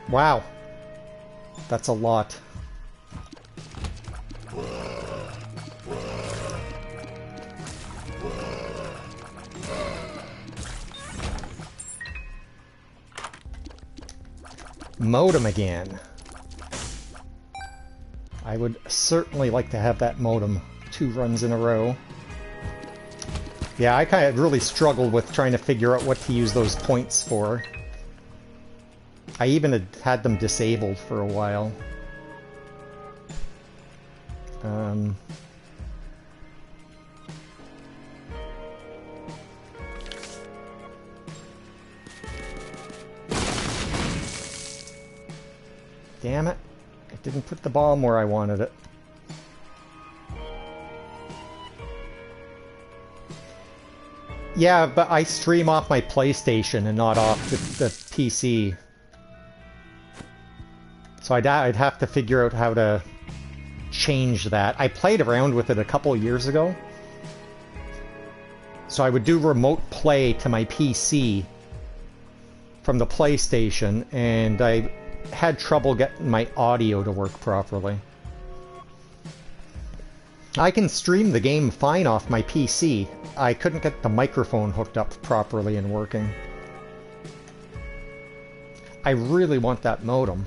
Wow. That's a lot. Modem again. I would certainly like to have that modem 2 runs in a row. Yeah, I kind of really struggled with trying to figure out what to use those points for. I even had them disabled for a while. Damn it. I didn't put the bomb where I wanted it. Yeah, but I stream off my PlayStation and not off the PC. So I'd have to figure out how to change that. I played around with it a couple years ago. So I would do remote play to my PC from the PlayStation, and I had trouble getting my audio to work properly. I can stream the game fine off my PC. I couldn't get the microphone hooked up properly and working. I really want that modem.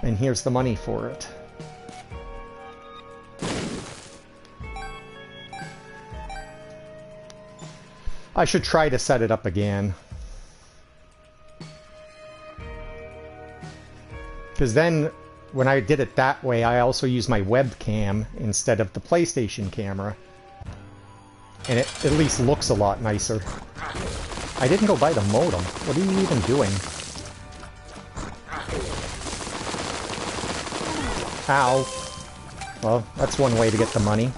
And here's the money for it. I should try to set it up again. Because then, when I did it that way, I also used my webcam instead of the PlayStation camera. And it at least looks a lot nicer. I didn't go buy the modem. What are you even doing? Ow. Well, that's one way to get the money.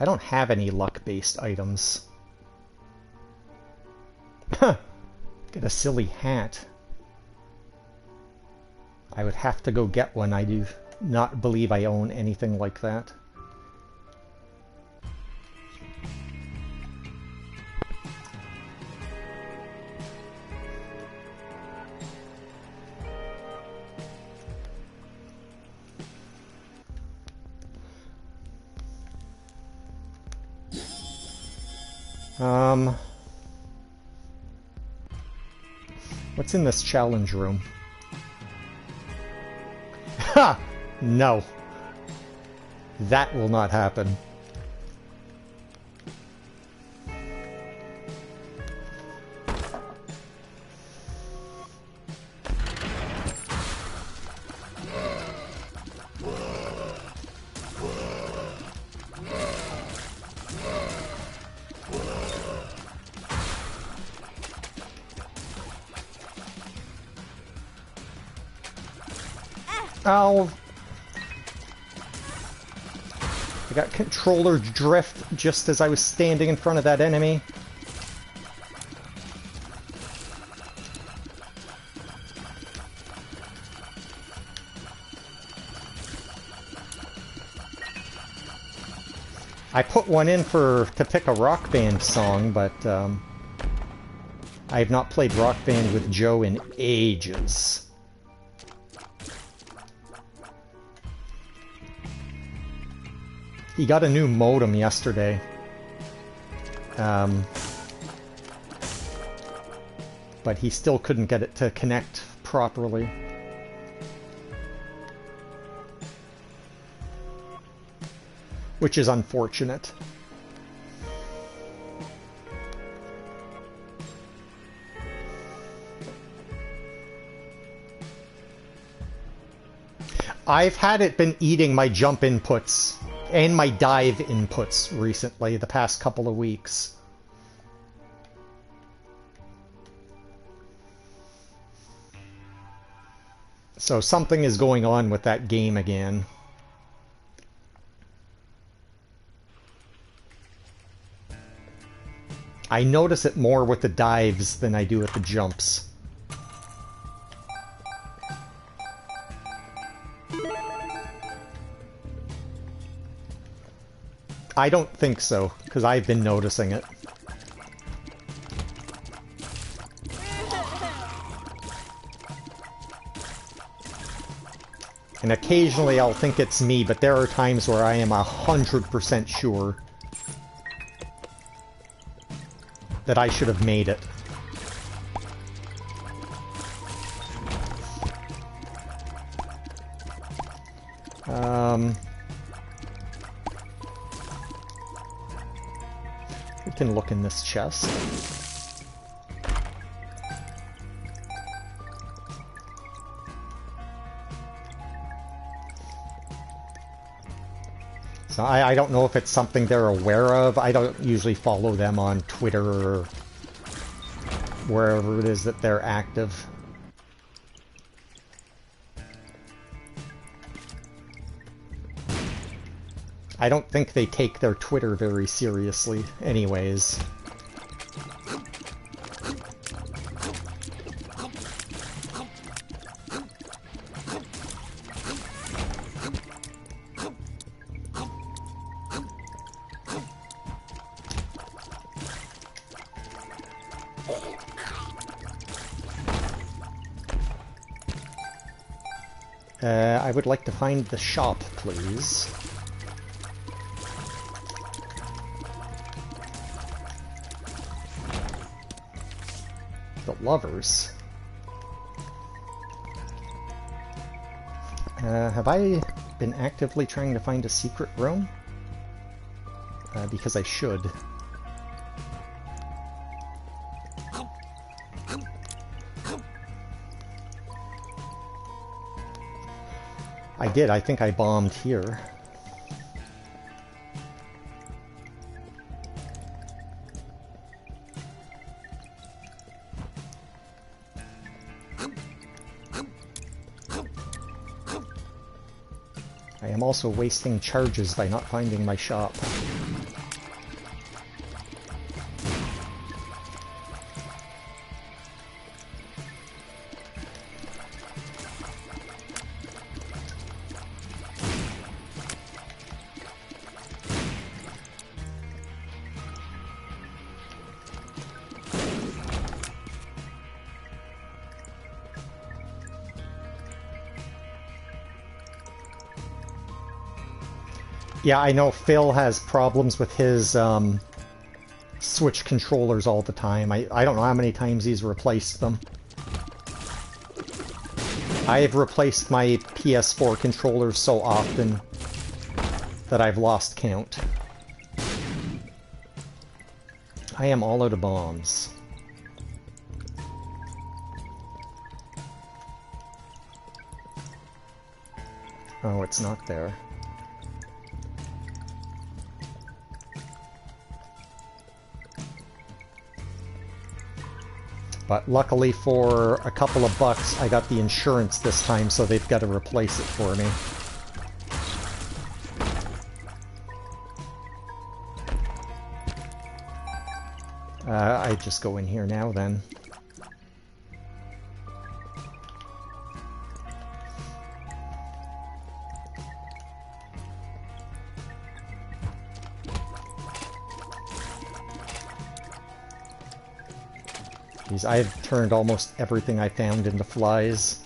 I don't have any luck-based items. Huh. Get a silly hat. I would have to go get one. I do not believe I own anything like that. What's in this challenge room? Ha! No. That will not happen. Oh. I got controller drift just as I was standing in front of that enemy. I put one in to pick a Rock Band song, but I have not played Rock Band with Joe in ages. He got a new modem yesterday. But he still couldn't get it to connect properly. Which is unfortunate. I've had it been eating my jump inputs and my dive inputs recently, the past couple of weeks. So something is going on with that game again. I notice it more with the dives than I do with the jumps. I don't think so, because I've been noticing it. And occasionally I'll think it's me, but there are times where I am 100% sure that I should have made it. We can look in this chest. So I don't know if it's something they're aware of. I don't usually follow them on Twitter or wherever it is that they're active. I don't think they take their Twitter very seriously anyways. I would like to find the shop, please. The lovers. Have I been actively trying to find a secret room? Because I should. I did. I think I bombed here. I am also wasting charges by not finding my shop. Yeah, I know Phil has problems with his Switch controllers all the time. I don't know how many times he's replaced them. I have replaced my PS4 controllers so often that I've lost count. I am all out of bombs. Oh, it's not there. But luckily for a couple of bucks, I got the insurance this time, so they've got to replace it for me. I just go in here now then. Jeez, I've turned almost everything I found into flies.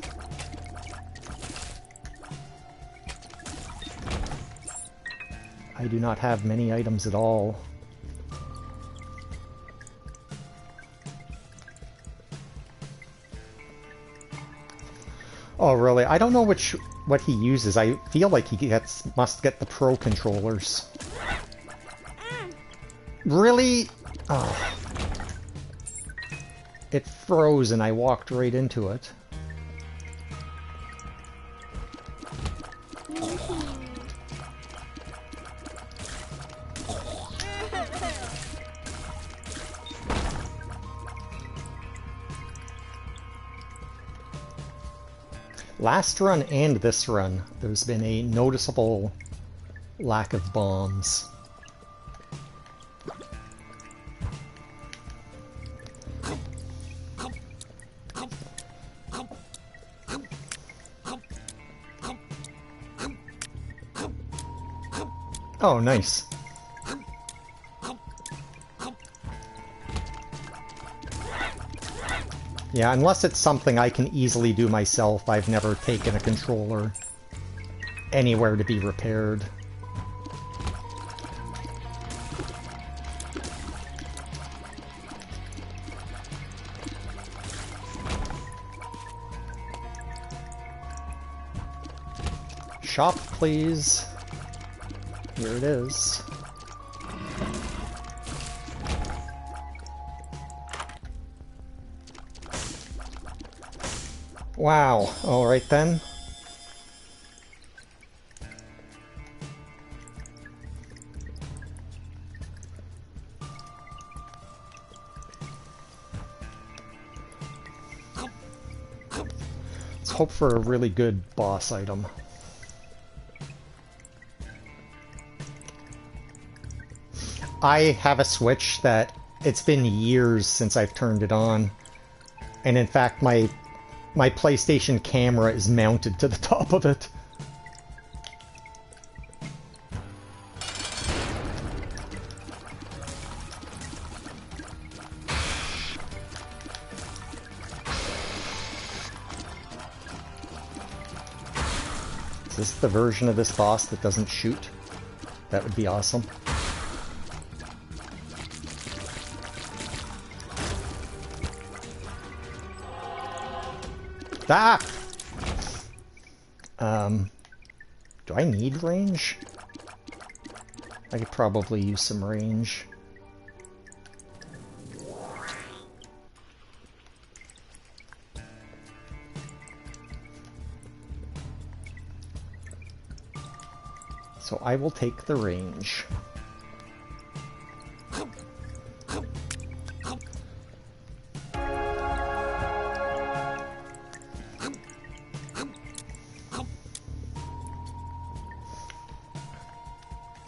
I do not have many items at all. Oh, really? I don't know what he uses. I feel like he must get the Pro controllers. Really? Oh. It froze and I walked right into it. Last run and this run, there's been a noticeable lack of bombs. Oh, nice. Yeah, unless it's something I can easily do myself, I've never taken a controller anywhere to be repaired. Shop, please. Here it is. Wow, alright then. Let's hope for a really good boss item. I have a Switch that it's been years since I've turned it on. And in fact, my PlayStation camera is mounted to the top of it. Is this the version of this boss that doesn't shoot? That would be awesome. Ah! Do I need range? I could probably use some range. So I will take the range.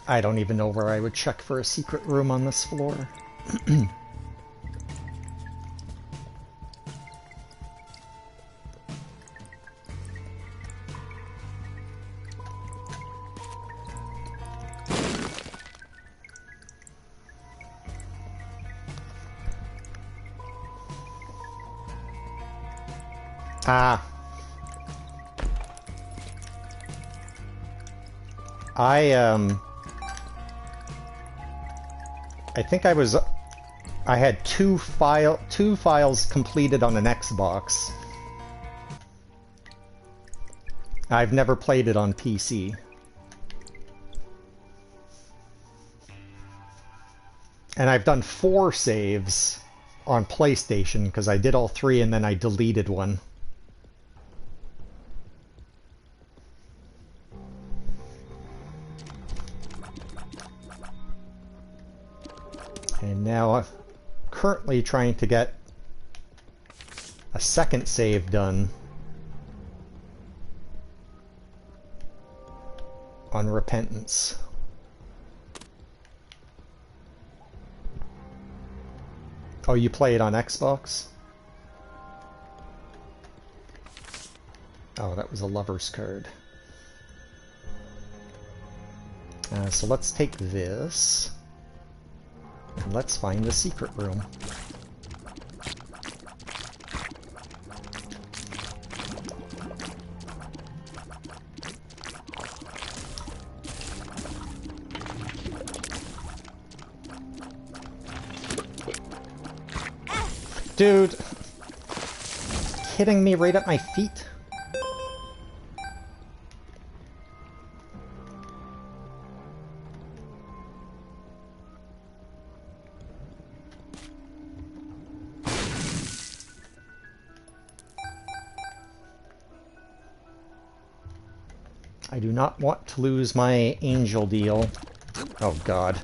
I don't even know where I would check for a secret room on this floor. Ah. I think I had two files completed on an Xbox. I've never played it on PC. And I've done 4 saves on PlayStation, because I did all 3 and then I deleted one. And now I'm currently trying to get a second save done on Repentance. Oh, you play it on Xbox? Oh, that was a lover's card. So let's take this. And let's find the secret room. Dude! Hitting me right at my feet? I do not want to lose my angel deal. Oh god.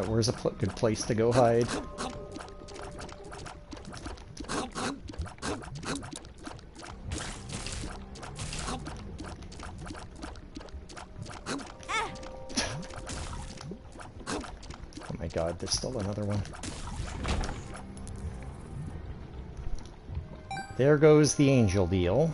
Where's a good place to go hide? Oh my god, there's still another one. There goes the angel deal.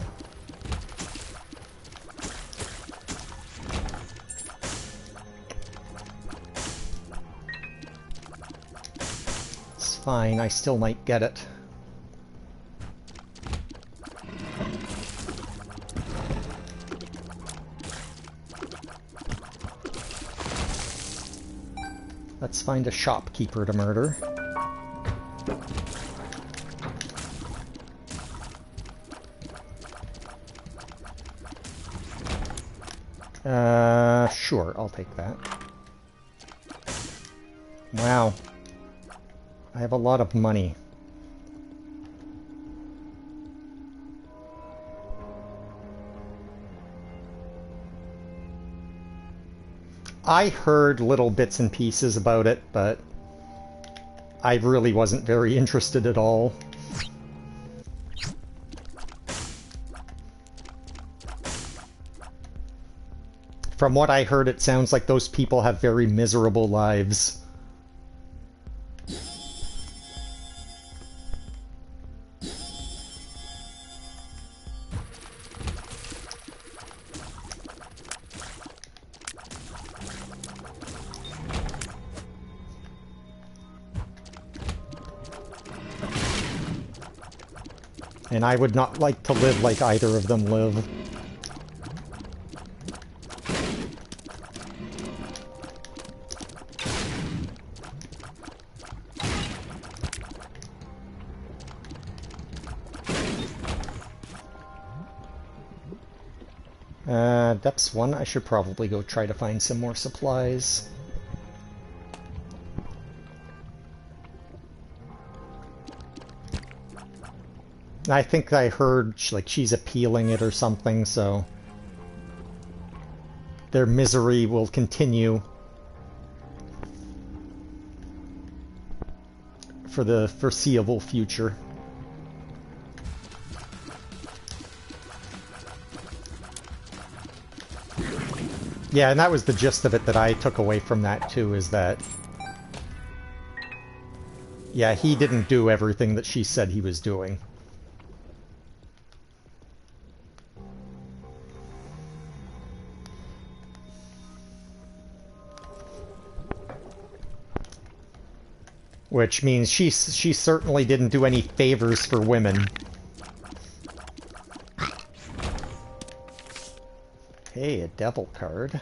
Fine, I still might get it. Let's find a shopkeeper to murder. Sure, I'll take that. Wow. I have a lot of money. I heard little bits and pieces about it, but I really wasn't very interested at all. From what I heard, it sounds like those people have very miserable lives. And I would not like to live like either of them live. Depths 1, I should probably go try to find some more supplies. I think I heard, like, she's appealing it or something, so their misery will continue for the foreseeable future. Yeah, and that was the gist of it that I took away from that, too, is that... yeah, he didn't do everything that she said he was doing. Which means she certainly didn't do any favors for women. Hey, a devil card.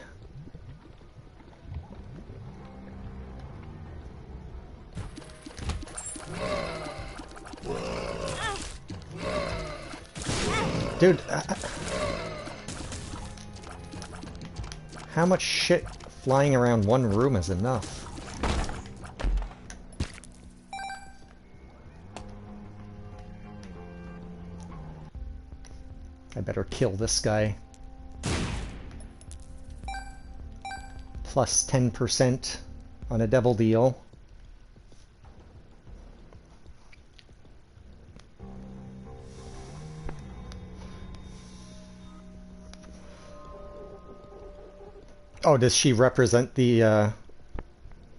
Dude, how much shit flying around one room is enough? I better kill this guy. Plus 10% on a devil deal. Oh, does she represent the,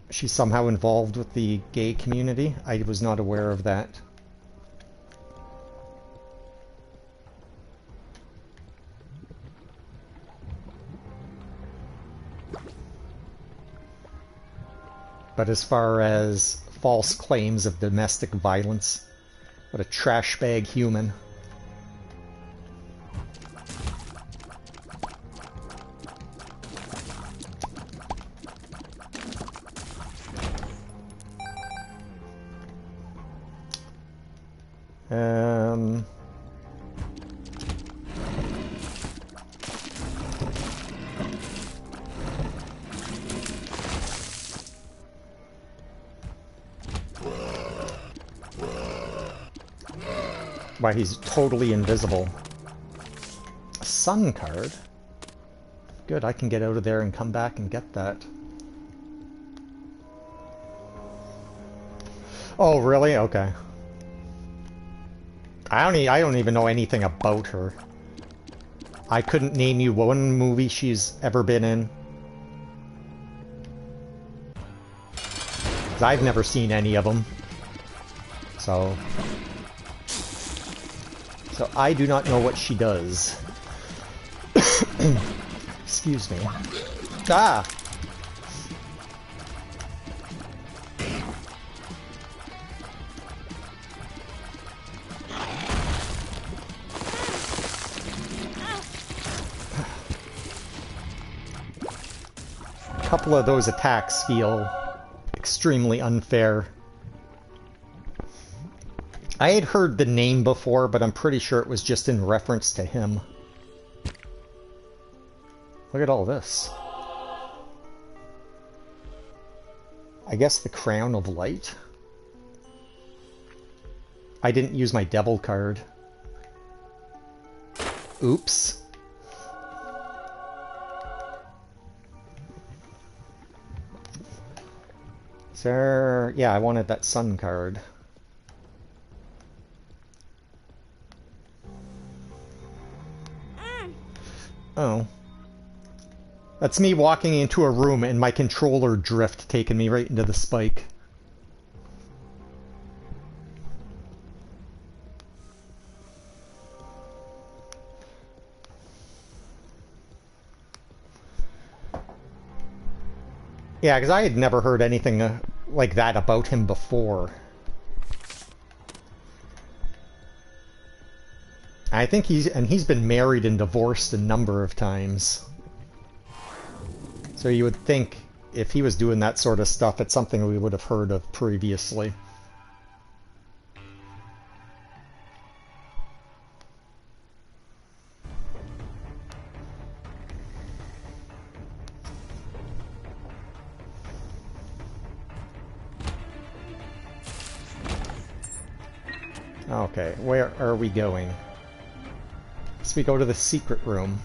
she's somehow involved with the gay community? I was not aware of that. But as far as false claims of domestic violence, what a trash bag human. Why, he's totally invisible. A sun card? Good, I can get out of there and come back and get that. Oh, really? Okay. I don't even know anything about her. I couldn't name you one movie she's ever been in. 'Cause I've never seen any of them. So I do not know what she does. Excuse me. Ah! A couple of those attacks feel extremely unfair. I had heard the name before, but I'm pretty sure it was just in reference to him. Look at all this. I guess the Crown of Light? I didn't use my Devil card. Oops. Sir, yeah, I wanted that Sun card. Oh. That's me walking into a room and my controller drift taking me right into the spike. Yeah, because I had never heard anything like that about him before. I think he's been married and divorced a number of times. So you would think if he was doing that sort of stuff, it's something we would have heard of previously. Okay, where are we going? So we go to the secret room.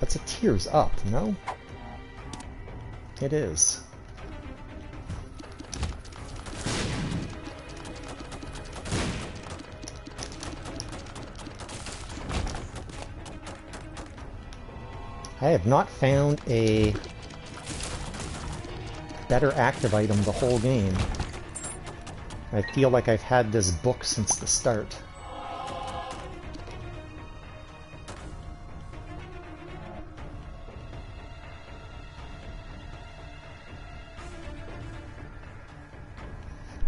That's a Tears Up, no? It is. I have not found a better active item the whole game. I feel like I've had this book since the start.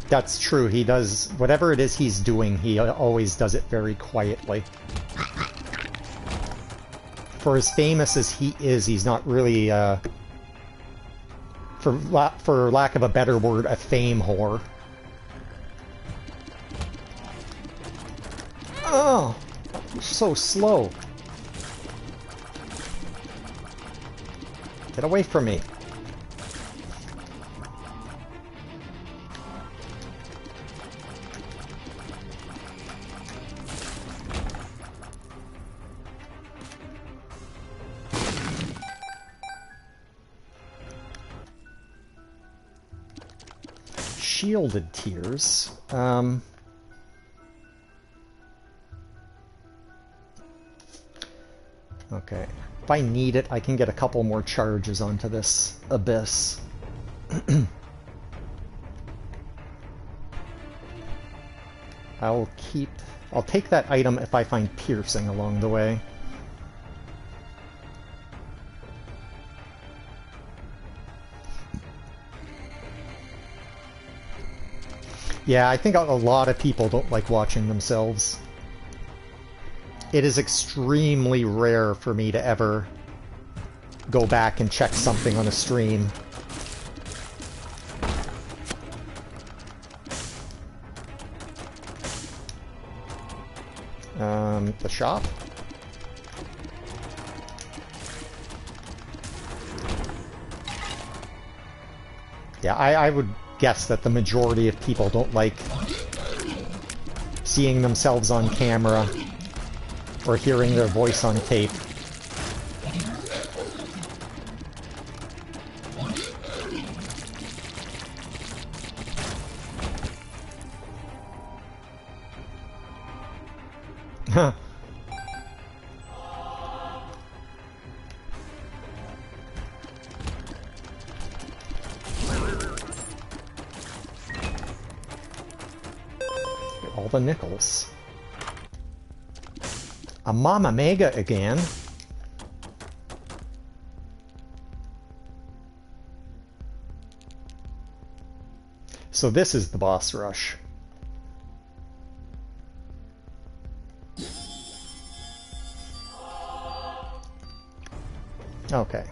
That's true, he does, whatever it is he's doing, he always does it very quietly. For as famous as he is, he's not really, for lack of a better word, a fame whore. Oh, you're so slow. Get away from me. Shielded tears. Okay. If I need it, I can get a couple more charges onto this abyss. I'll take that item if I find piercing along the way. Yeah, I think a lot of people don't like watching themselves. It is extremely rare for me to ever go back and check something on a stream. The shop? Yeah, I would guess that the majority of people don't like seeing themselves on camera or hearing their voice on tape. Huh. All the nickels. A Mama Mega again. So this is the boss rush. Okay.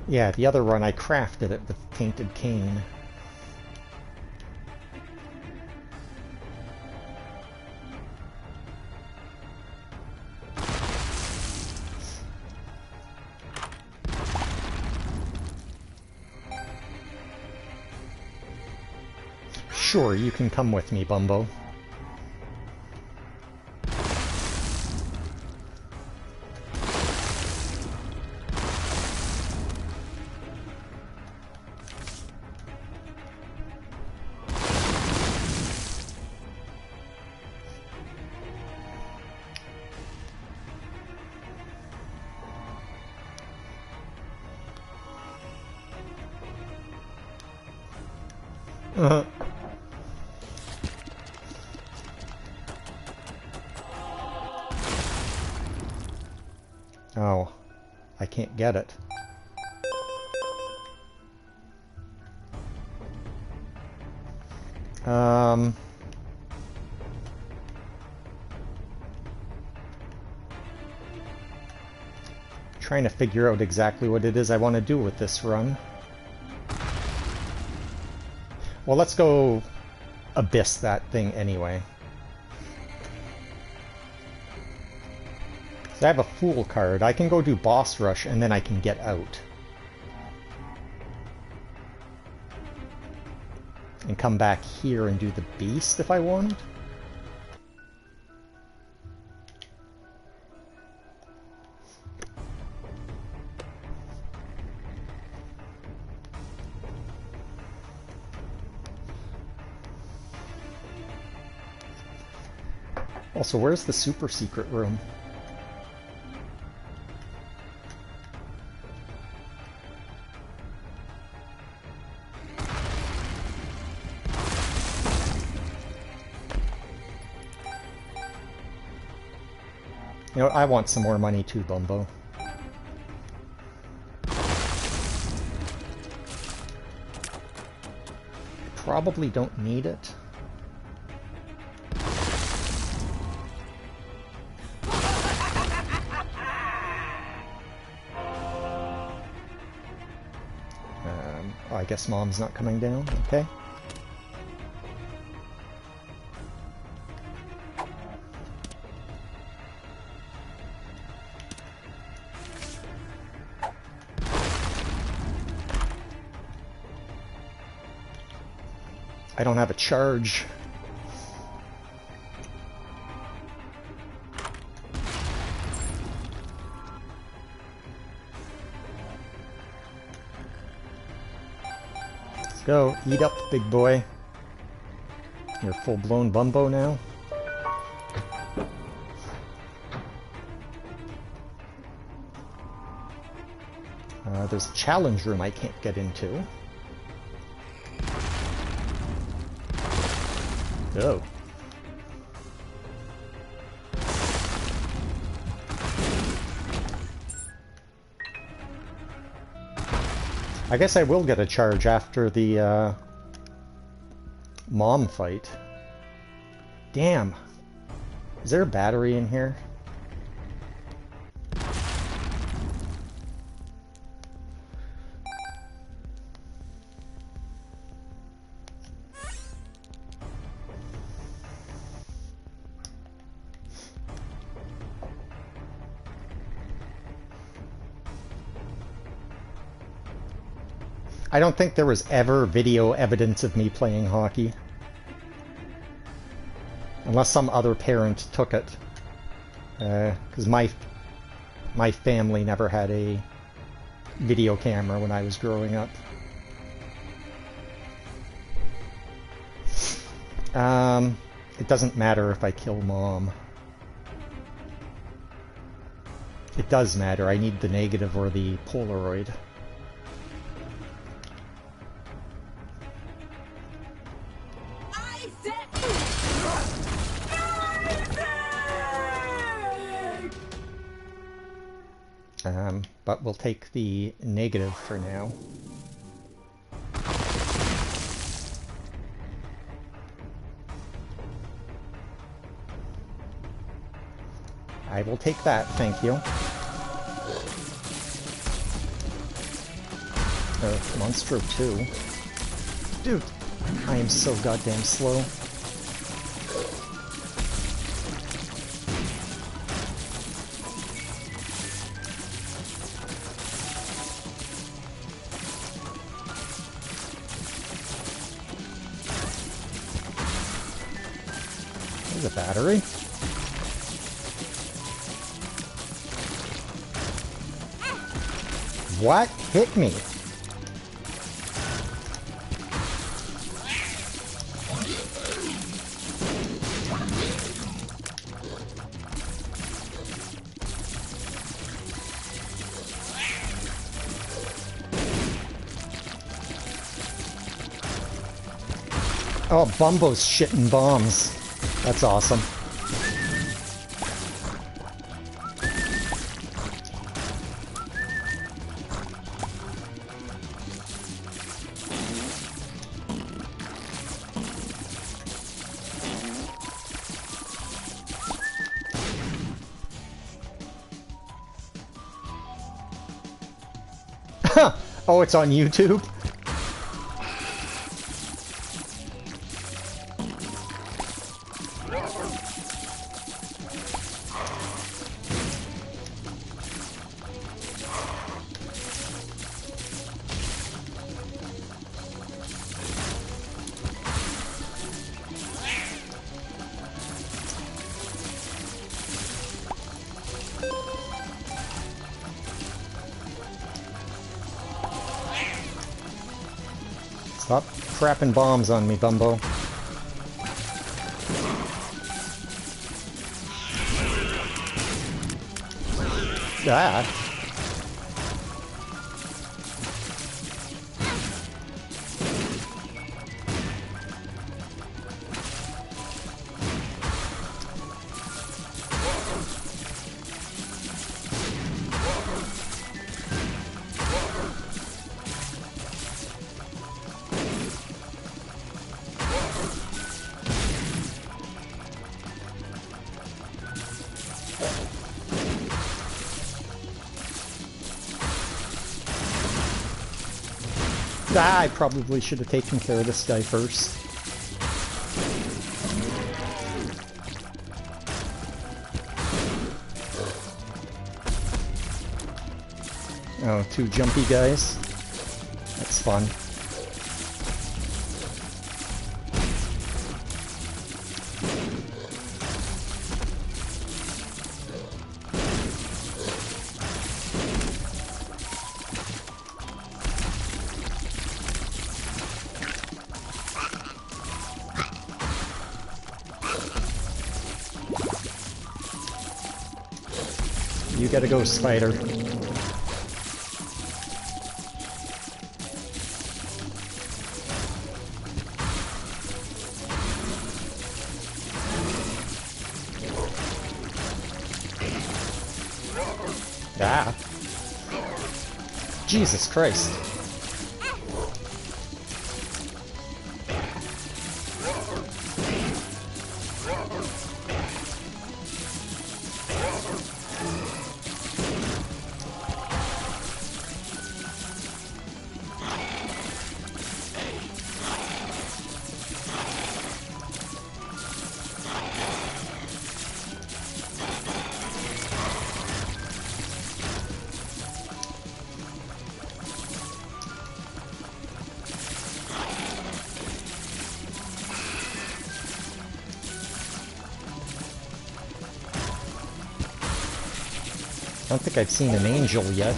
Yeah, the other run I crafted it with Tainted Cane. Sure, you can come with me, Bumbo. Oh, I can't get it. Trying to figure out exactly what it is I want to do with this run. Well, let's go abyss that thing anyway. So I have a Fool card. I can go do boss rush and then I can get out. And come back here and do the beast if I want. Also, where's the super secret room? You know, I want some more money too, Bumbo. Probably don't need it. Oh, I guess Mom's not coming down. Okay. I don't have a charge. Let's go. Eat up, big boy. You're full-blown Bumbo now. There's a challenge room I can't get into. Oh. I guess I will get a charge after the mom fight. Damn. Is there a battery in here? I don't think there was ever video evidence of me playing hockey. Unless some other parent took it. Because my family never had a video camera when I was growing up. It doesn't matter if I kill Mom. It does matter. I need the negative or the Polaroid. But we'll take the negative for now. I will take that, thank you. Monstro 2. Dude, I am so goddamn slow. There's a battery. What hit me? Oh, Bumbo's shitting bombs. That's awesome. Oh, it's on YouTube? Stop crapping bombs on me, Bumbo. Ah. Ah, I probably should have taken care of this guy first. Oh, two jumpy guys. That's fun. You gotta go, spider. Ah. Jesus Christ. I don't think I've seen an angel yet.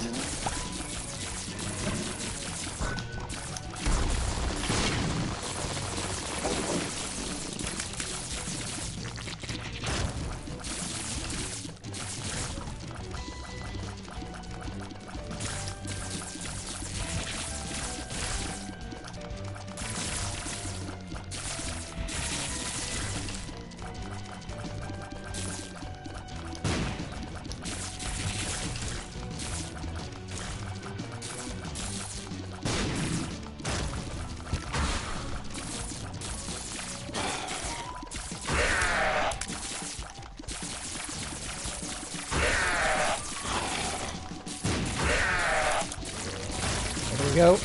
Go.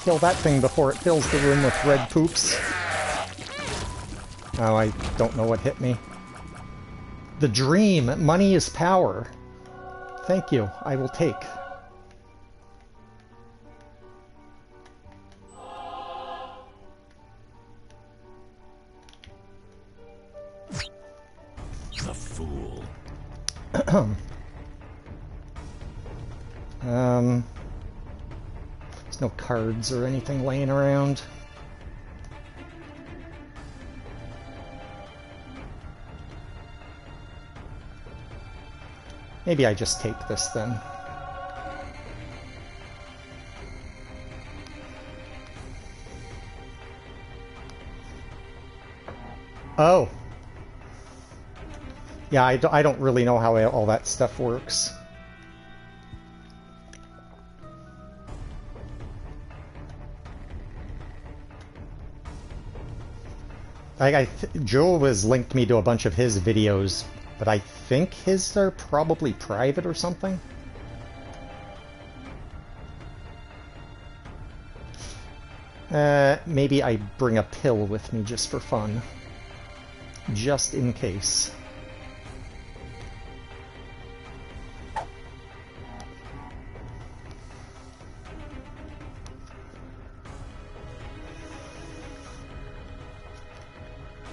Kill that thing before it fills the room with red poops. Oh, I don't know what hit me. The dream. Money is power. Thank you. I will take. The fool. No cards or anything laying around. Maybe I just take this then. Oh. Yeah, I don't really know how all that stuff works. Joel has linked me to a bunch of his videos, but I think his are probably private or something. Maybe I bring a pill with me just for fun. Just in case.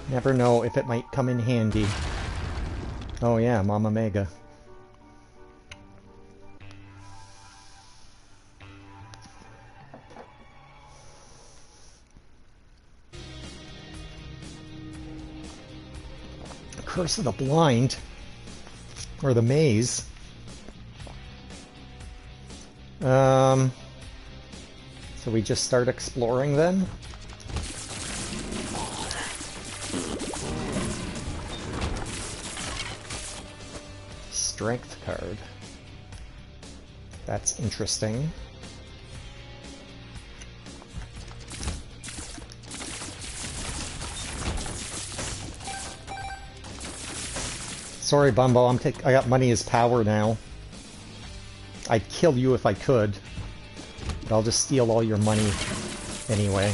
Never know if it might come in handy. Oh yeah, Mama Mega. Curse of the Blind. Or the Maze. So we just start exploring then? Strength card. That's interesting. Sorry, Bumbo, I got money as power now. I'd kill you if I could, but I'll just steal all your money anyway.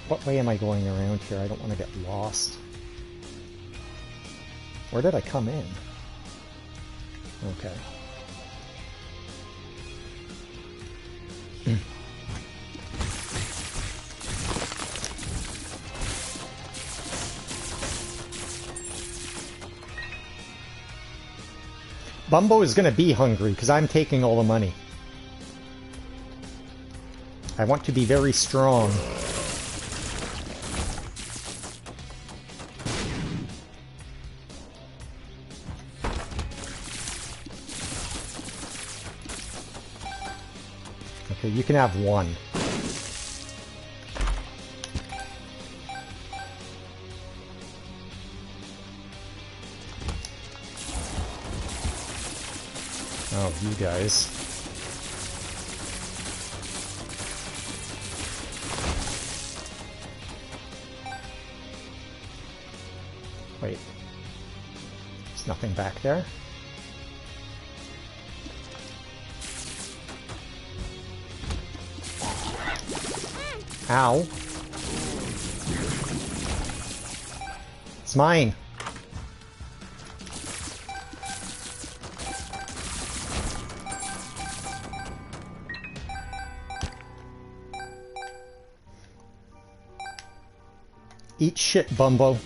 What way am I going around here? I don't want to get lost. Where did I come in? Okay. Bumbo is going to be hungry because I'm taking all the money. I want to be very strong. Okay, you can have one. Oh, you guys. Wait. There's nothing back there? Ow. It's mine. Eat shit, Bumbo.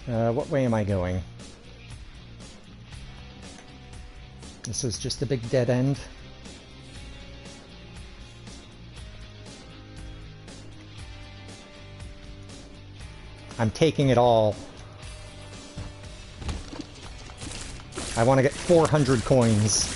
What way am I going? This is just a big dead end. I'm taking it all. I want to get 400 coins.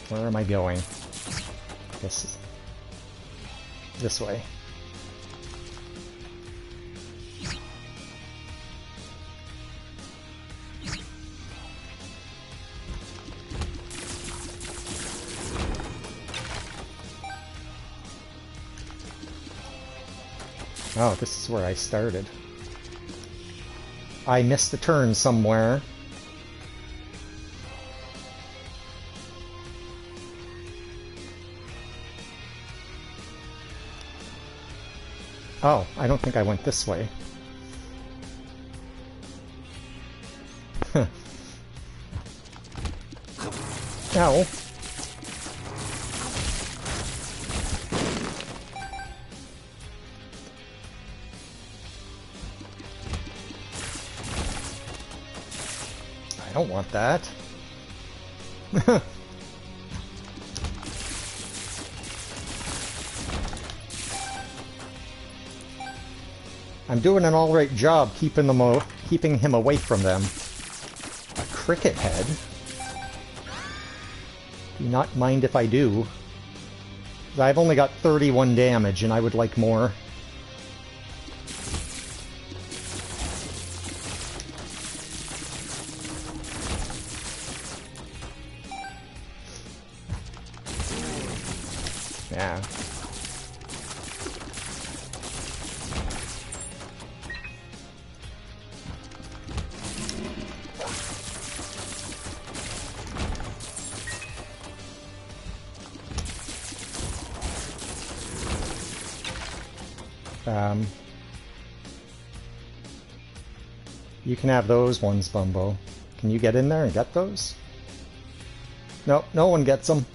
Where am I going? This way. Oh, this is where I started. I missed a turn somewhere. Oh, I don't think I went this way. Ow. I don't want that. I'm doing an alright job keeping him away from them. A cricket head? Do you not mind if I do? I've only got 31 damage and I would like more. Yeah. You can have those ones, Bumbo. Can you get in there and get those? No, no one gets them.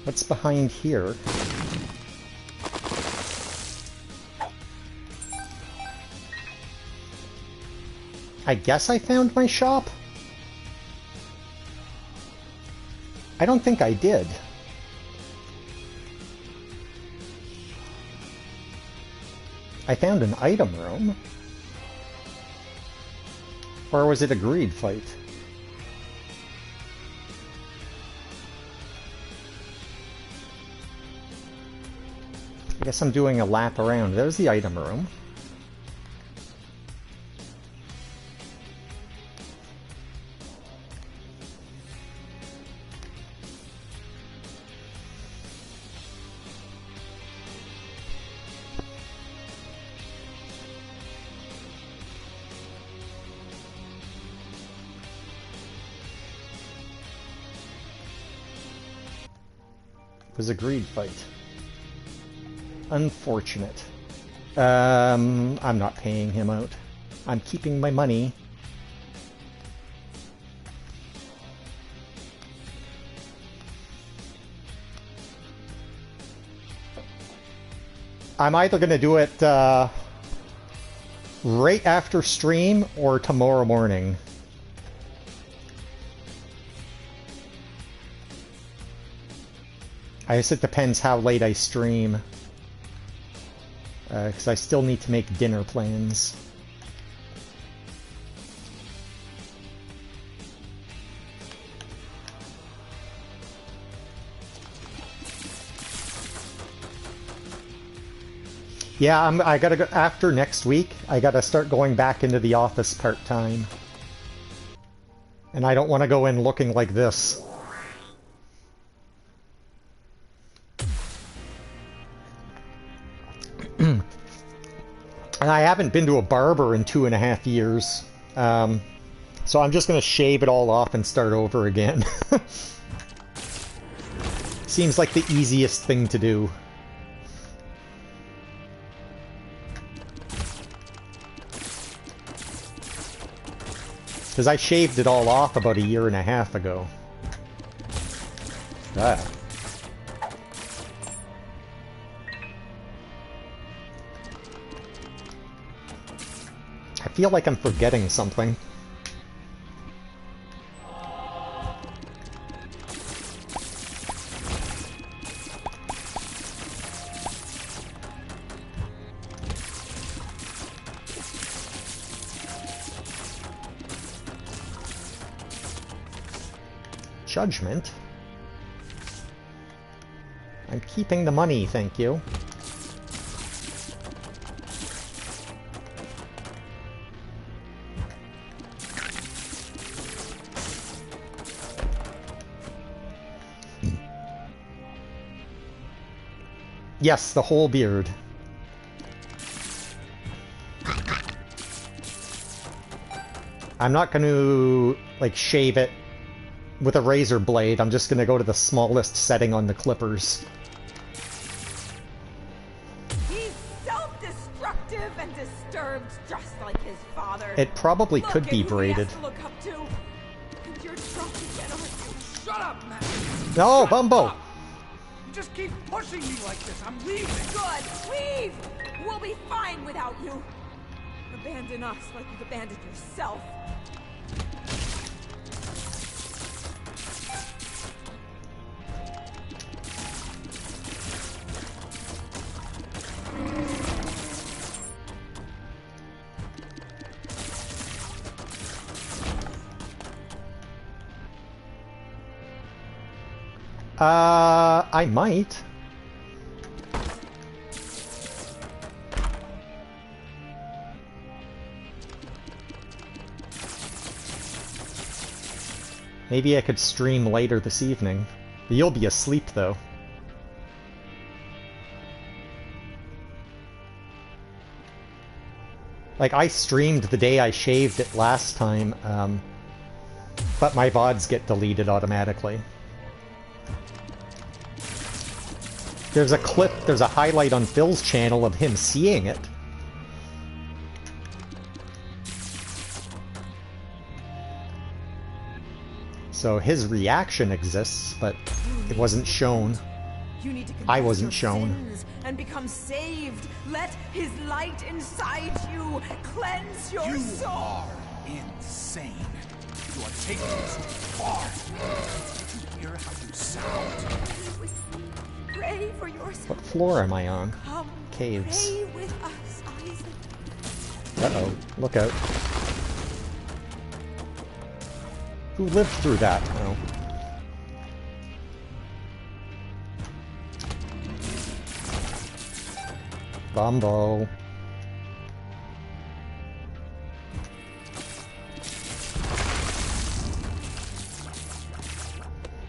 What's behind here? I guess I found my shop? I don't think I did. I found an item room. Or was it a greed fight? I guess I'm doing a lap around. There's the item room. It was a greed fight. Unfortunate. I'm not paying him out. I'm keeping my money. I'm either going to do it right after stream or tomorrow morning. I guess it depends how late I stream. Because I still need to make dinner plans. Yeah, I gotta go after next week. I gotta start going back into the office part-time. And I don't want to go in looking like this. And I haven't been to a barber in 2.5 years. So I'm just going to shave it all off and start over again. Seems like the easiest thing to do. Because I shaved it all off about 1.5 years ago. Ah. I feel like I'm forgetting something. Judgment? I'm keeping the money, thank you. Yes, the whole beard. I'm not going to, like, shave it with a razor blade. I'm just going to go to the smallest setting on the clippers. He's self-destructive and disturbed, just like his father. It probably could be braided. Look up to. And you're drunk again, aren't you? Shut up, man! No, Bumbo! You just keep pushing me like this. I'm leaving. Good, leave! We'll be fine without you. Abandon us like you've abandoned yourself. I might. Maybe I could stream later this evening. You'll be asleep, though. Like, I streamed the day I shaved it last time, but my VODs get deleted automatically. There's a clip, there's a highlight on Phil's channel of him seeing it. So his reaction exists, but it wasn't shown. You need to I wasn't confess your shown. sins and become saved. Let his light inside you cleanse your You soul. are insane. You are taking this too far. Did you hear how you sound? Pray for yourself. What floor am I on? Come, Caves. pray with us, Isaac. Uh-oh, look out. Who lived through that? Oh. Bumbo.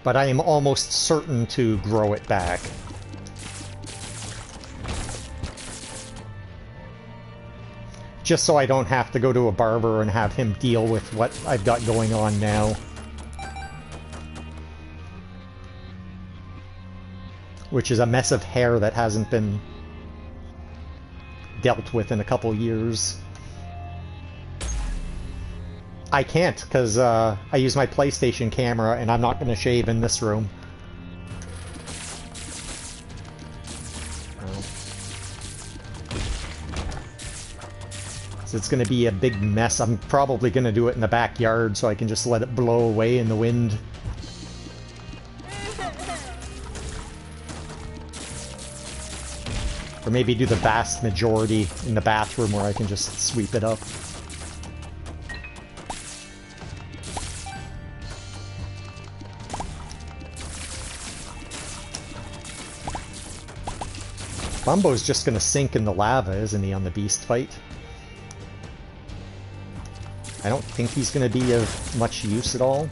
But I am almost certain to grow it back. Just so I don't have to go to a barber and have him deal with what I've got going on now. Which is a mess of hair that hasn't been dealt with in a couple years. I can't, because I use my PlayStation camera and I'm not going to shave in this room. So it's going to be a big mess. I'm probably going to do it in the backyard so I can just let it blow away in the wind. Or maybe do the vast majority in the bathroom where I can just sweep it up. Bumbo's just gonna sink in the lava, isn't he, on the beast fight? I don't think he's gonna be of much use at all.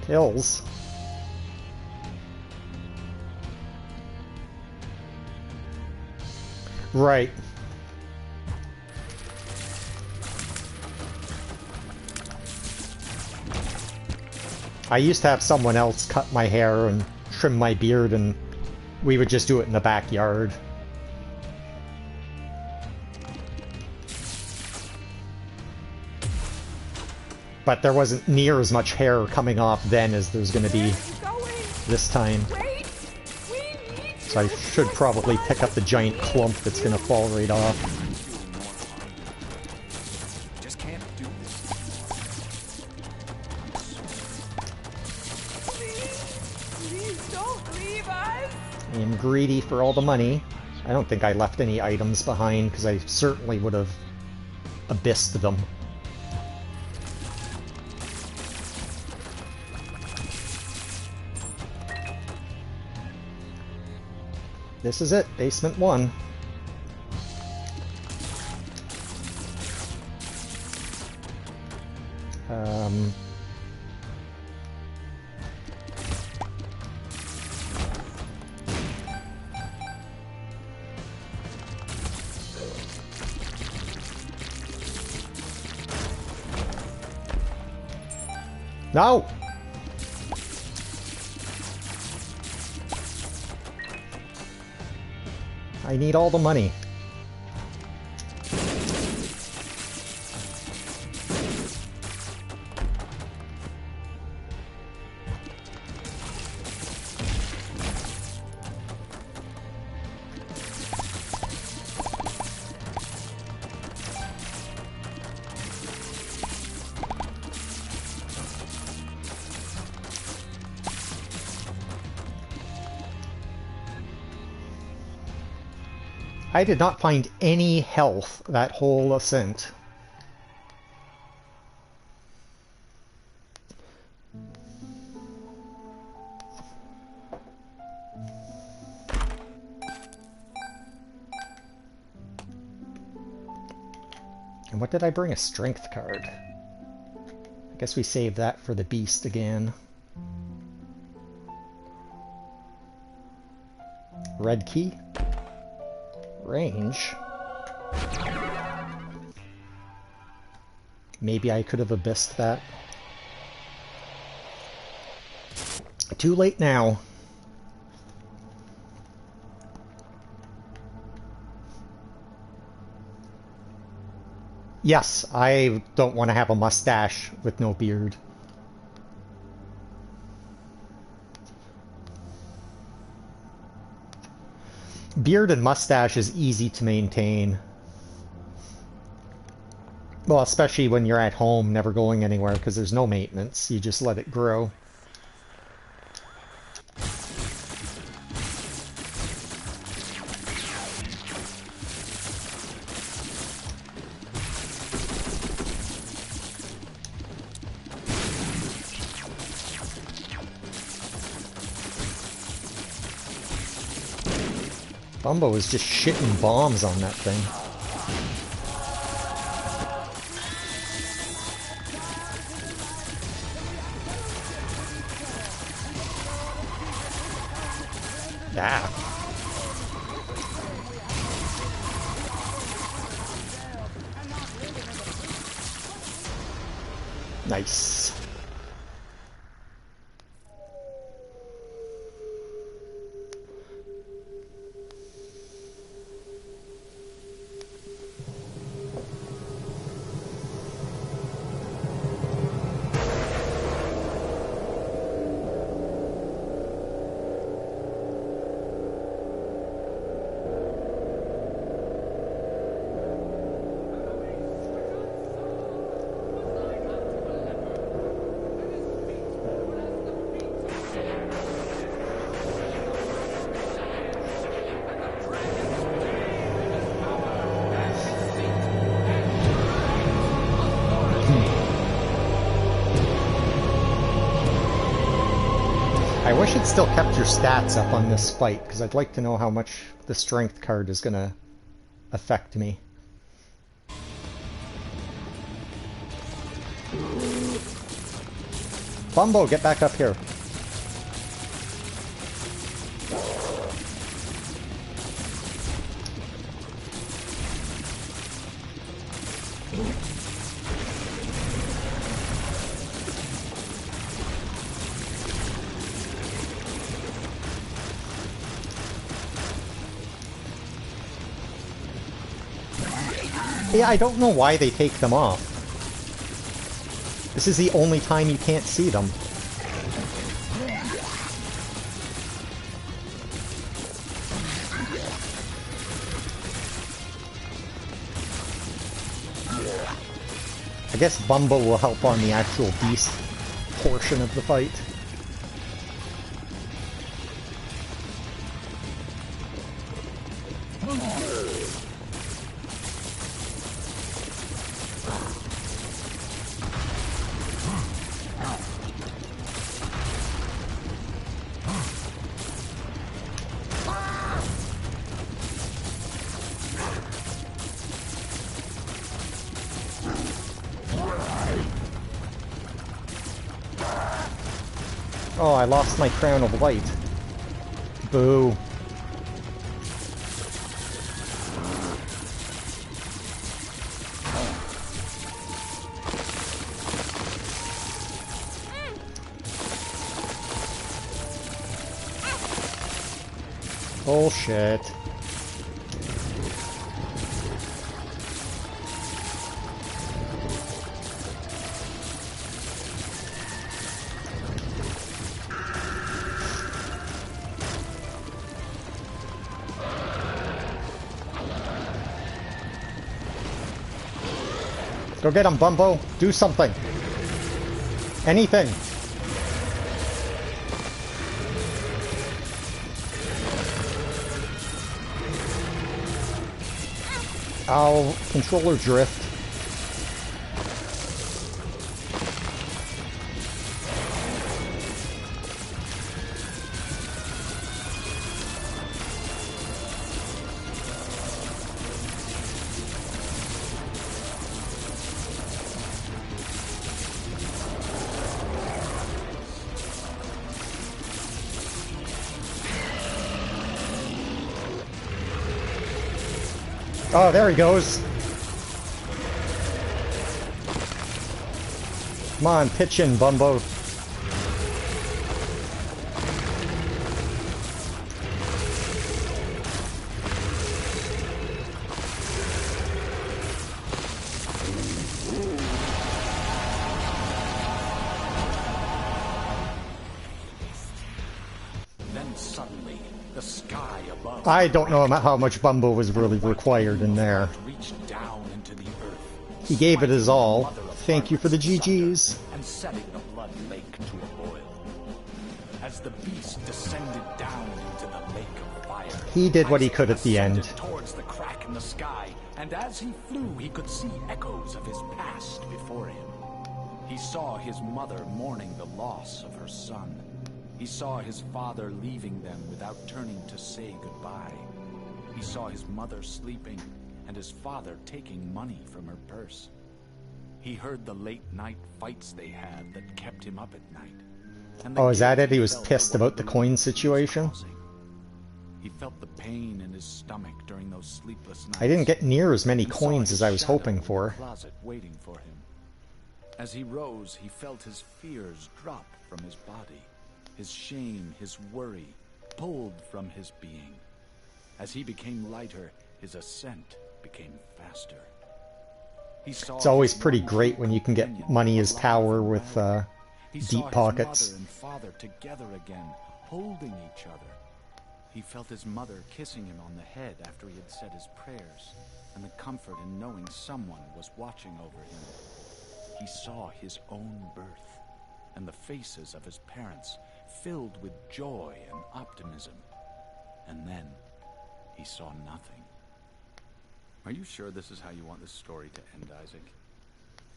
Hills. Right. I used to have someone else cut my hair and trim my beard, and we would just do it in the backyard. But there wasn't near as much hair coming off then as there's going to be this time. So I should probably pick up the giant clump that's going to fall right off. Just can't do this. Please don't leave us. I am greedy for all the money. I don't think I left any items behind because I certainly would have abyssed them. This is it, basement 1. No! I need all the money. I did not find any health that whole ascent. And what did I bring? A strength card. I guess we save that for the beast again. Red key. Range. Maybe I could have abyssed that. Too late now. Yes, I don't want to have a mustache with no beard. Beard and mustache is easy to maintain. Well, especially when you're at home, never going anywhere, because there's no maintenance. You just let it grow. Bumbo is just shitting bombs on that thing. Ah. Nice. I wish it still kept your stats up on this fight, because I'd like to know how much the strength card is going to affect me. Bumbo, get back up here. Yeah, I don't know why they take them off. This is the only time you can't see them. I guess Bumbo will help on the actual beast portion of the fight. Oh, I lost my crown of light. Boo. Bullshit. Go get him, Bumbo. Do something. Anything. Ow, controller drift. Oh, there he goes. Come on, pitch in, Bumbo. Then suddenly, the sky above. I don't know how much Bumbo was really required in there. Reached down into the earth. He gave it his all. Thank you for the GGs. And setting the blood lake to a boil. As the beast descended down into the lake of fire, He did what he could at the end. ascended towards the crack in the sky, and as he flew, he could see echoes of his past before him. He saw his mother mourning the loss of her son. He saw his father leaving them without turning to say goodbye. He saw his mother sleeping and his father taking money from her purse. He heard the late-night fights they had that kept him up at night. And the Oh, is that guilt it? He was felt pissed for what about the he coin believed he was situation? causing. He felt the pain in his stomach during those sleepless nights. I didn't get near as many and saw coins his as I was shadow hoping in the for. closet waiting for him. As he rose, he felt his fears drop from his body. His shame, his worry, pulled from his being. As he became lighter, his ascent became faster. He saw It's always his pretty one great true when you can get companion money as alive power and with well. He deep saw pockets. his mother and father together again, holding each other. He felt his mother kissing him on the head after he had said his prayers, and the comfort in knowing someone was watching over him. He saw his own birth, and the faces of his parents filled with joy and optimism. And then he saw nothing. Are you sure this is how you want this story to end, Isaac?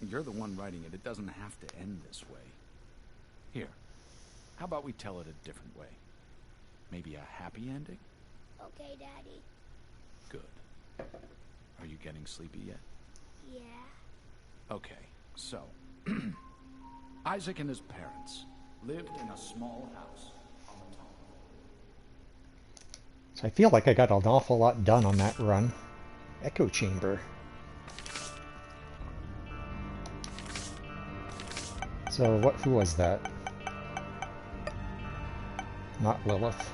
You're the one writing it. It doesn't have to end this way. Here, how about we tell it a different way? Maybe a happy ending? Okay, Daddy. Good. Are you getting sleepy yet? Yeah. Okay, so... Isaac and his parents lived in a small house on the top. So I feel like I got an awful lot done on that run. Echo chamber. So who was that? Not Lilith.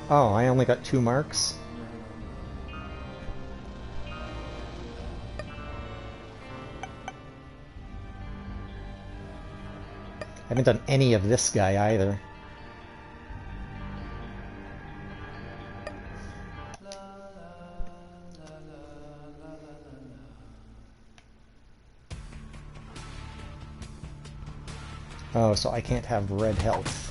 Oh, I only got 2 marks? I haven't done any of this guy either. Oh, so I can't have red health.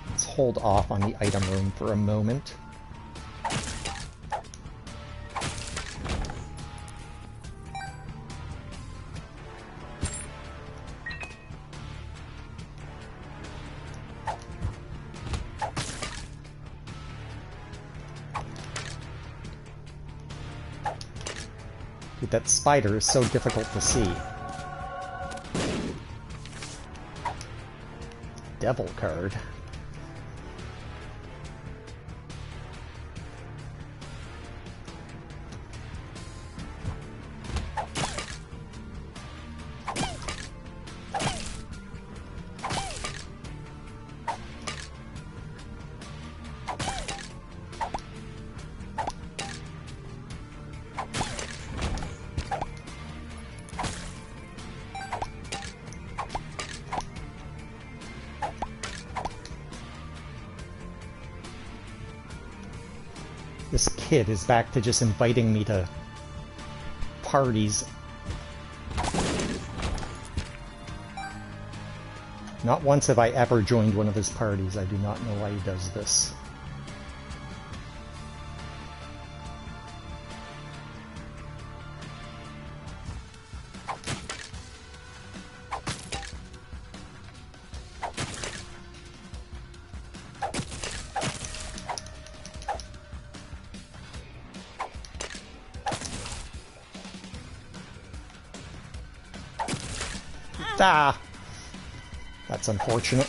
Let's hold off on the item room for a moment. Dude, that spider is so difficult to see. Devil card. This kid is back to just inviting me to parties. Not once have I ever joined one of his parties. I do not know why he does this. Ah! That's unfortunate.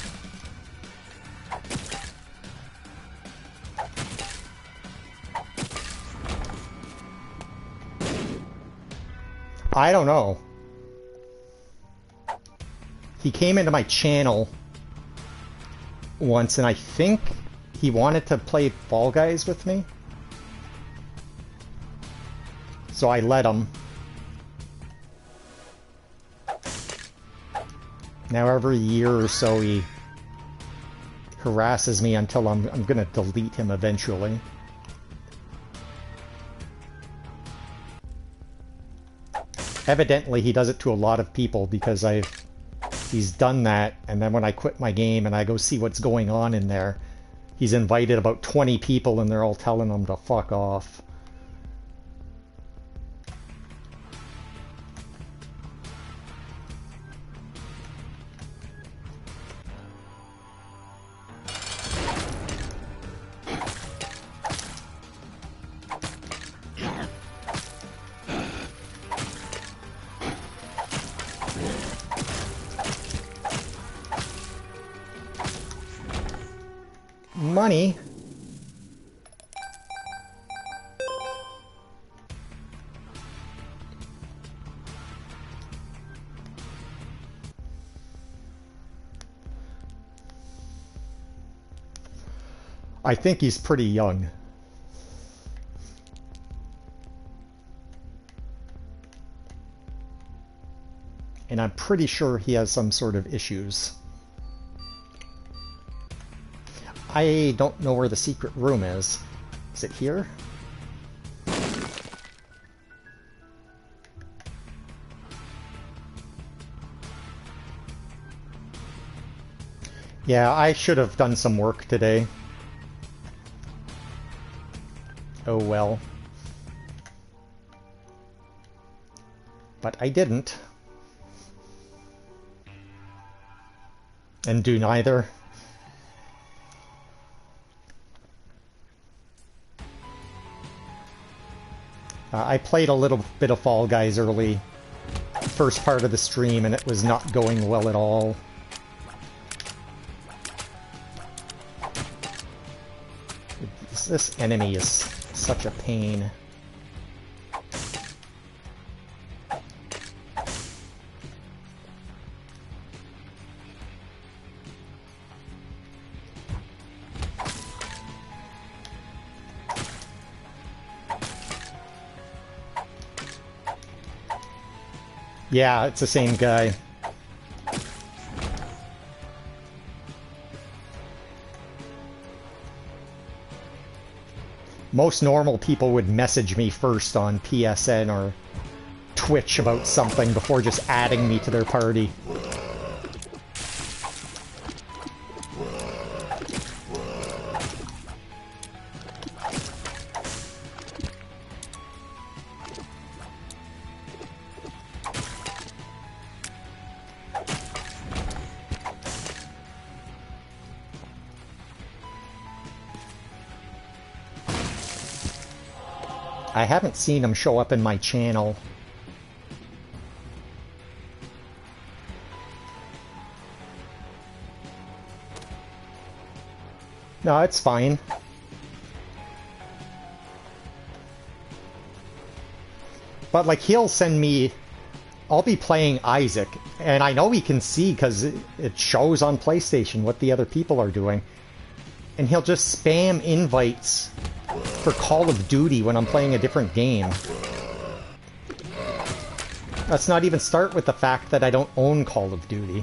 I don't know. He came into my channel once and I think he wanted to play Fall Guys with me. So I let him. Now every year or so he harasses me until I'm gonna delete him eventually. Evidently he does it to a lot of people because he's done that, and then when I quit my game and I go see what's going on in there, He's invited about 20 people and they're all telling him to fuck off. Money. I think he's pretty young. And I'm pretty sure he has some sort of issues. I don't know where the secret room is. Is it here? Yeah, I should have done some work today. Oh well. But I didn't. And do neither. I played a little bit of Fall Guys early, first part of the stream, and it was not going well at all. This enemy is such a pain. Yeah, it's the same guy. Most normal people would message me first on PSN or Twitch about something before just adding me to their party. I haven't seen him show up in my channel. No, it's fine. But like, he'll send me... I'll be playing Isaac, and I know he can see because it shows on PlayStation what the other people are doing. And he'll just spam invites for Call of Duty when I'm playing a different game. Let's not even start with the fact that I don't own Call of Duty.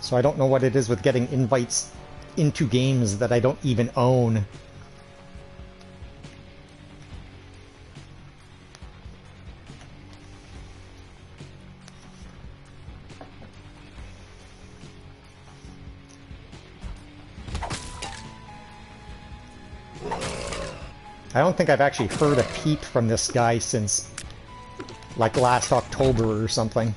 So I don't know what it is with getting invites into games that I don't even own. I don't think I've actually heard a peep from this guy since, like, last October or something.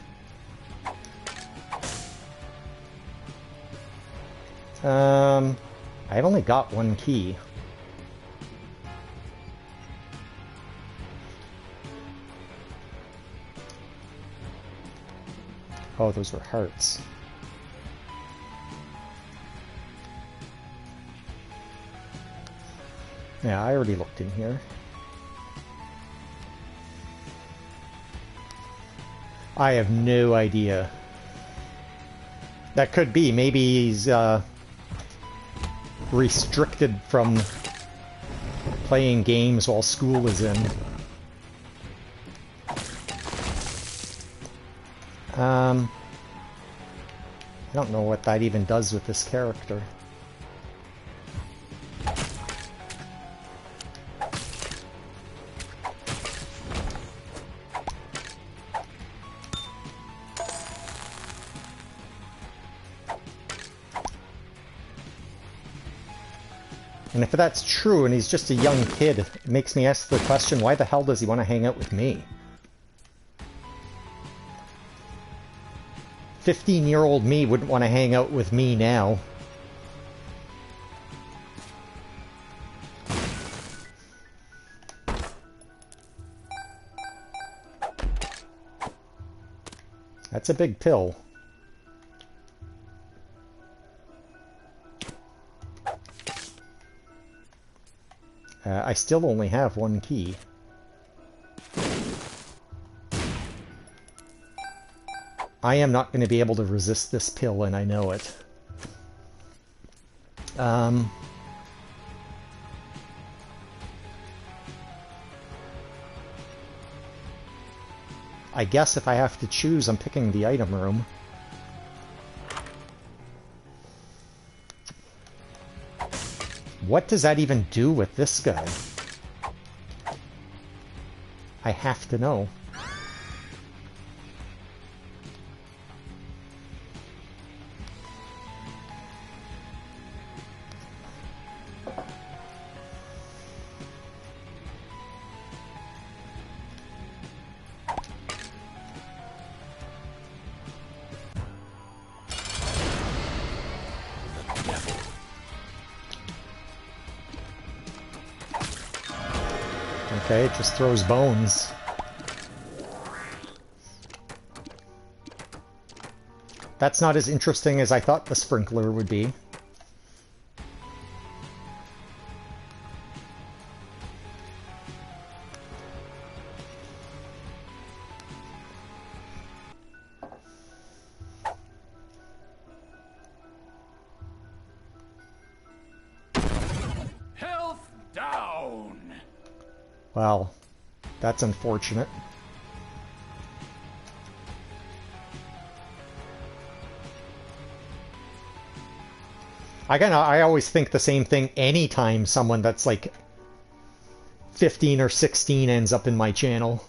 I've only got one key. Oh, those were hearts. Yeah, I already looked in here. I have no idea. That could be. Maybe he's restricted from playing games while school is in. I don't know what that even does with this character. And if that's true and he's just a young kid, it makes me ask the question, why the hell does he want to hang out with me? 15-year-old me wouldn't want to hang out with me now. That's a big pill. I still only have one key. I am not going to be able to resist this pill, and I know it. I guess if I have to choose, I'm picking the item room. What does that even do with this guy? I have to know. Okay, it just throws bones. That's not as interesting as I thought the sprinkler would be. Health down! Well, that's unfortunate. I always think the same thing anytime someone that's like 15 or 16 ends up in my channel.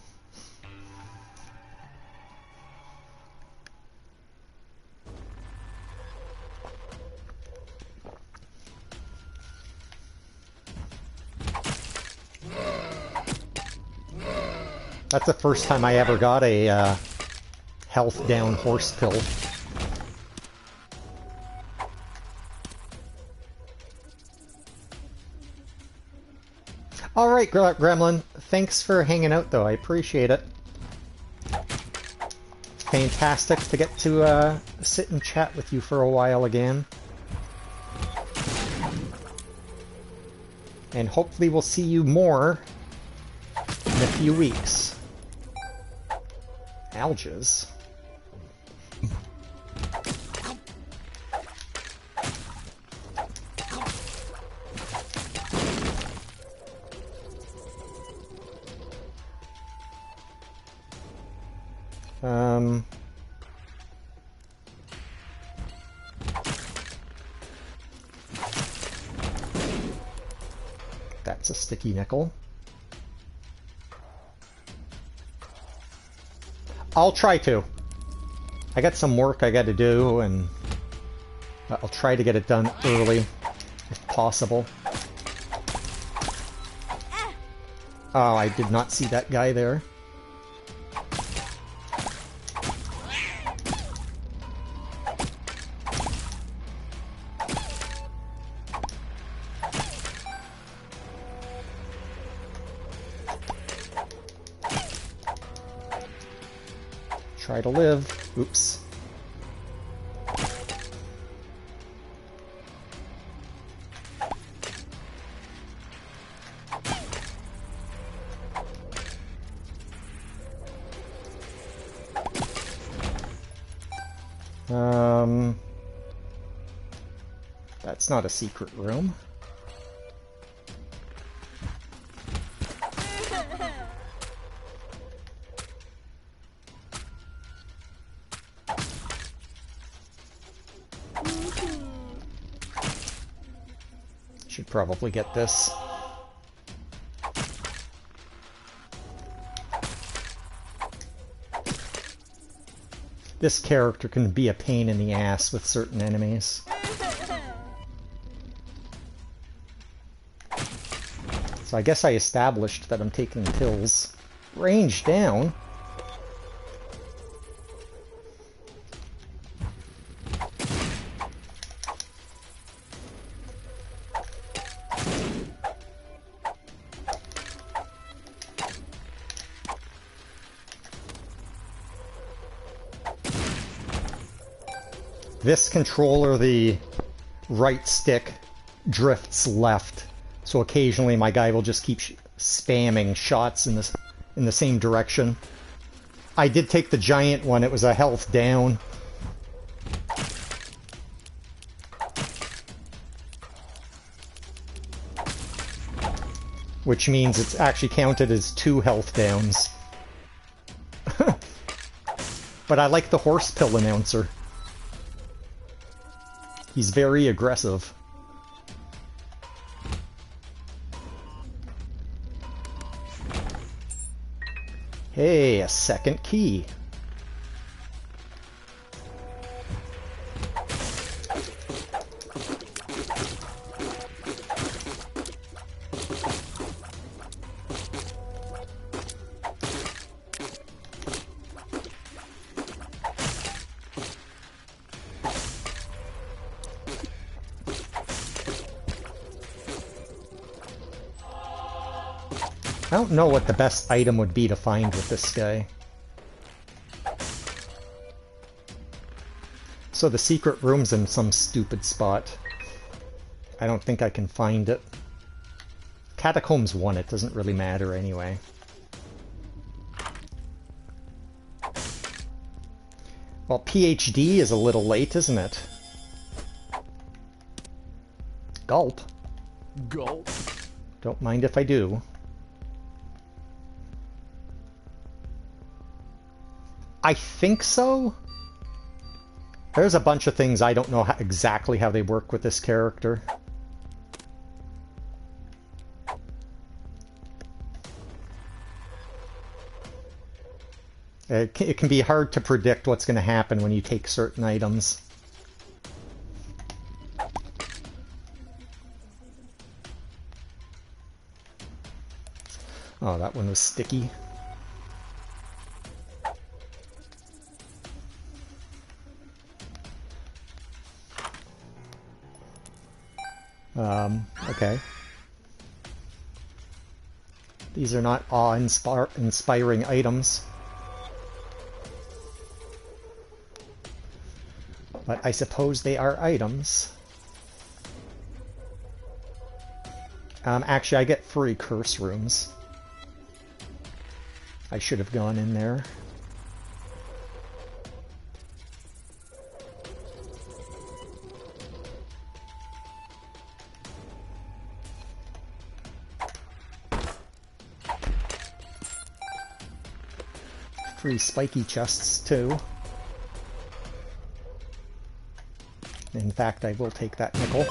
That's the first time I ever got a health down horse pill. Alright, Gremlin. Thanks for hanging out, though. I appreciate it. Fantastic to get to sit and chat with you for a while again. And hopefully we'll see you more in a few weeks. Alges. That's a sticky nickel. I'll try to. I got some work I got to do, and I'll try to get it done early, if possible. Oh, I did not see that guy there. Try to live. Oops. That's not a secret room. Should probably get this. This character can be a pain in the ass with certain enemies. So I guess I established that I'm taking pills. Range down. This controller, the right stick drifts left, so occasionally my guy will just keep spamming shots in the same direction. I did take the giant one, it was a health down. Which means it's actually counted as 2 health downs. But I like the horse pill announcer. He's very aggressive. Hey, a second key. I don't know what the best item would be to find with this guy. So the secret room's in some stupid spot. I don't think I can find it. Catacombs 1, it doesn't really matter anyway. Well, PhD is a little late, isn't it? Gulp. Gulp. Don't mind if I do. I think so. There's a bunch of things I don't know exactly how they work with this character. It can be hard to predict what's going to happen when you take certain items. Oh, that one was sticky. Okay. These are not awe-inspiring items. But I suppose they are items. Actually, I get free curse rooms. I should have gone in there. Free spiky chests, too. In fact, I will take that nickel.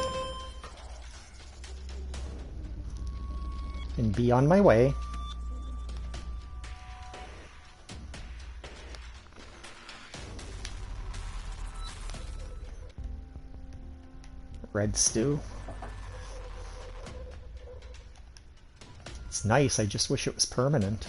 And be on my way. Red stew. It's nice, I just wish it was permanent.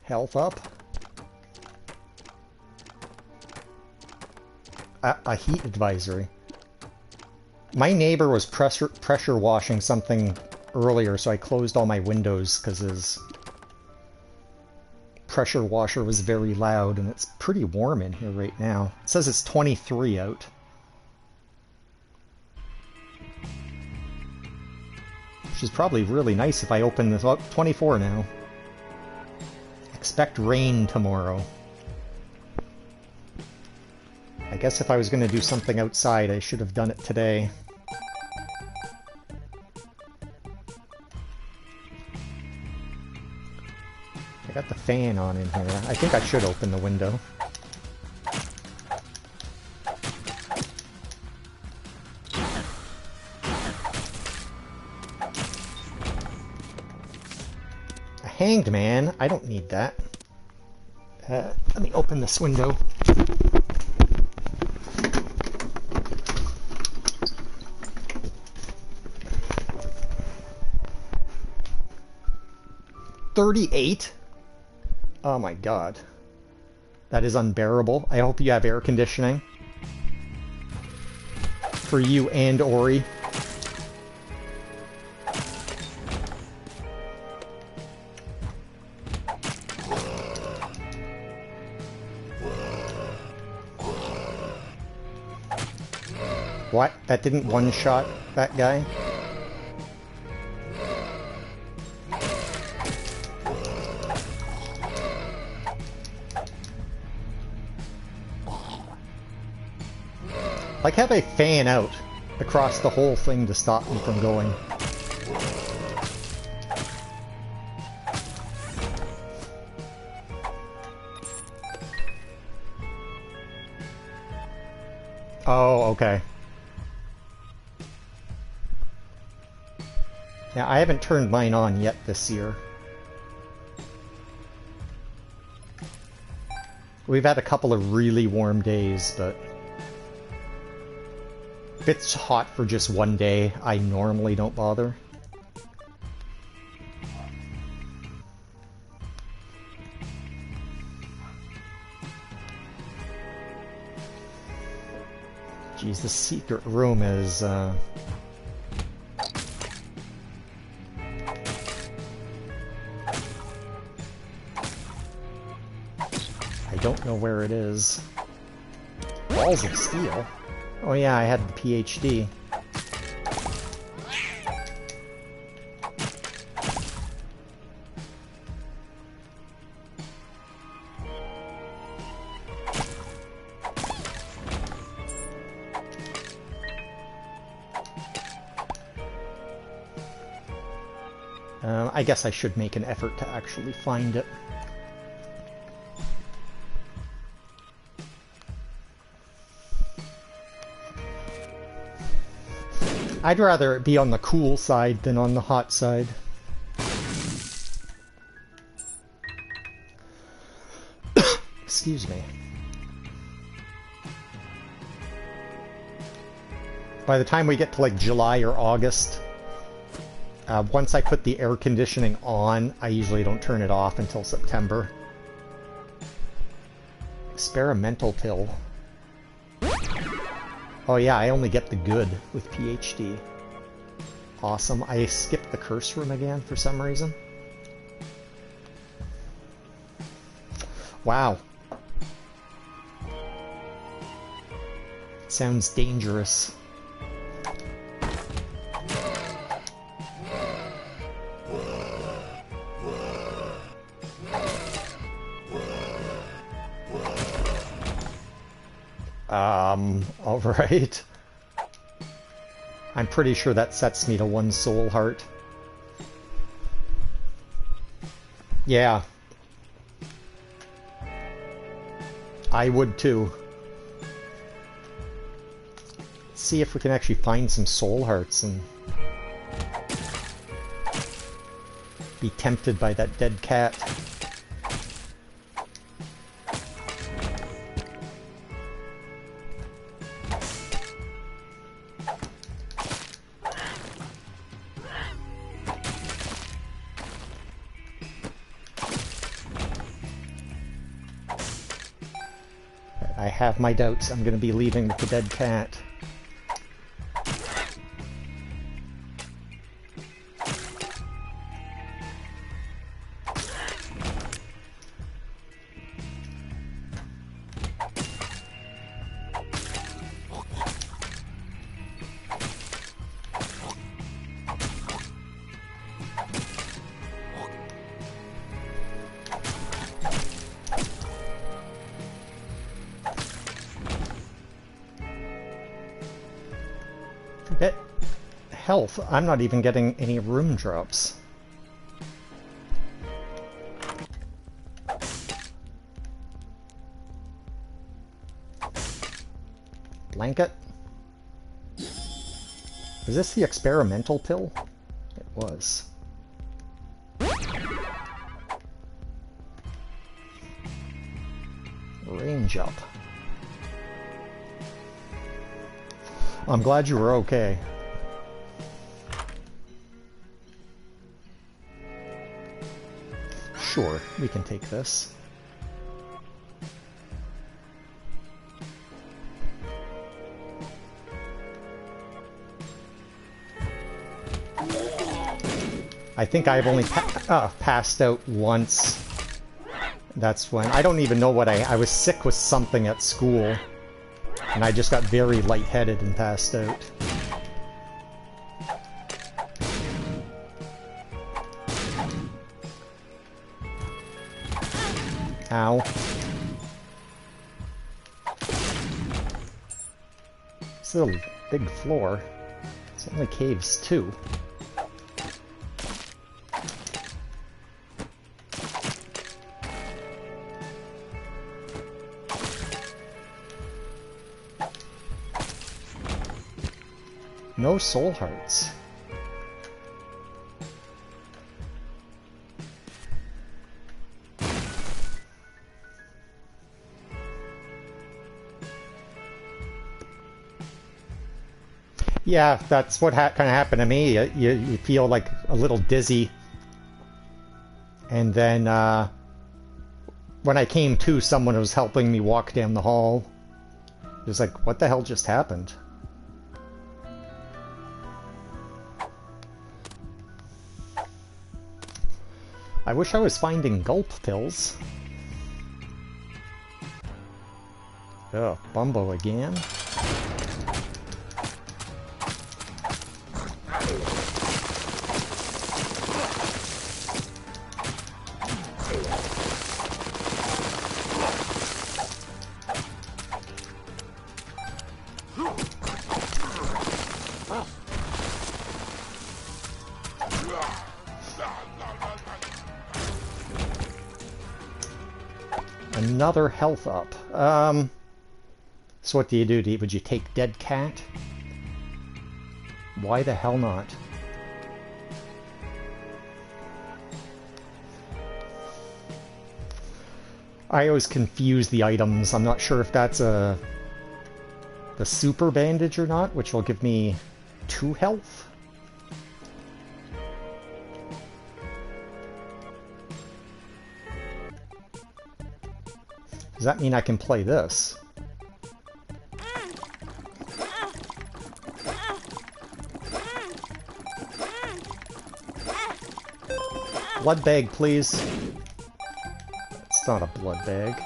Health up. A heat advisory. My neighbor was pressure washing something earlier, so I closed all my windows because his pressure washer was very loud, and it's pretty warm in here right now. It says it's 23 out. which is probably really nice if I open this up. 24 now. Expect rain tomorrow. I guess if I was going to do something outside, I should have done it today. I got the fan on in here. I think I should open the window. A hanged man? I don't need that. Let me open this window. $38? Oh my god. That is unbearable. I hope you have air conditioning. For you and Ori. What? That didn't one-shot that guy? Like, have a fan out across the whole thing to stop me from going. Oh, okay. Yeah, I haven't turned mine on yet this year. We've had a couple of really warm days, but if it's hot for just one day, I normally don't bother. Jeez, the secret room is, I don't know where it is. Walls of steel? Oh yeah, I had the PhD. I guess I should make an effort to actually find it. I'd rather it be on the cool side than on the hot side. Excuse me. By the time we get to like July or August, once I put the air conditioning on, I usually don't turn it off until September. Experimental pill. Oh yeah, I only get the good with PhD. Awesome. I skipped the curse room again for some reason. Wow. Sounds dangerous. Alright. I'm pretty sure that sets me to 1 soul heart. Yeah. I would too. Let's see if we can actually find some soul hearts and be tempted by that dead cat. I have my doubts I'm going to be leaving with the dead cat. Forget health. I'm not even getting any room drops. Blanket? Was this the experimental pill? It was. Range up. I'm glad you were okay. Sure, we can take this. I think I've only passed out once. That's when... I don't even know what I was sick with something at school. And I just got very lightheaded and passed out. Ow. It's a little big floor. It's only caves too. No soul hearts. Yeah, that's what kind of happened to me. You feel like a little dizzy. And then when I came to, someone was helping me walk down the hall. It was like, what the hell just happened? I wish I was finding gulp pills. Oh, Bumbo again. Another health up. So what do you do? Would you take Dead Cat? Why the hell not? I always confuse the items. I'm not sure if that's the super bandage or not, which will give me 2 health. Does that mean I can play this? Blood bag, please. It's not a blood bag.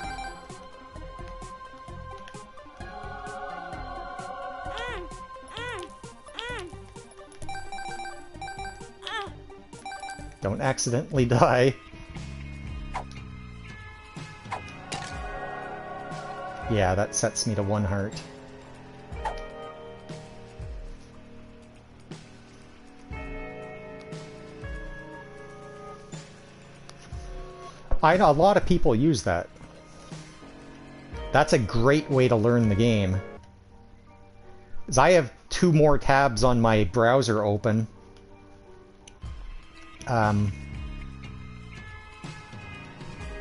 Don't accidentally die. Yeah, that sets me to 1 heart. I know a lot of people use that. That's a great way to learn the game. 'Cause I have 2 more tabs on my browser open.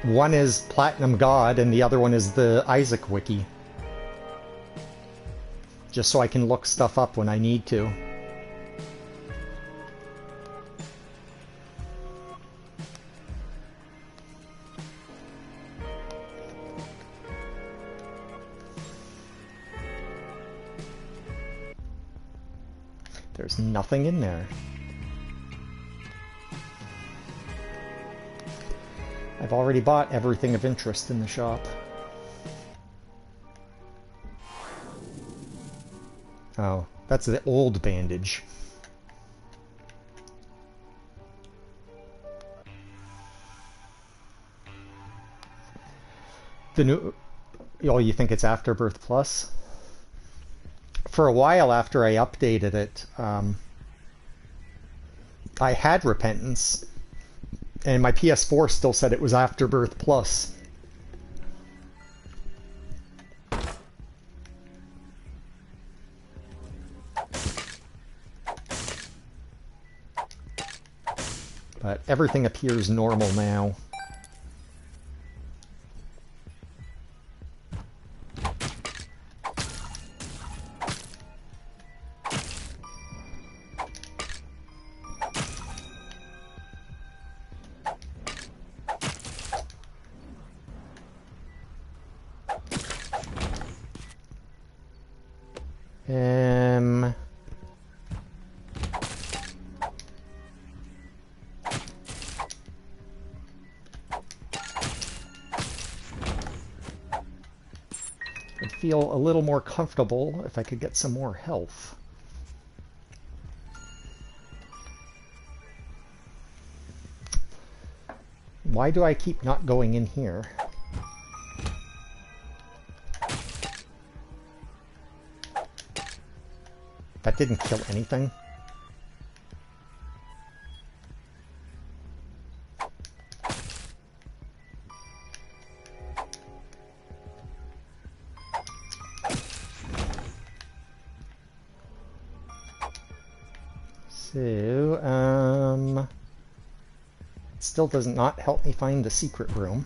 One is Platinum God, and the other one is the Isaac Wiki. Just so I can look stuff up when I need to. There's nothing in there. I've already bought everything of interest in the shop. Oh, that's the old bandage. The new... Oh, you think it's Afterbirth Plus? for a while after I updated it, I had Repentance, and my PS4 still said it was Afterbirth Plus. But everything appears normal now. I'd feel a little more comfortable if I could get some more health. Why do I keep not going in here? That didn't kill anything. So, it still does not help me find the secret room.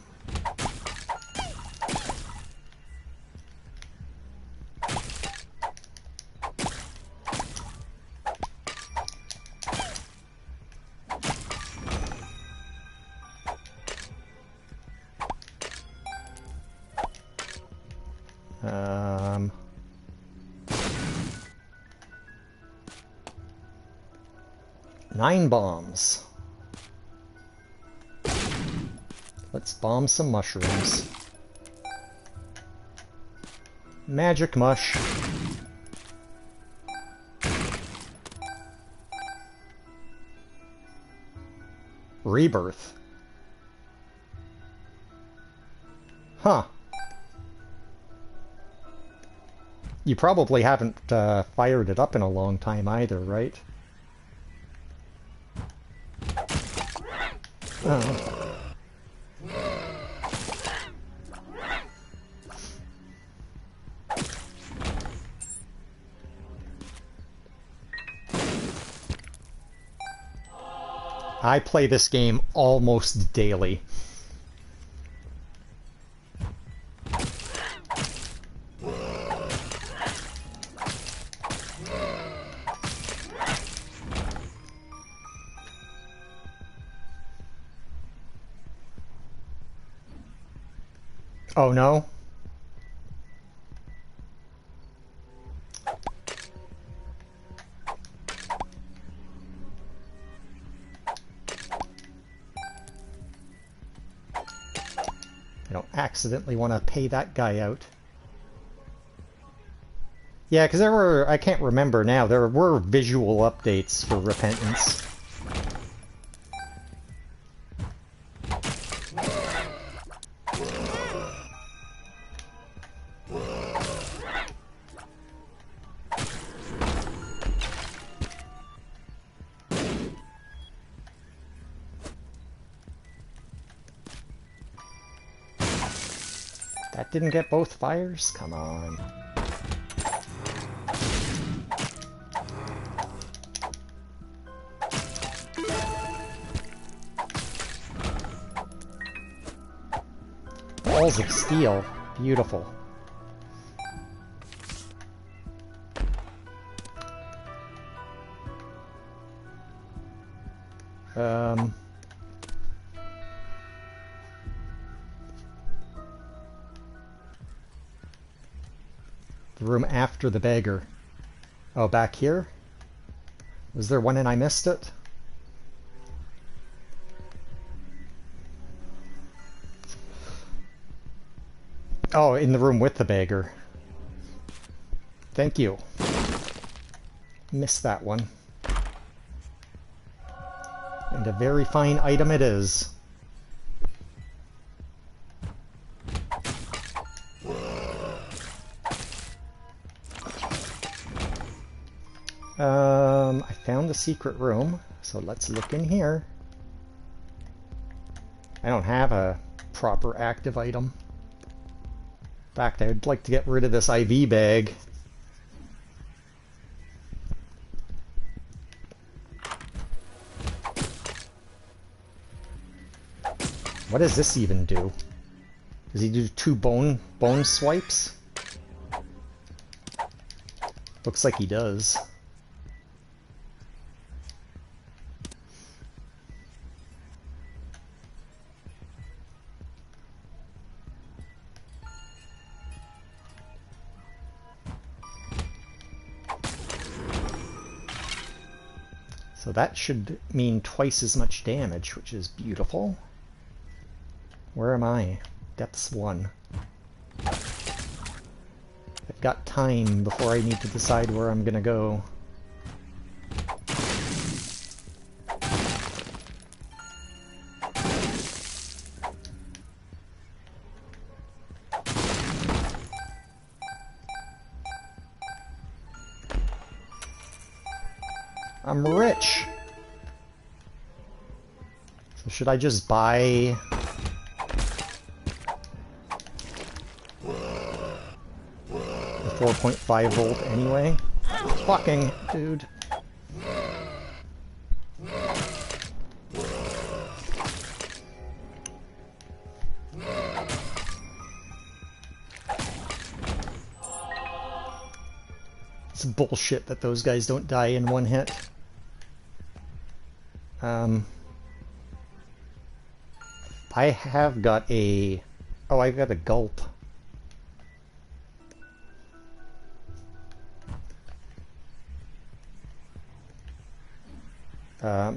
Nine bombs. Let's bomb some mushrooms. Magic mush. Rebirth. Huh. You probably haven't fired it up in a long time either, right? Oh. I play this game almost daily. Oh no? I don't accidentally want to pay that guy out. Yeah, because there were, I can't remember now, there were visual updates for Repentance. That didn't get both fires? Come on. Balls of steel. Beautiful. The room after the beggar. Oh, back here? Was there one and I missed it? Oh, in the room with the beggar. Thank you. Missed that one. And a very fine item it is. I found the secret room, so let's look in here. I don't have a proper active item. In fact, I'd like to get rid of this IV bag. What does this even do? Does he do 2 bone swipes? Looks like he does. So that should mean twice as much damage, which is beautiful. Where am I? Depths 1. I've got time before I need to decide where I'm gonna go. I'm rich! So should I just buy... the 4.5 volt anyway? Fucking dude. It's bullshit that those guys don't die in one hit. I have got a... oh, I've got a gulp. I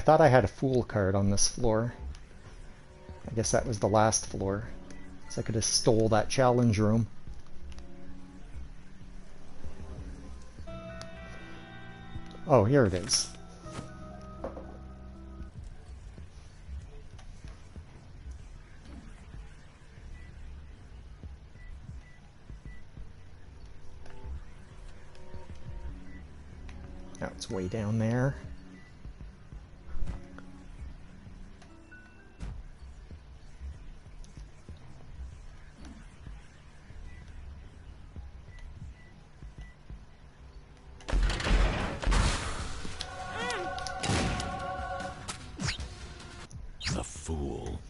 thought I had a fool card on this floor. I guess that was the last floor. So I could have stole that challenge room. Oh, here it is. Now it's way down there. The fool.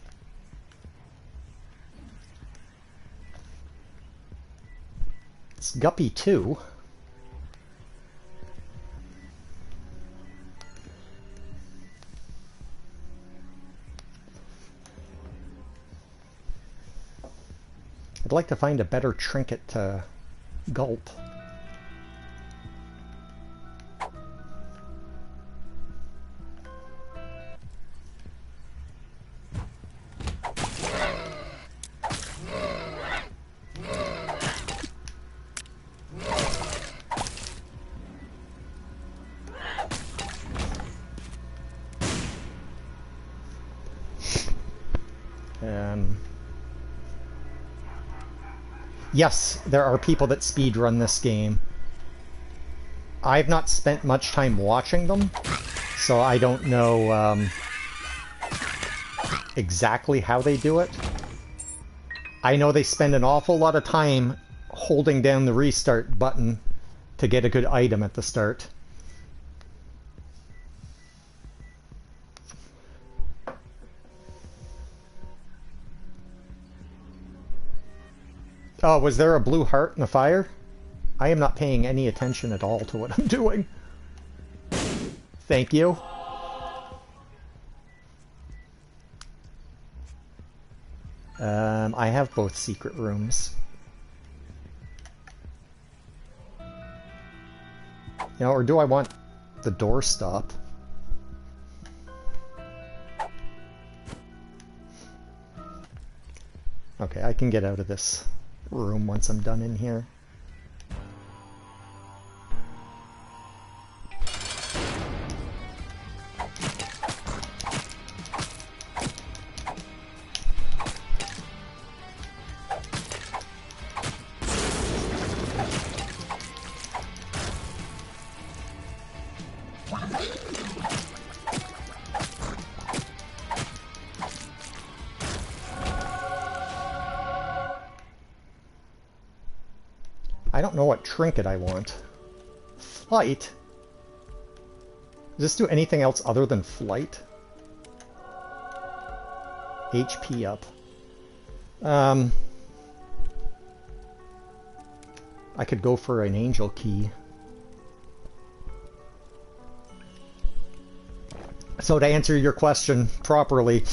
It's Guppy too. I'd like to find a better trinket to gulp. Yes, there are people that speedrun this game. I've not spent much time watching them, so I don't know exactly how they do it. I know they spend an awful lot of time holding down the restart button to get a good item at the start. Oh, was there a blue heart in the fire? I am not paying any attention at all to what I'm doing. Thank you. I have both secret rooms. You know, or do I want the doorstop? Okay, I can get out of this room once I'm done in here. don't know what trinket I want. Flight? Does this do anything else other than flight? HP up. I could go for an angel key. So to answer your question properly,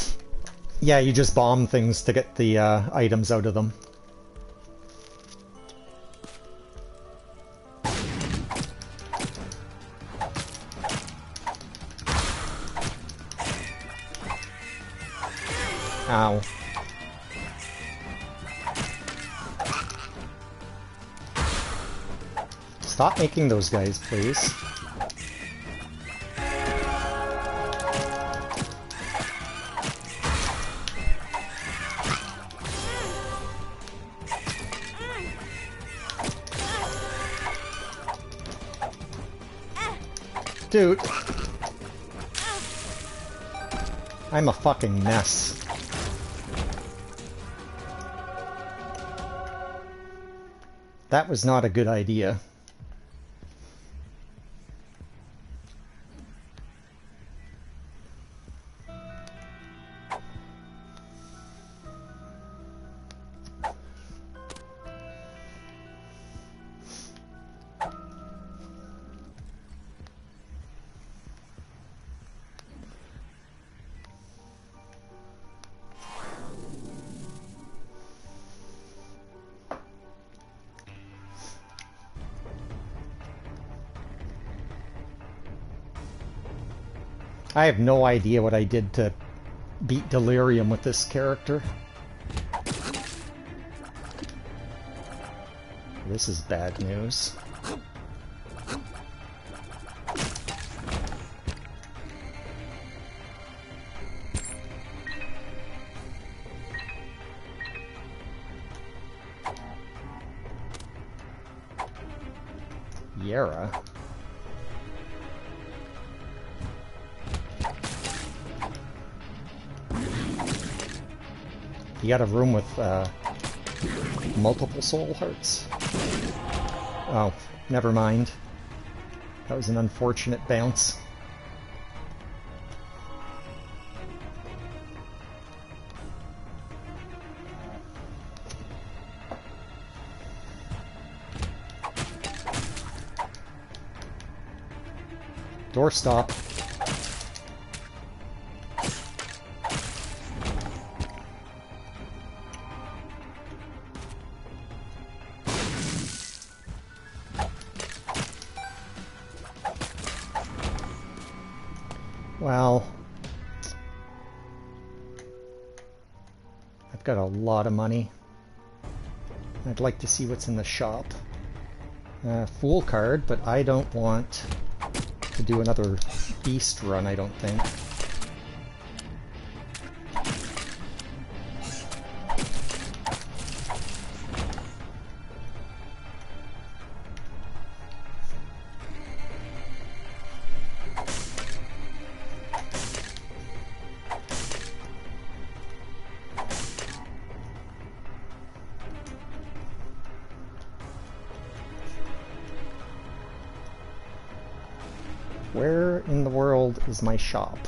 yeah, you just bomb things to get the items out of them. Ow. Stop making those guys, please. Dude. I'm a fucking mess. That was not a good idea. I have no idea what I did to beat Delirium with this character. This is bad news. Yara. You got a room with multiple soul hearts? Oh, never mind. That was an unfortunate bounce. Doorstop. Well, I've got a lot of money. I'd like to see what's in the shop. Fool card, but I don't want to do another beast run, I don't think. Where in the world is my shop?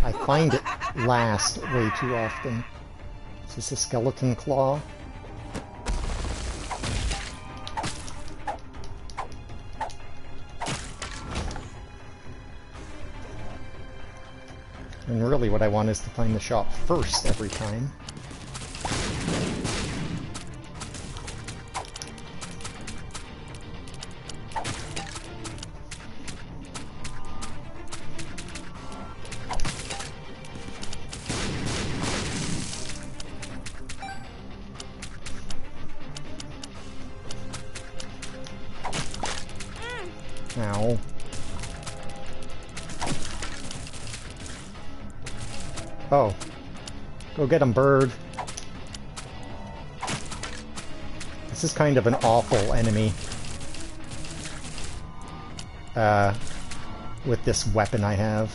I find it last way too often. Is this a skeleton claw? And really what I want is to find the shop first every time. Ow. Oh. Go get him, bird. This is kind of an awful enemy. With this weapon I have.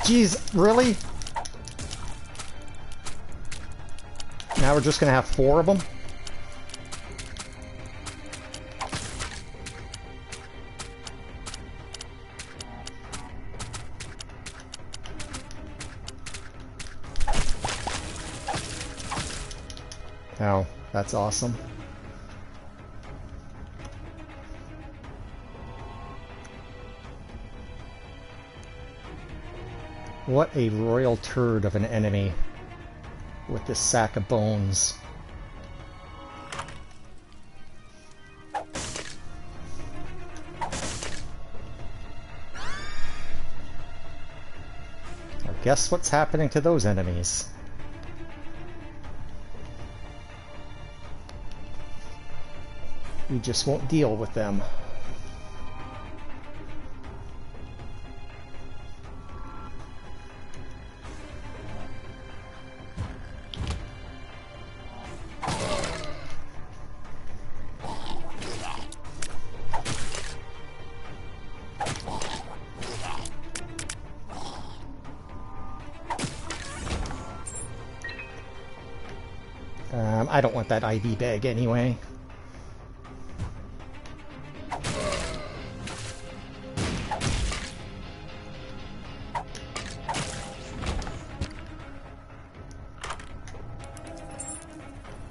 Jeez, really? Now we're just gonna have 4 of them? Oh, that's awesome. What a royal turd of an enemy with this sack of bones. Now guess what's happening to those enemies? We just won't deal with them. I don't want that IV bag anyway.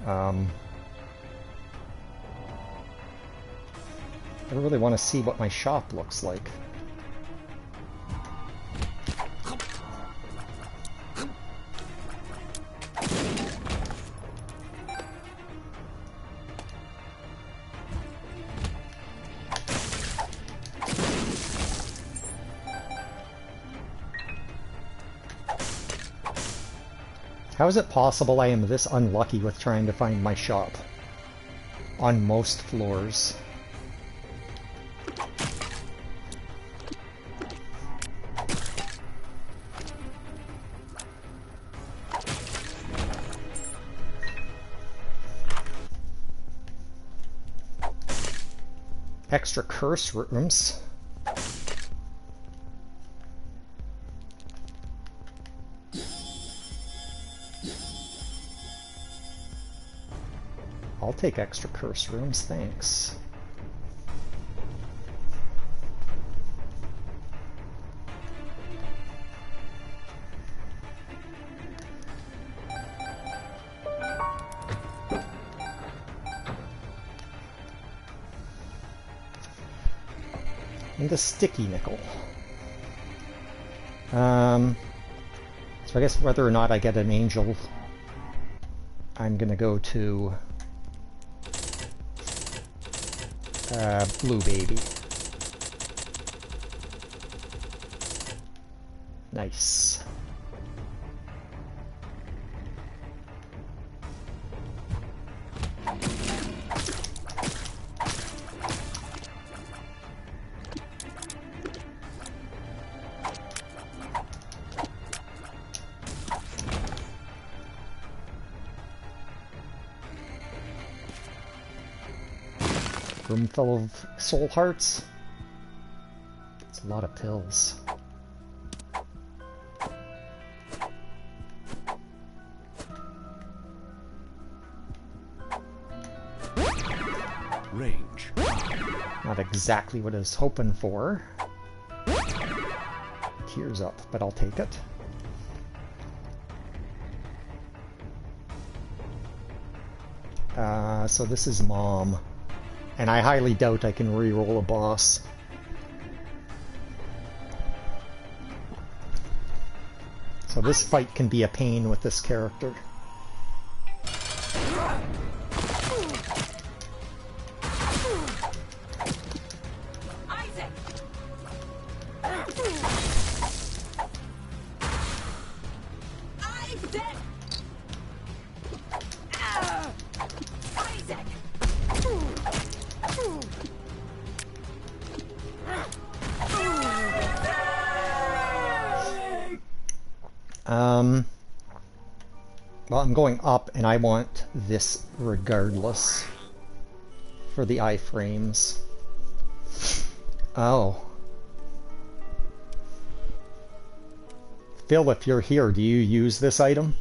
I really want to see what my shop looks like. How is it possible I am this unlucky with trying to find my shop? On most floors. Extra curse rooms. I'll take extra curse rooms, thanks. And the sticky nickel. So I guess whether or not I get an angel, I'm gonna go to Blue Baby. Nice. Room full of soul hearts. It's a lot of pills. Range. Not exactly what I was hoping for. Tears up, but I'll take it. So this is Mom. And I highly doubt I can re-roll a boss. So this fight can be a pain with this character. Well, I'm going up, and I want this regardless for the iframes. Oh. Phil, if you're here, do you use this item?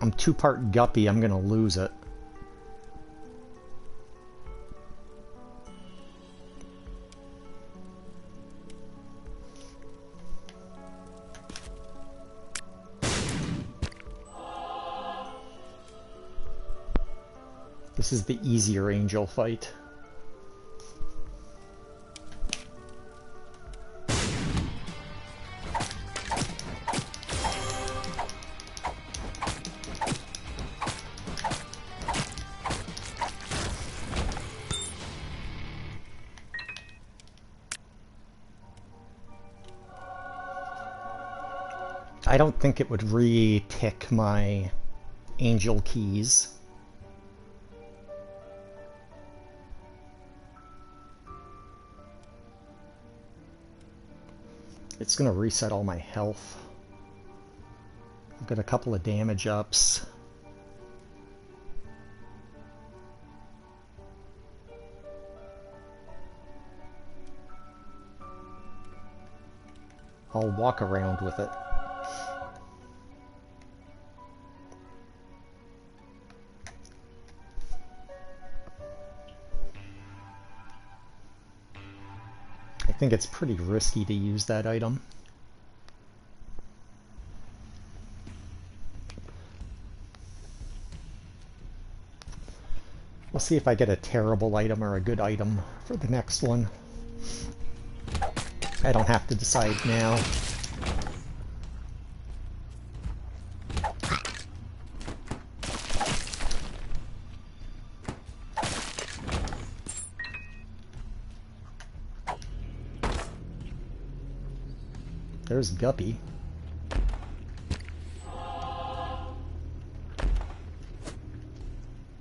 I'm 2-part guppy, I'm gonna lose it. This is the easier angel fight. I don't think it would re-tick my angel keys. It's gonna reset all my health. I've got a couple of damage ups. I'll walk around with it. I think it's pretty risky to use that item. We'll see if I get a terrible item or a good item for the next one. I don't have to decide now. There's Guppy.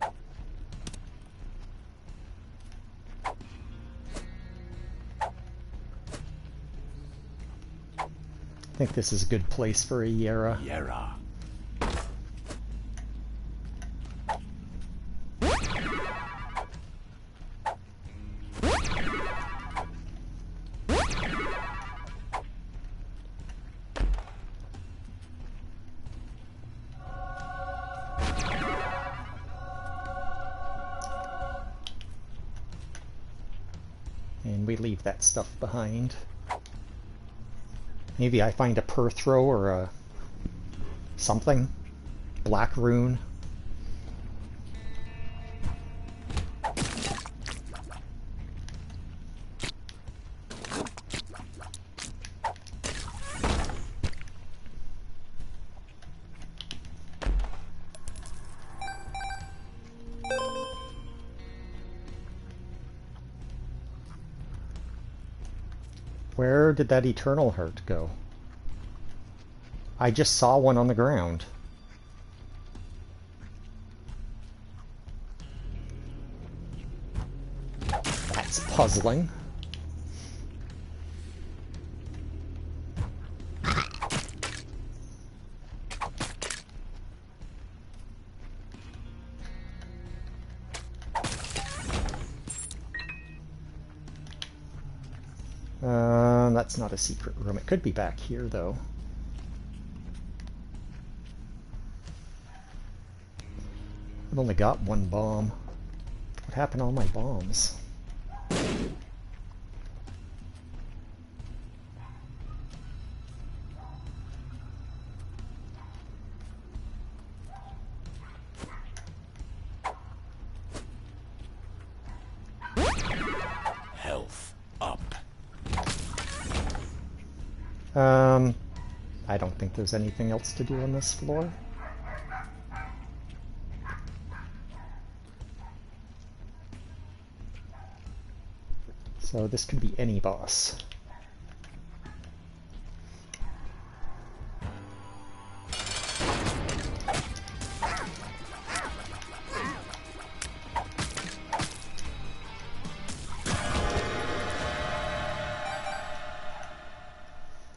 I think this is a good place for a Yera. Yera. And we leave that stuff behind. Maybe I find a Perthro or a something. Black Rune. Where did that Eternal Heart go? I just saw one on the ground. That's puzzling. That's not a secret room. It could be back here, though. I've only got one bomb. What happened to all my bombs? Health up. I don't think there's anything else to do on this floor. So this could be any boss.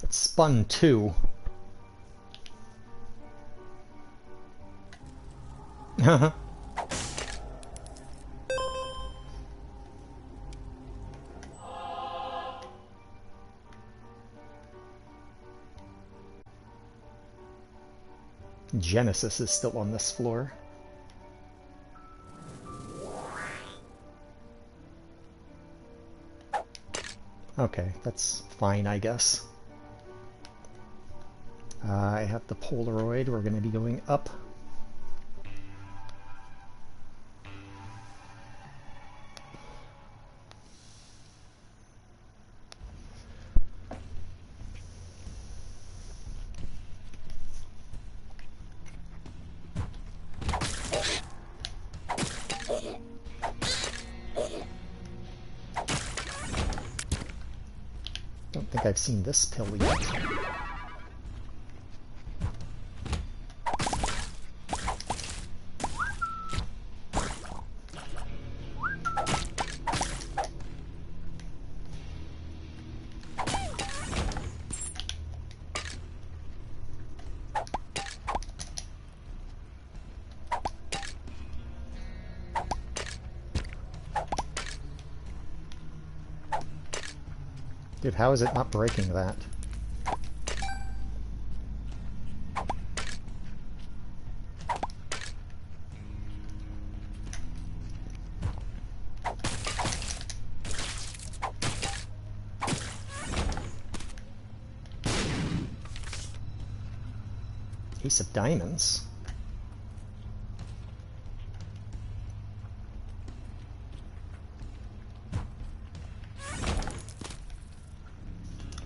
It spun too. Genesis is still on this floor. Okay, that's fine, I guess. I have the Polaroid. We're going to be going up. Don't think I've seen this pill yet. Dude, how is it not breaking that? Ace of Diamonds.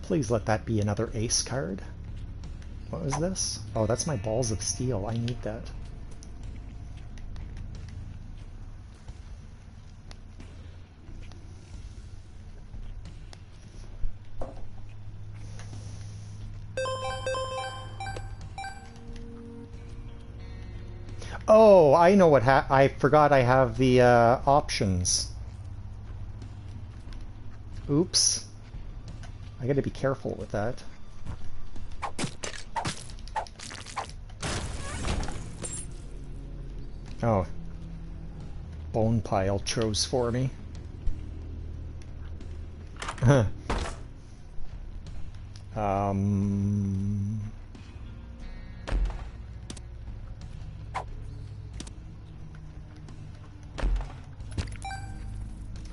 Please let that be another ace card. What was this? Oh, that's my Balls of Steel. I need that. Oh, I know what I forgot I have the options. Oops. I gotta be careful with that. Oh. Bone Pile chose for me.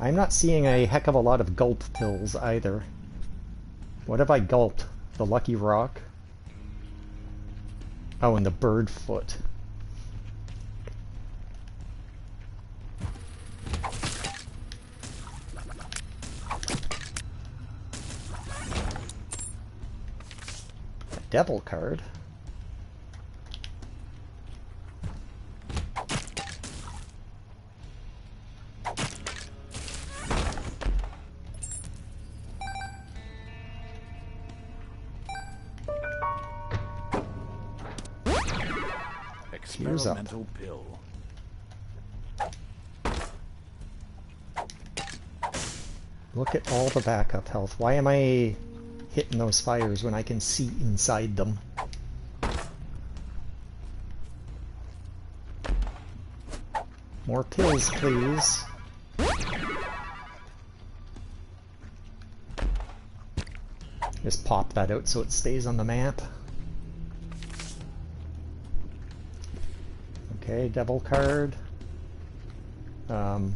I'm not seeing a heck of a lot of gulp pills either. What have I gulped? The Lucky Rock? Oh, and the Bird Foot. A Devil card. Experimental pill. Look at all the backup health. Why am I hitting those fires when I can see inside them? More pills, please. Just pop that out so it stays on the map. Okay, Devil card. I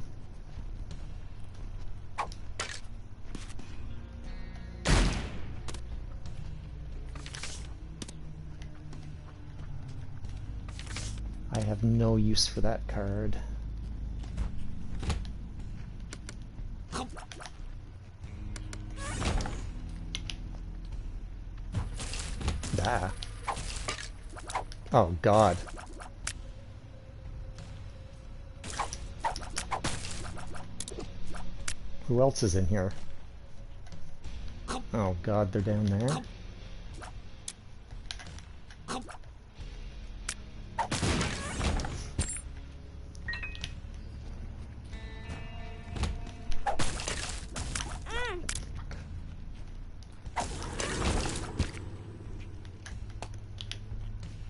have no use for that card. Ah. Oh, God. Who else is in here? Oh, God, they're down there.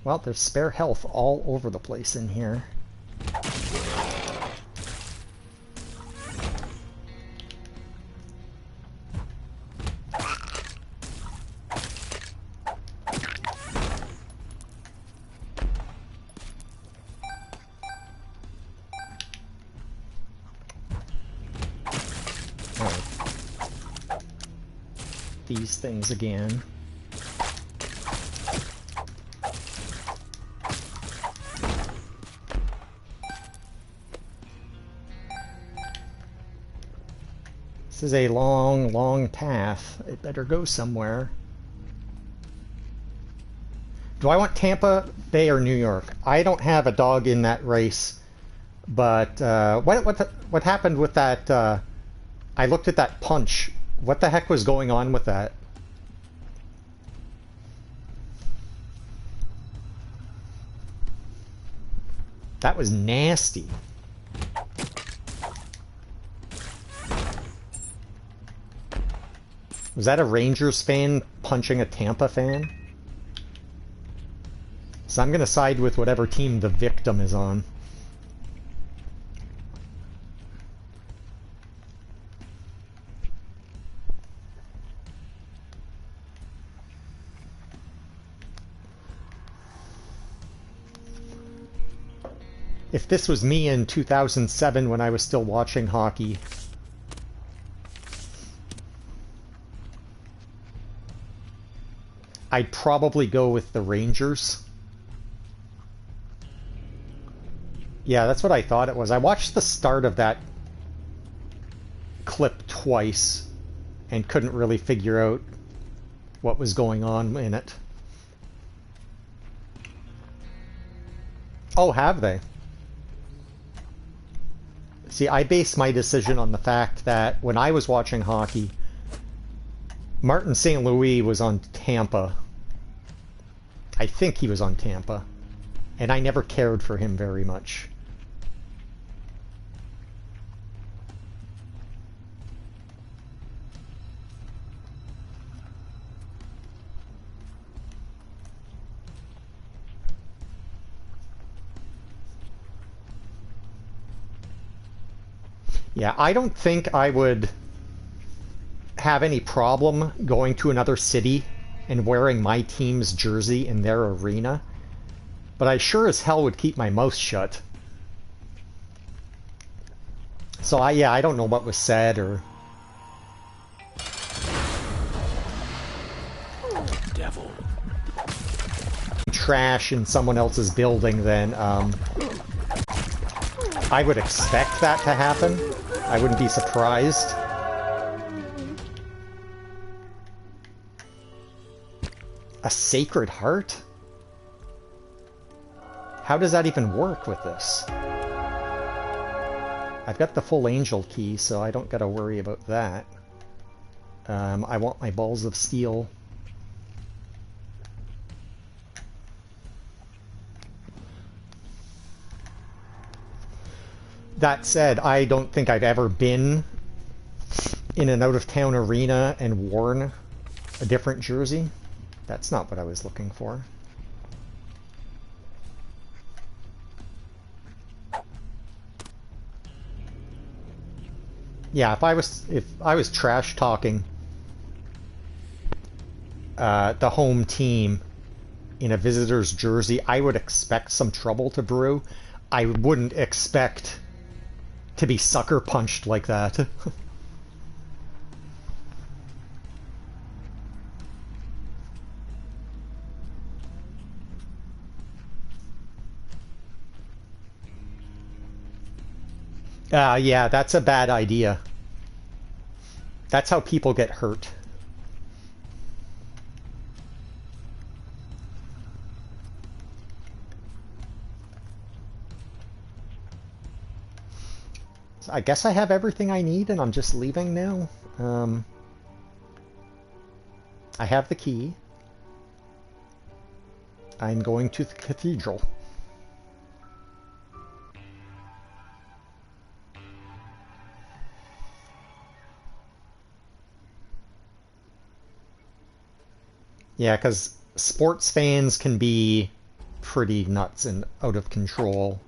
Well, there's spare health all over the place in here. these things again. This is a long, long path. It better go somewhere. Do I want Tampa Bay or New York? I don't have a dog in that race, but what happened with that? I looked at that punch. What the heck was going on with that? That was nasty. Was that a Rangers fan punching a Tampa fan? So I'm going to side with whatever team the victim is on. If this was me in 2007 when I was still watching hockey, I'd probably go with the Rangers. Yeah, that's what I thought it was. I watched the start of that clip twice and couldn't really figure out what was going on in it. Oh, have they? See, I base my decision on the fact that when I was watching hockey, Martin St. Louis was on Tampa. I think he was on Tampa. And I never cared for him very much. Yeah, I don't think I would have any problem going to another city and wearing my team's jersey in their arena, but I sure as hell would keep my mouth shut. So I don't know what was said or... Devil. Trash in someone else's building, then I would expect that to happen. I wouldn't be surprised. A Sacred Heart? How does that even work with this? I've got the full angel key, so I don't gotta worry about that. I want my balls of steel. That said, I don't think I've ever been in an out-of-town arena and worn a different jersey. That's not what I was looking for. Yeah, if I was trash talking the home team in a visitor's jersey, I would expect some trouble to brew. I wouldn't expect to be sucker punched like that. Yeah, that's a bad idea. That's how people get hurt. So I guess I have everything I need and I'm just leaving now. I have the key. I'm going to the cathedral. Yeah, because sports fans can be pretty nuts and out of control.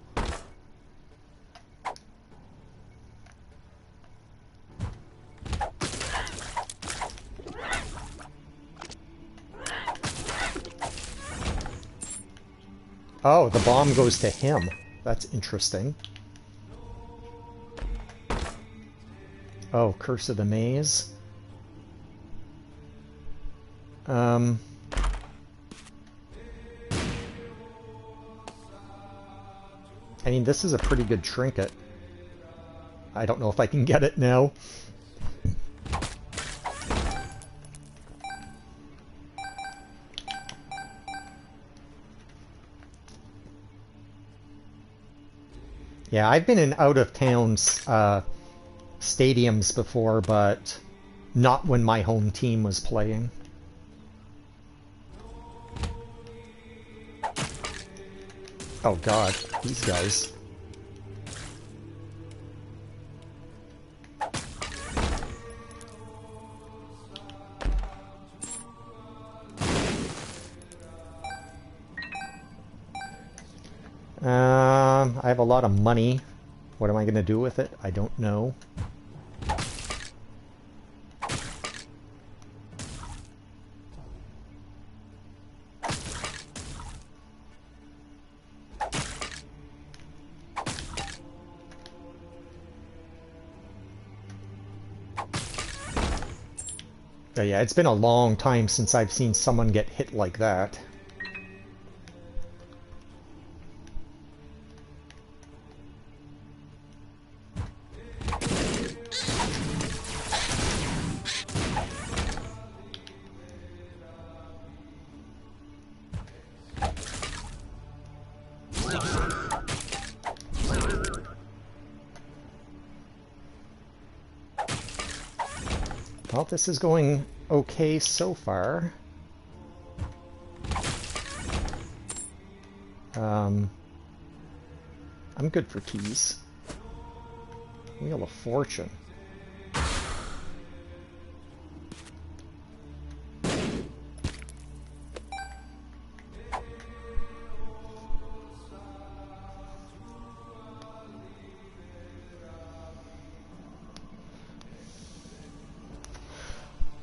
Oh, the bomb goes to him. That's interesting. Oh, Curse of the Maze. Um... I mean, this is a pretty good trinket. I don't know if I can get it now. Yeah, I've been in out-of-town stadiums before, but not when my home team was playing. Oh god, these guys. I have a lot of money. What am I going to do with it? I don't know. But yeah, it's been a long time since I've seen someone get hit like that. Well, this is going okay so far. I'm good for keys. Wheel of Fortune.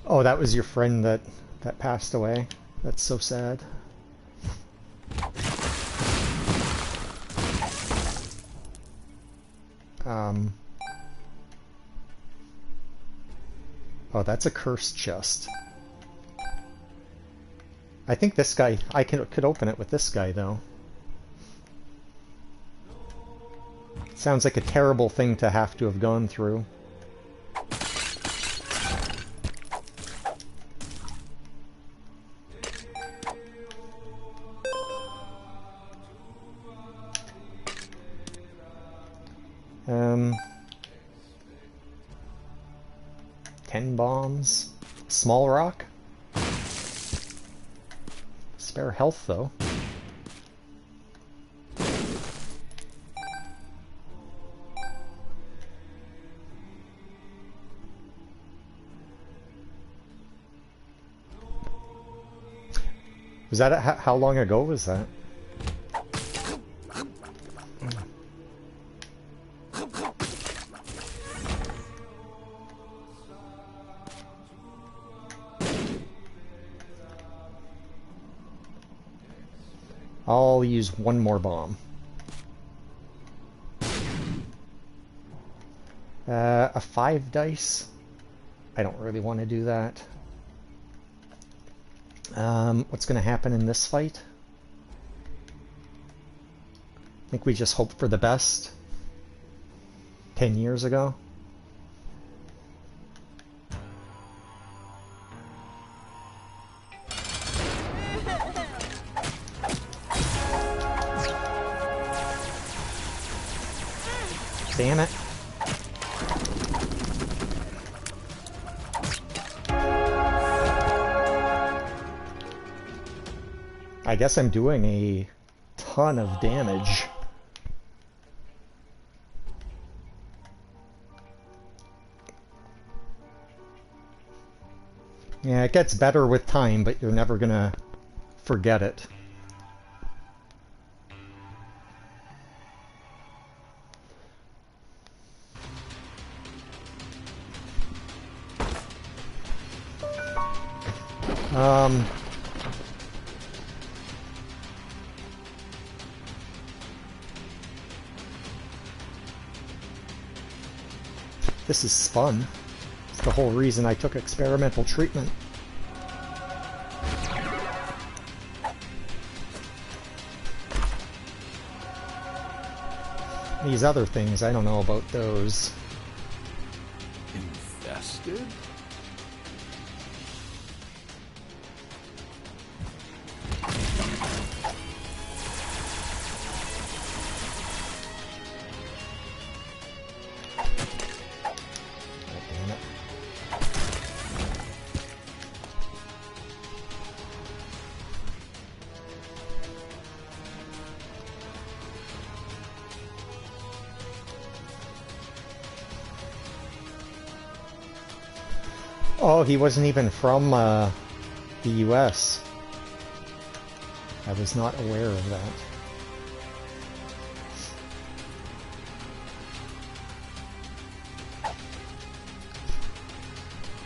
Oh, that was your friend that passed away. That's so sad. Oh, that's a cursed chest. I think this guy, I could open it with this guy though. Sounds like a terrible thing to have to have gone through. Bombs. Small rock. Spare health though. Was that how long ago was that? I'll use one more bomb. A 5 dice? I don't really want to do that. What's going to happen in this fight? I think we just hope for the best. 10 years ago. Damn it. I guess I'm doing a ton of damage. Yeah, it gets better with time, but you're never gonna forget it. This is fun. It's the whole reason I took experimental treatment. These other things, I don't know about those. Infested? God damn it. Oh, he wasn't even from the US. I was not aware of that.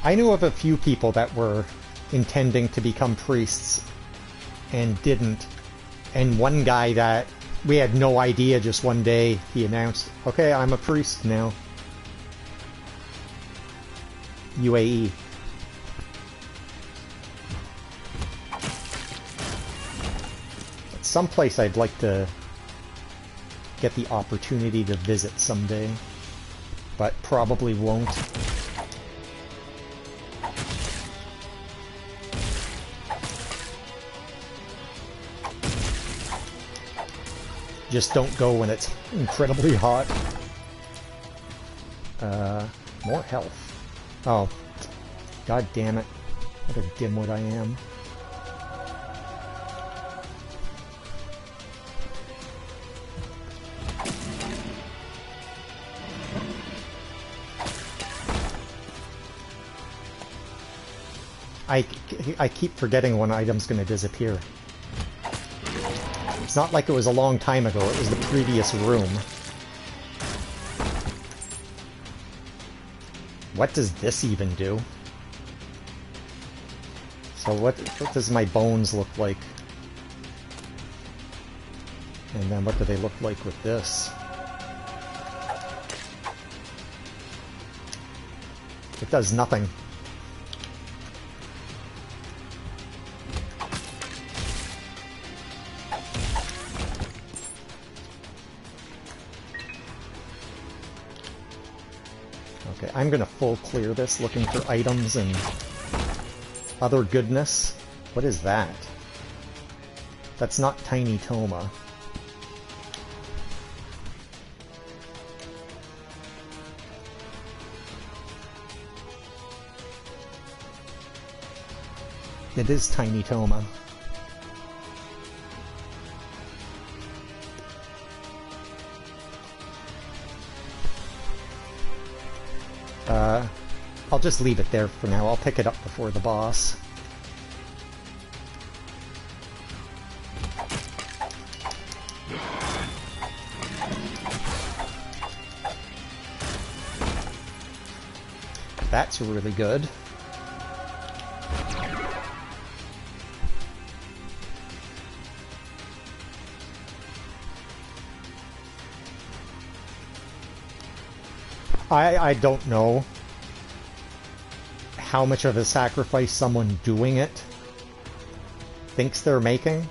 I knew of a few people that were intending to become priests and didn't. And one guy that we had no idea, just one day he announced, okay, I'm a priest now. UAE. Someplace I'd like to get the opportunity to visit someday, but probably won't. Just don't go when it's incredibly hot. More health. Oh, god damn it. What a dimwit I am. I keep forgetting when item's gonna disappear. It's not like it was a long time ago, it was the previous room. What does this even do? So what does my bones look like? And then what do they look like with this? It does nothing. Okay, I'm gonna full clear this, looking for items and other goodness. What is that? That's not Tiny Toma. It is Tiny Toma. I'll just leave it there for now. I'll pick it up before the boss. That's really good. I don't know how much of a sacrifice someone doing it thinks they're making.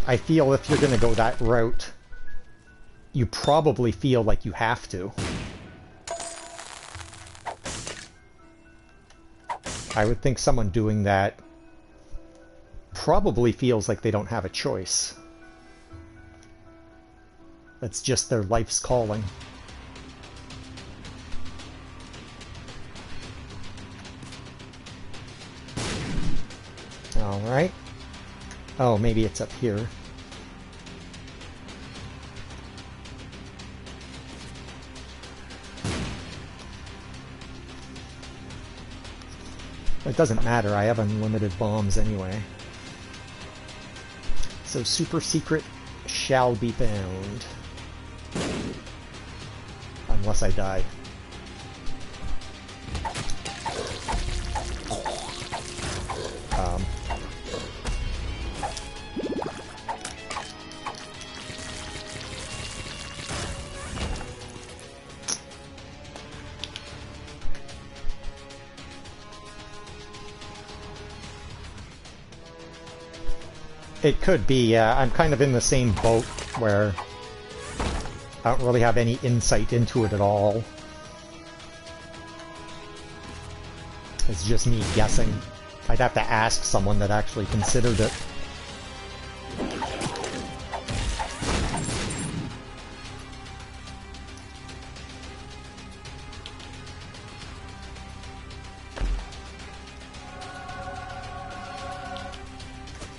I feel if you're gonna go that route, you probably feel like you have to. I would think someone doing that probably feels like they don't have a choice. That's just their life's calling. Alright. Oh, maybe it's up here. It doesn't matter, I have unlimited bombs anyway. So super secret shall be found. Unless I die. It could be, yeah. I'm kind of in the same boat where I don't really have any insight into it at all. It's just me guessing. I'd have to ask someone that actually considered it.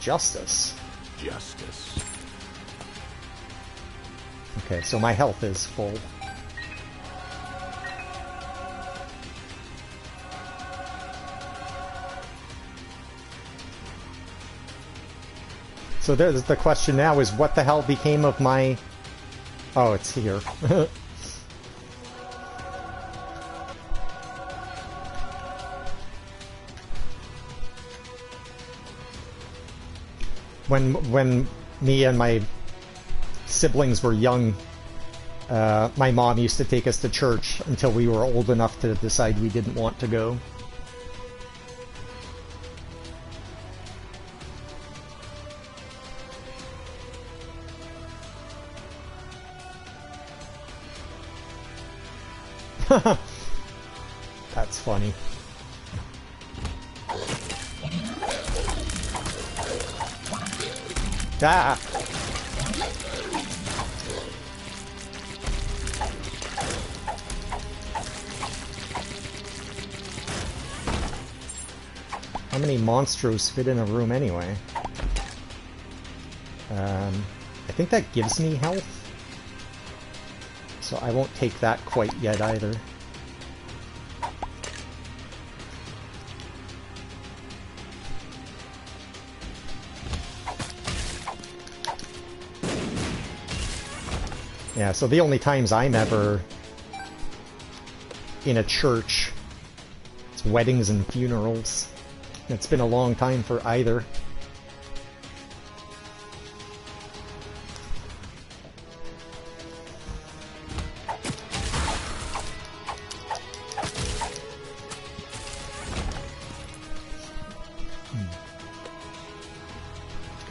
Justice. Justice. Okay, so my health is full. So there's the question now is what the hell became of my... Oh, it's here. When me and my siblings were young, my mom used to take us to church until we were old enough to decide we didn't want to go. That's funny. Ah! How many monsters fit in a room anyway? I think that gives me health. So I won't take that quite yet either. Yeah, so the only times I'm ever in a church, it's weddings and funerals. It's been a long time for either.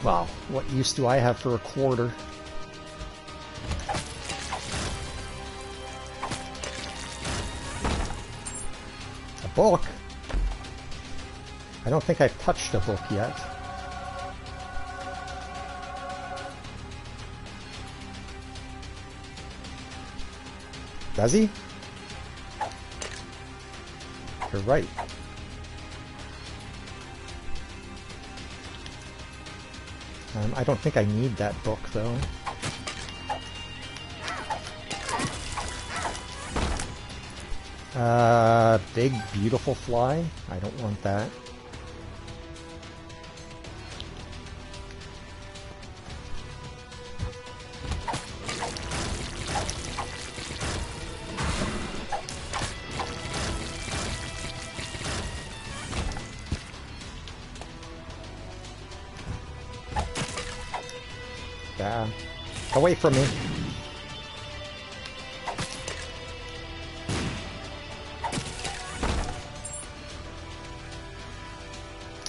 Wow, what use do I have for a quarter? A book? I don't think I've touched a book yet. Does he? You're right. I don't think I need that book, though. Big, beautiful fly? I don't want that. Yeah. Away from me.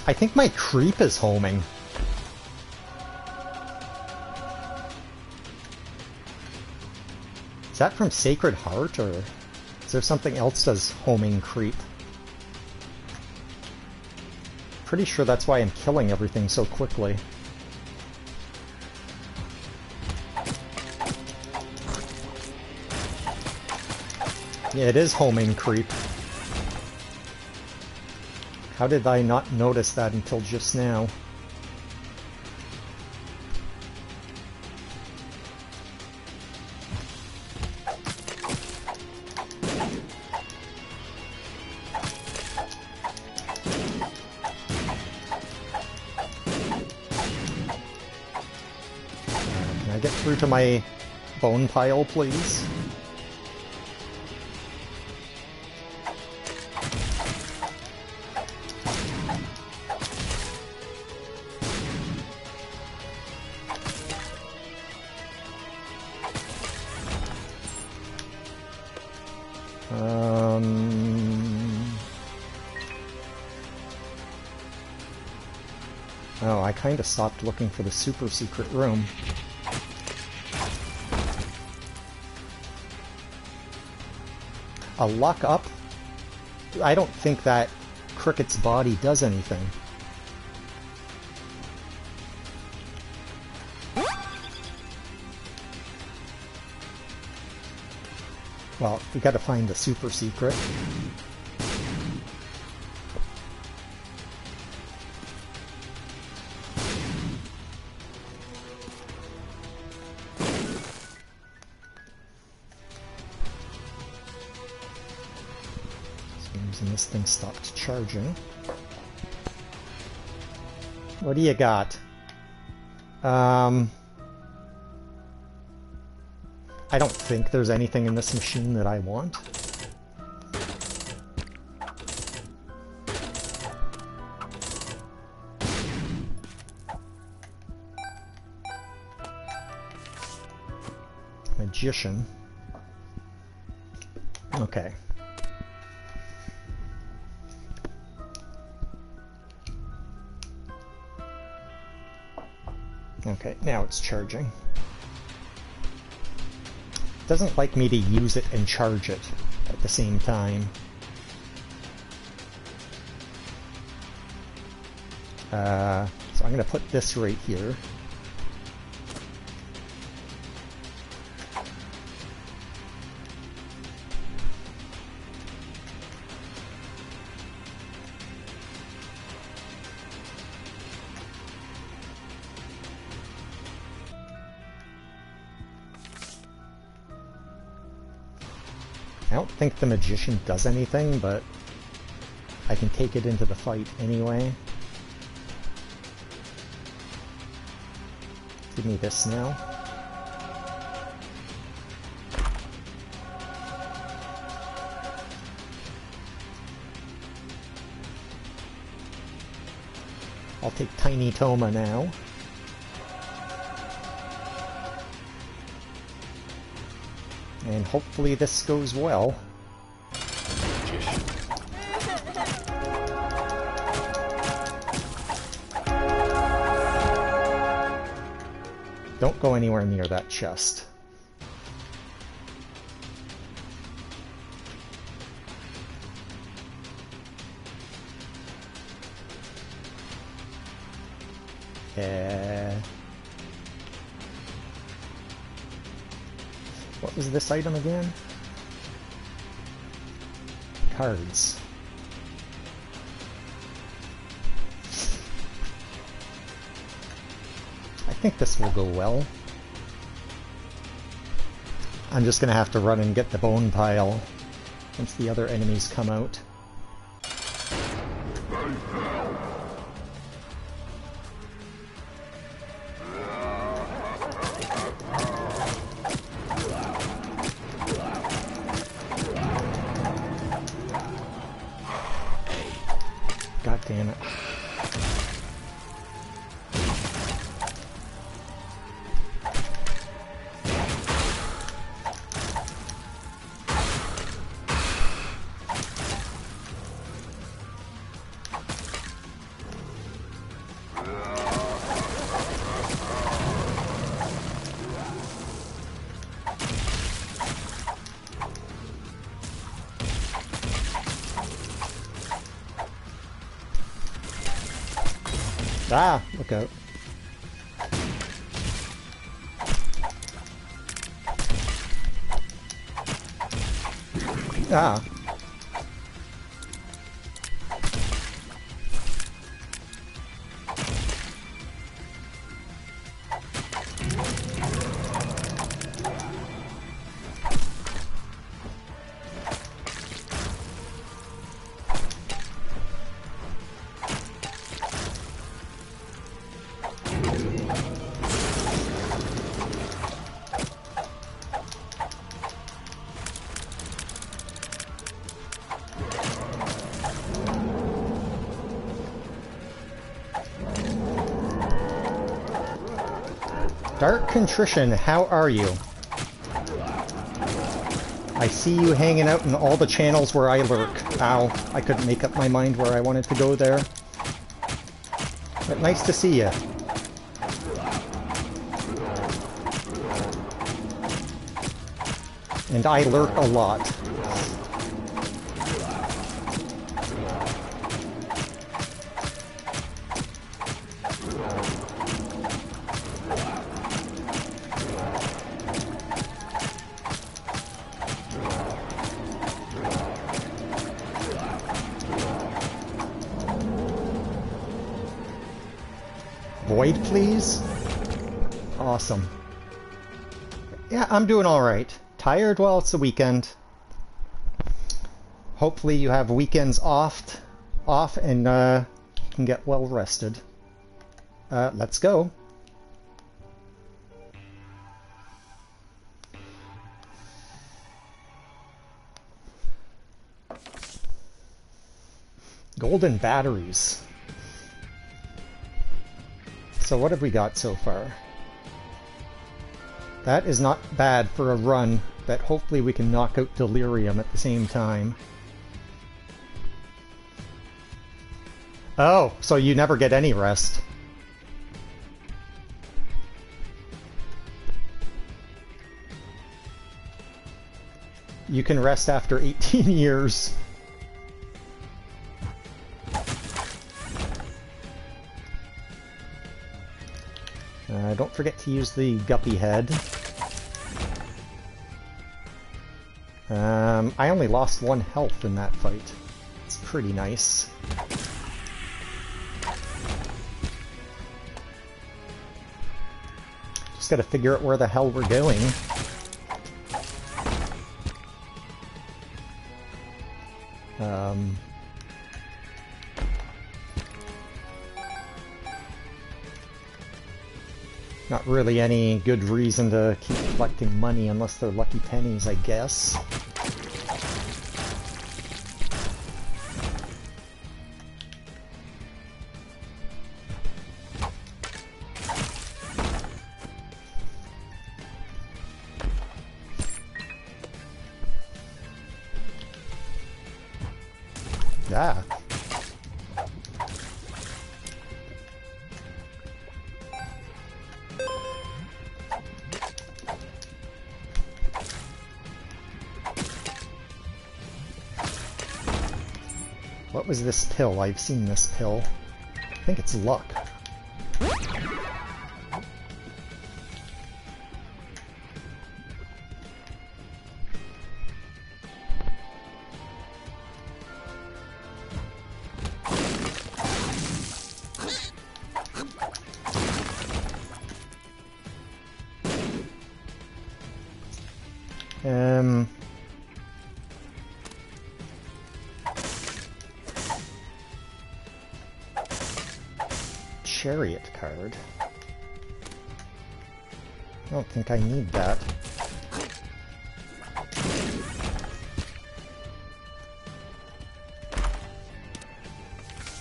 I think my creep is homing. Is that from Sacred Heart, or is there something else that's homing creep? Pretty sure that's why I'm killing everything so quickly. Yeah, it is homing creep. How did I not notice that until just now? Can I get through to my bone pile, please? Oh, I kind of stopped looking for the super secret room. A luck up? I don't think that Cricket's body does anything. Well, we gotta find the super secret. And this thing stopped charging. What do you got? I don't think there's anything in this machine that I want. Magician. Okay. Okay, now it's charging. Doesn't like me to use it and charge it at the same time. So I'm going to put this right here. I don't think the magician does anything, but I can take it into the fight anyway. Give me this now. I'll take Tiny Toma now. And hopefully this goes well. Don't go anywhere near that chest. What was this item again? Cards. I think this will go well. I'm just gonna have to run and get the bone pile once the other enemies come out. God damn it. Ah, look out. Ah. Dark Contrition, how are you? I see you hanging out in all the channels where I lurk. Ow, I couldn't make up my mind where I wanted to go there. But nice to see you. And I lurk a lot. void, please? Awesome. Yeah, I'm doing alright. Tired? Well, it's the weekend. Hopefully you have weekends off and can get well rested. Let's go. Golden batteries. So what have we got so far? That is not bad for a run that hopefully we can knock out Delirium at the same time. Oh, so you never get any rest. You can rest after 18 years. Don't forget to use the guppy head. I only lost 1 health in that fight. It's pretty nice. Just gotta figure out where the hell we're going. Not really any good reason to keep collecting money unless they're lucky pennies, I guess. Yeah. What was this pill? I've seen this pill. I think it's luck. Chariot card. I don't think I need that.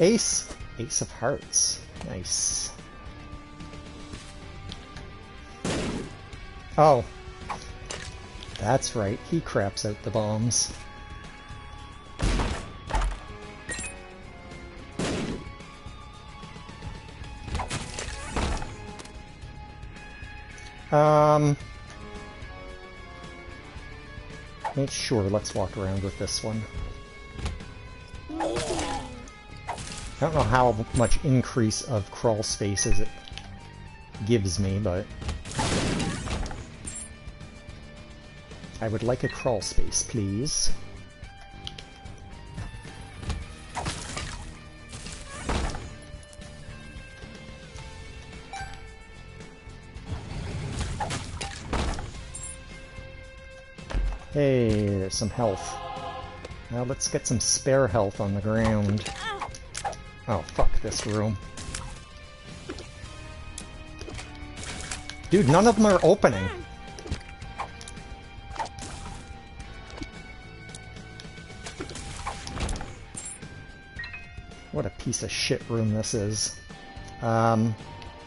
Ace! Ace of Hearts. Nice. Oh. That's right, he craps out the bombs. Sure, let's walk around with this one. I don't know how much increase of crawl spaces it gives me, but I would like a crawl space, please. Hey, there's some health. Now let's get some spare health on the ground. Oh, fuck this room. Dude, none of them are opening. What a piece of shit room this is.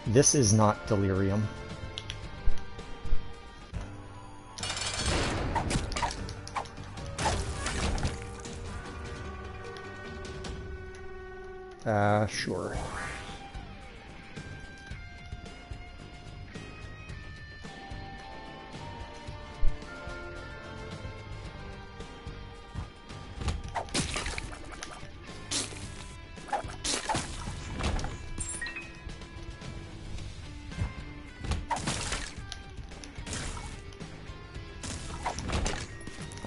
This is not Delirium. Sure.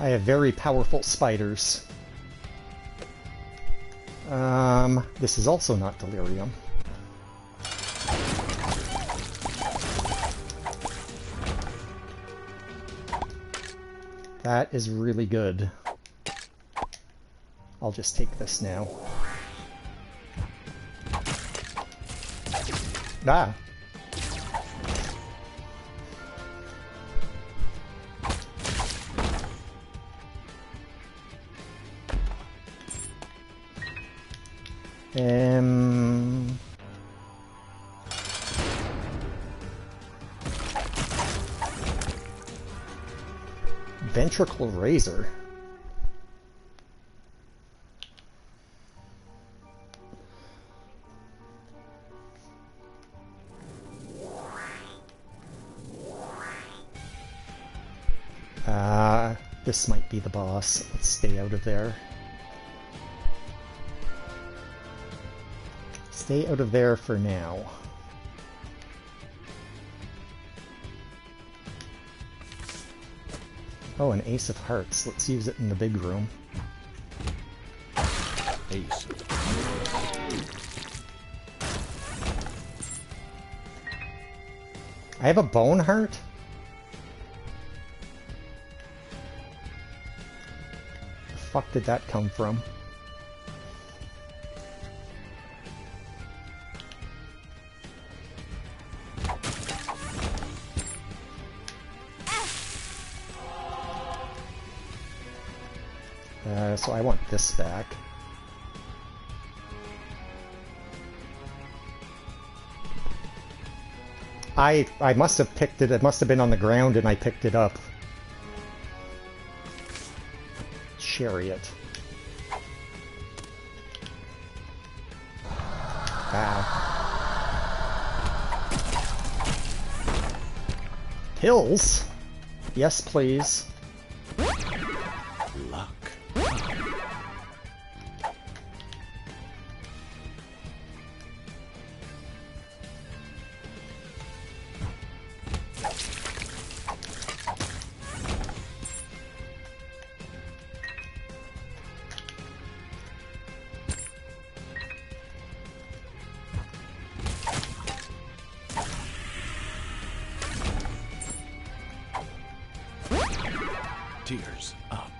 I have very powerful spiders. This is also not Delirium. That is really good. I'll just take this now. Ah! Ventricle Razor. This might be the boss. Let's stay out of there. Stay out of there for now. Oh, an Ace of Hearts. Let's use it in the big room. Ace. I have a Bone Heart? The fuck did that come from? So I want this back. I must have picked it. It must have been on the ground and I picked it up. Chariot. Ah. Pills? Yes, please. Luck. Tears up.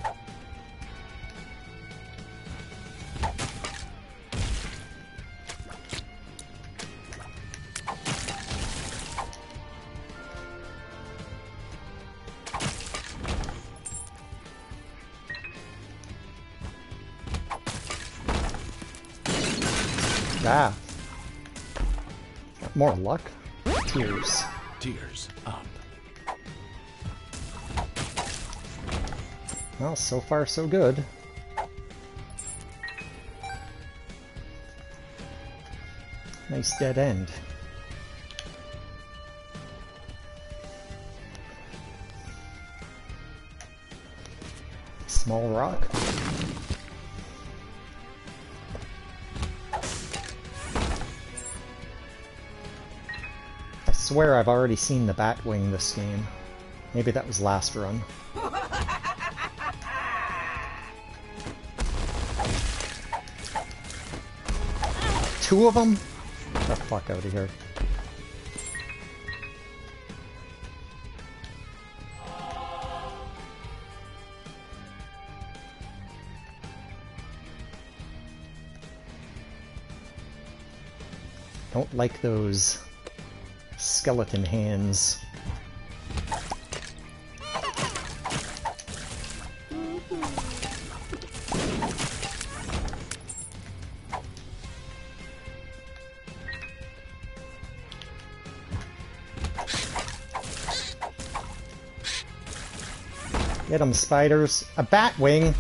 Ah. More luck? Tears. Tears up. Well, so far so good. Nice dead end. Small rock. I swear I've already seen the Batwing this game. Maybe that was last run. Two of them? Get the fuck out of here. Don't like those skeleton hands. Get 'em, spiders. A Batwing!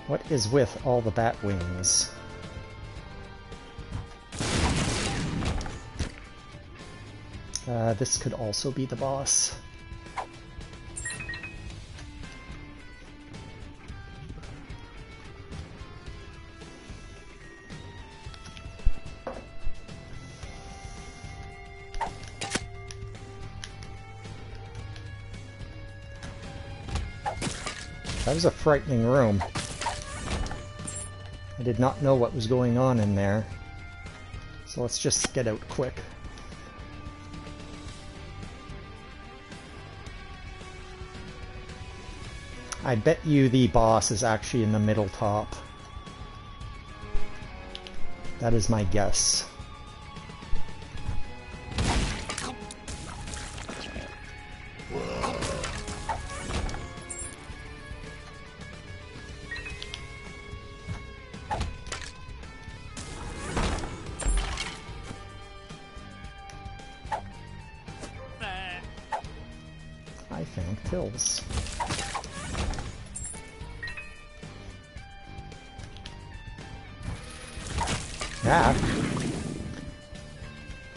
What is with all the Batwings? This could also be the boss. That was a frightening room. I did not know what was going on in there. So let's just get out quick. I bet you the boss is actually in the middle top. That is my guess. I found pills. Yeah.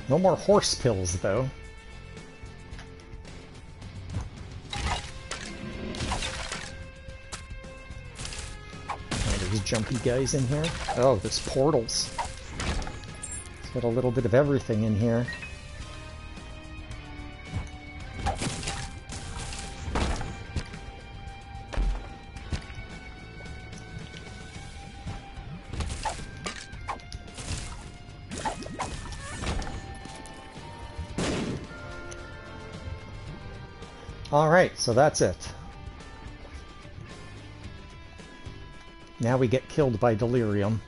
No more horse pills, though. Oh, there's jumpy guys in here. Oh, there's portals. It's got a little bit of everything in here. Alright, so that's it. Now we get killed by delirium.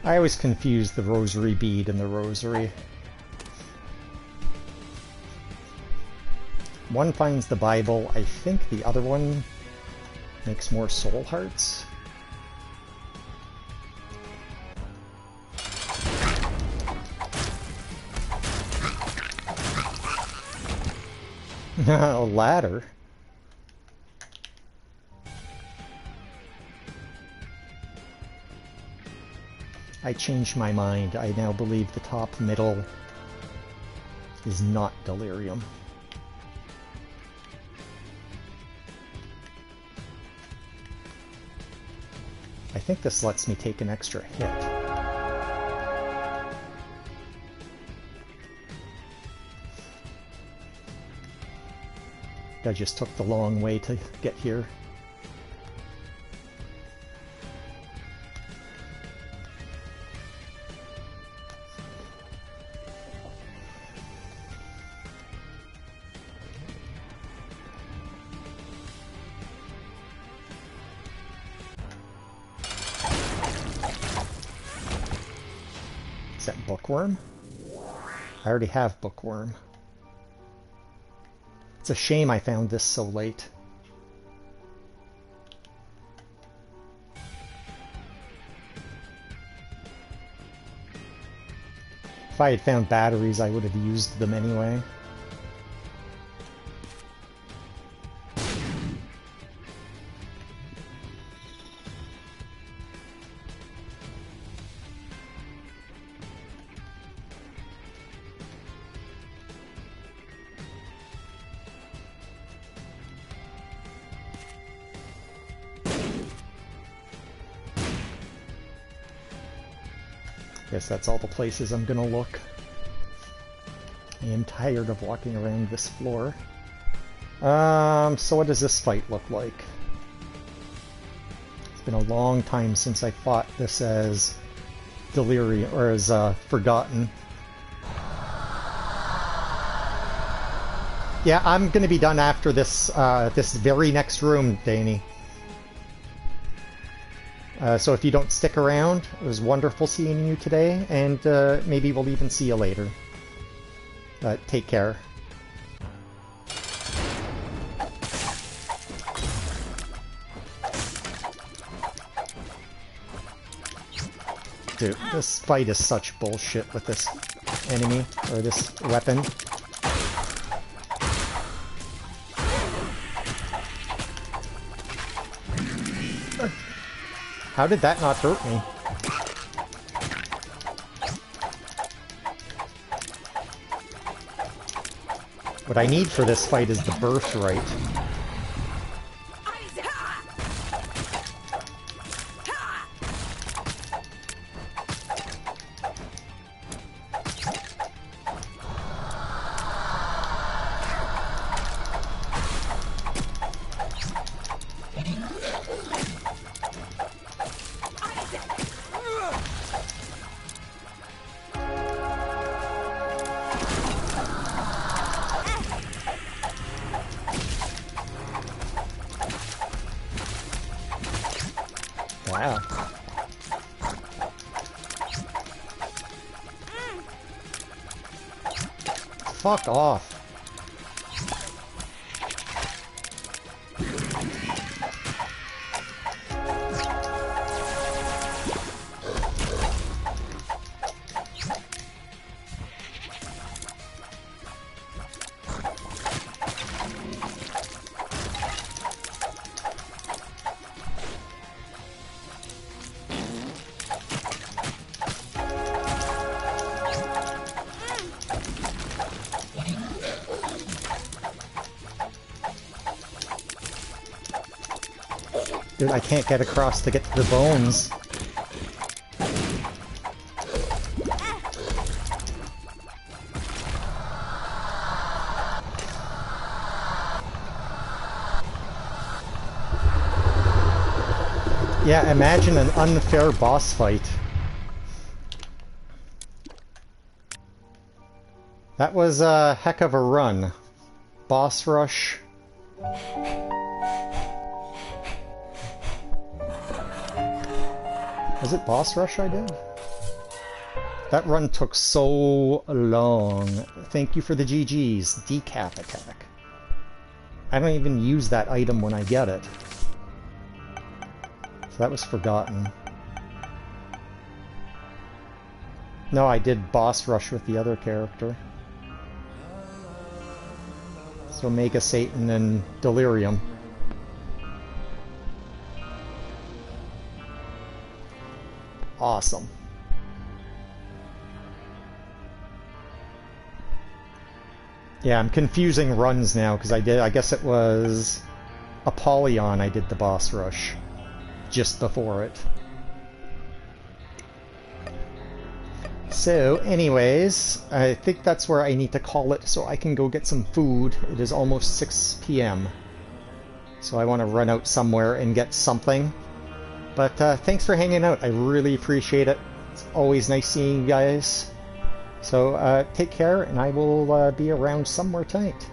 I always confuse the rosary bead and the rosary. One finds the Bible. I think the other one makes more soul hearts. A ladder. I changed my mind. I now believe the top middle is not delirium. I think this lets me take an extra hit. I just took the long way to get here. Is that Bookworm? I already have Bookworm. It's a shame I found this so late. If I had found batteries, I would have used them anyway. Guess that's all the places I'm gonna look. I am tired of walking around this floor. So what does this fight look like? It's been a long time since I fought this as Delirium, or as Forgotten. Yeah, I'm gonna be done after this, this very next room, Danny. So if you don't stick around, it was wonderful seeing you today, and maybe we'll even see you later. Take care. Dude, this fight is such bullshit with this enemy, or this weapon. How did that not hurt me? What I need for this fight is the birthright. Wow. Fuck off. Dude, I can't get across to get to the bones. Yeah, imagine an unfair boss fight. That was a heck of a run. Boss rush. Was it boss rush I did? That run took so long. Thank you for the GGs. Decap attack. I don't even use that item when I get it. So that was forgotten. No, I did boss rush with the other character. So Mega Satan and Delirium. Awesome. Yeah, I'm confusing runs now because I guess it was Apollyon I did the boss rush just before it. So, anyways, I think that's where I need to call it so I can go get some food. It is almost 6 p.m. So I want to run out somewhere and get something. But thanks for hanging out. I really appreciate it. It's always nice seeing you guys. So take care, and I will be around somewhere tonight.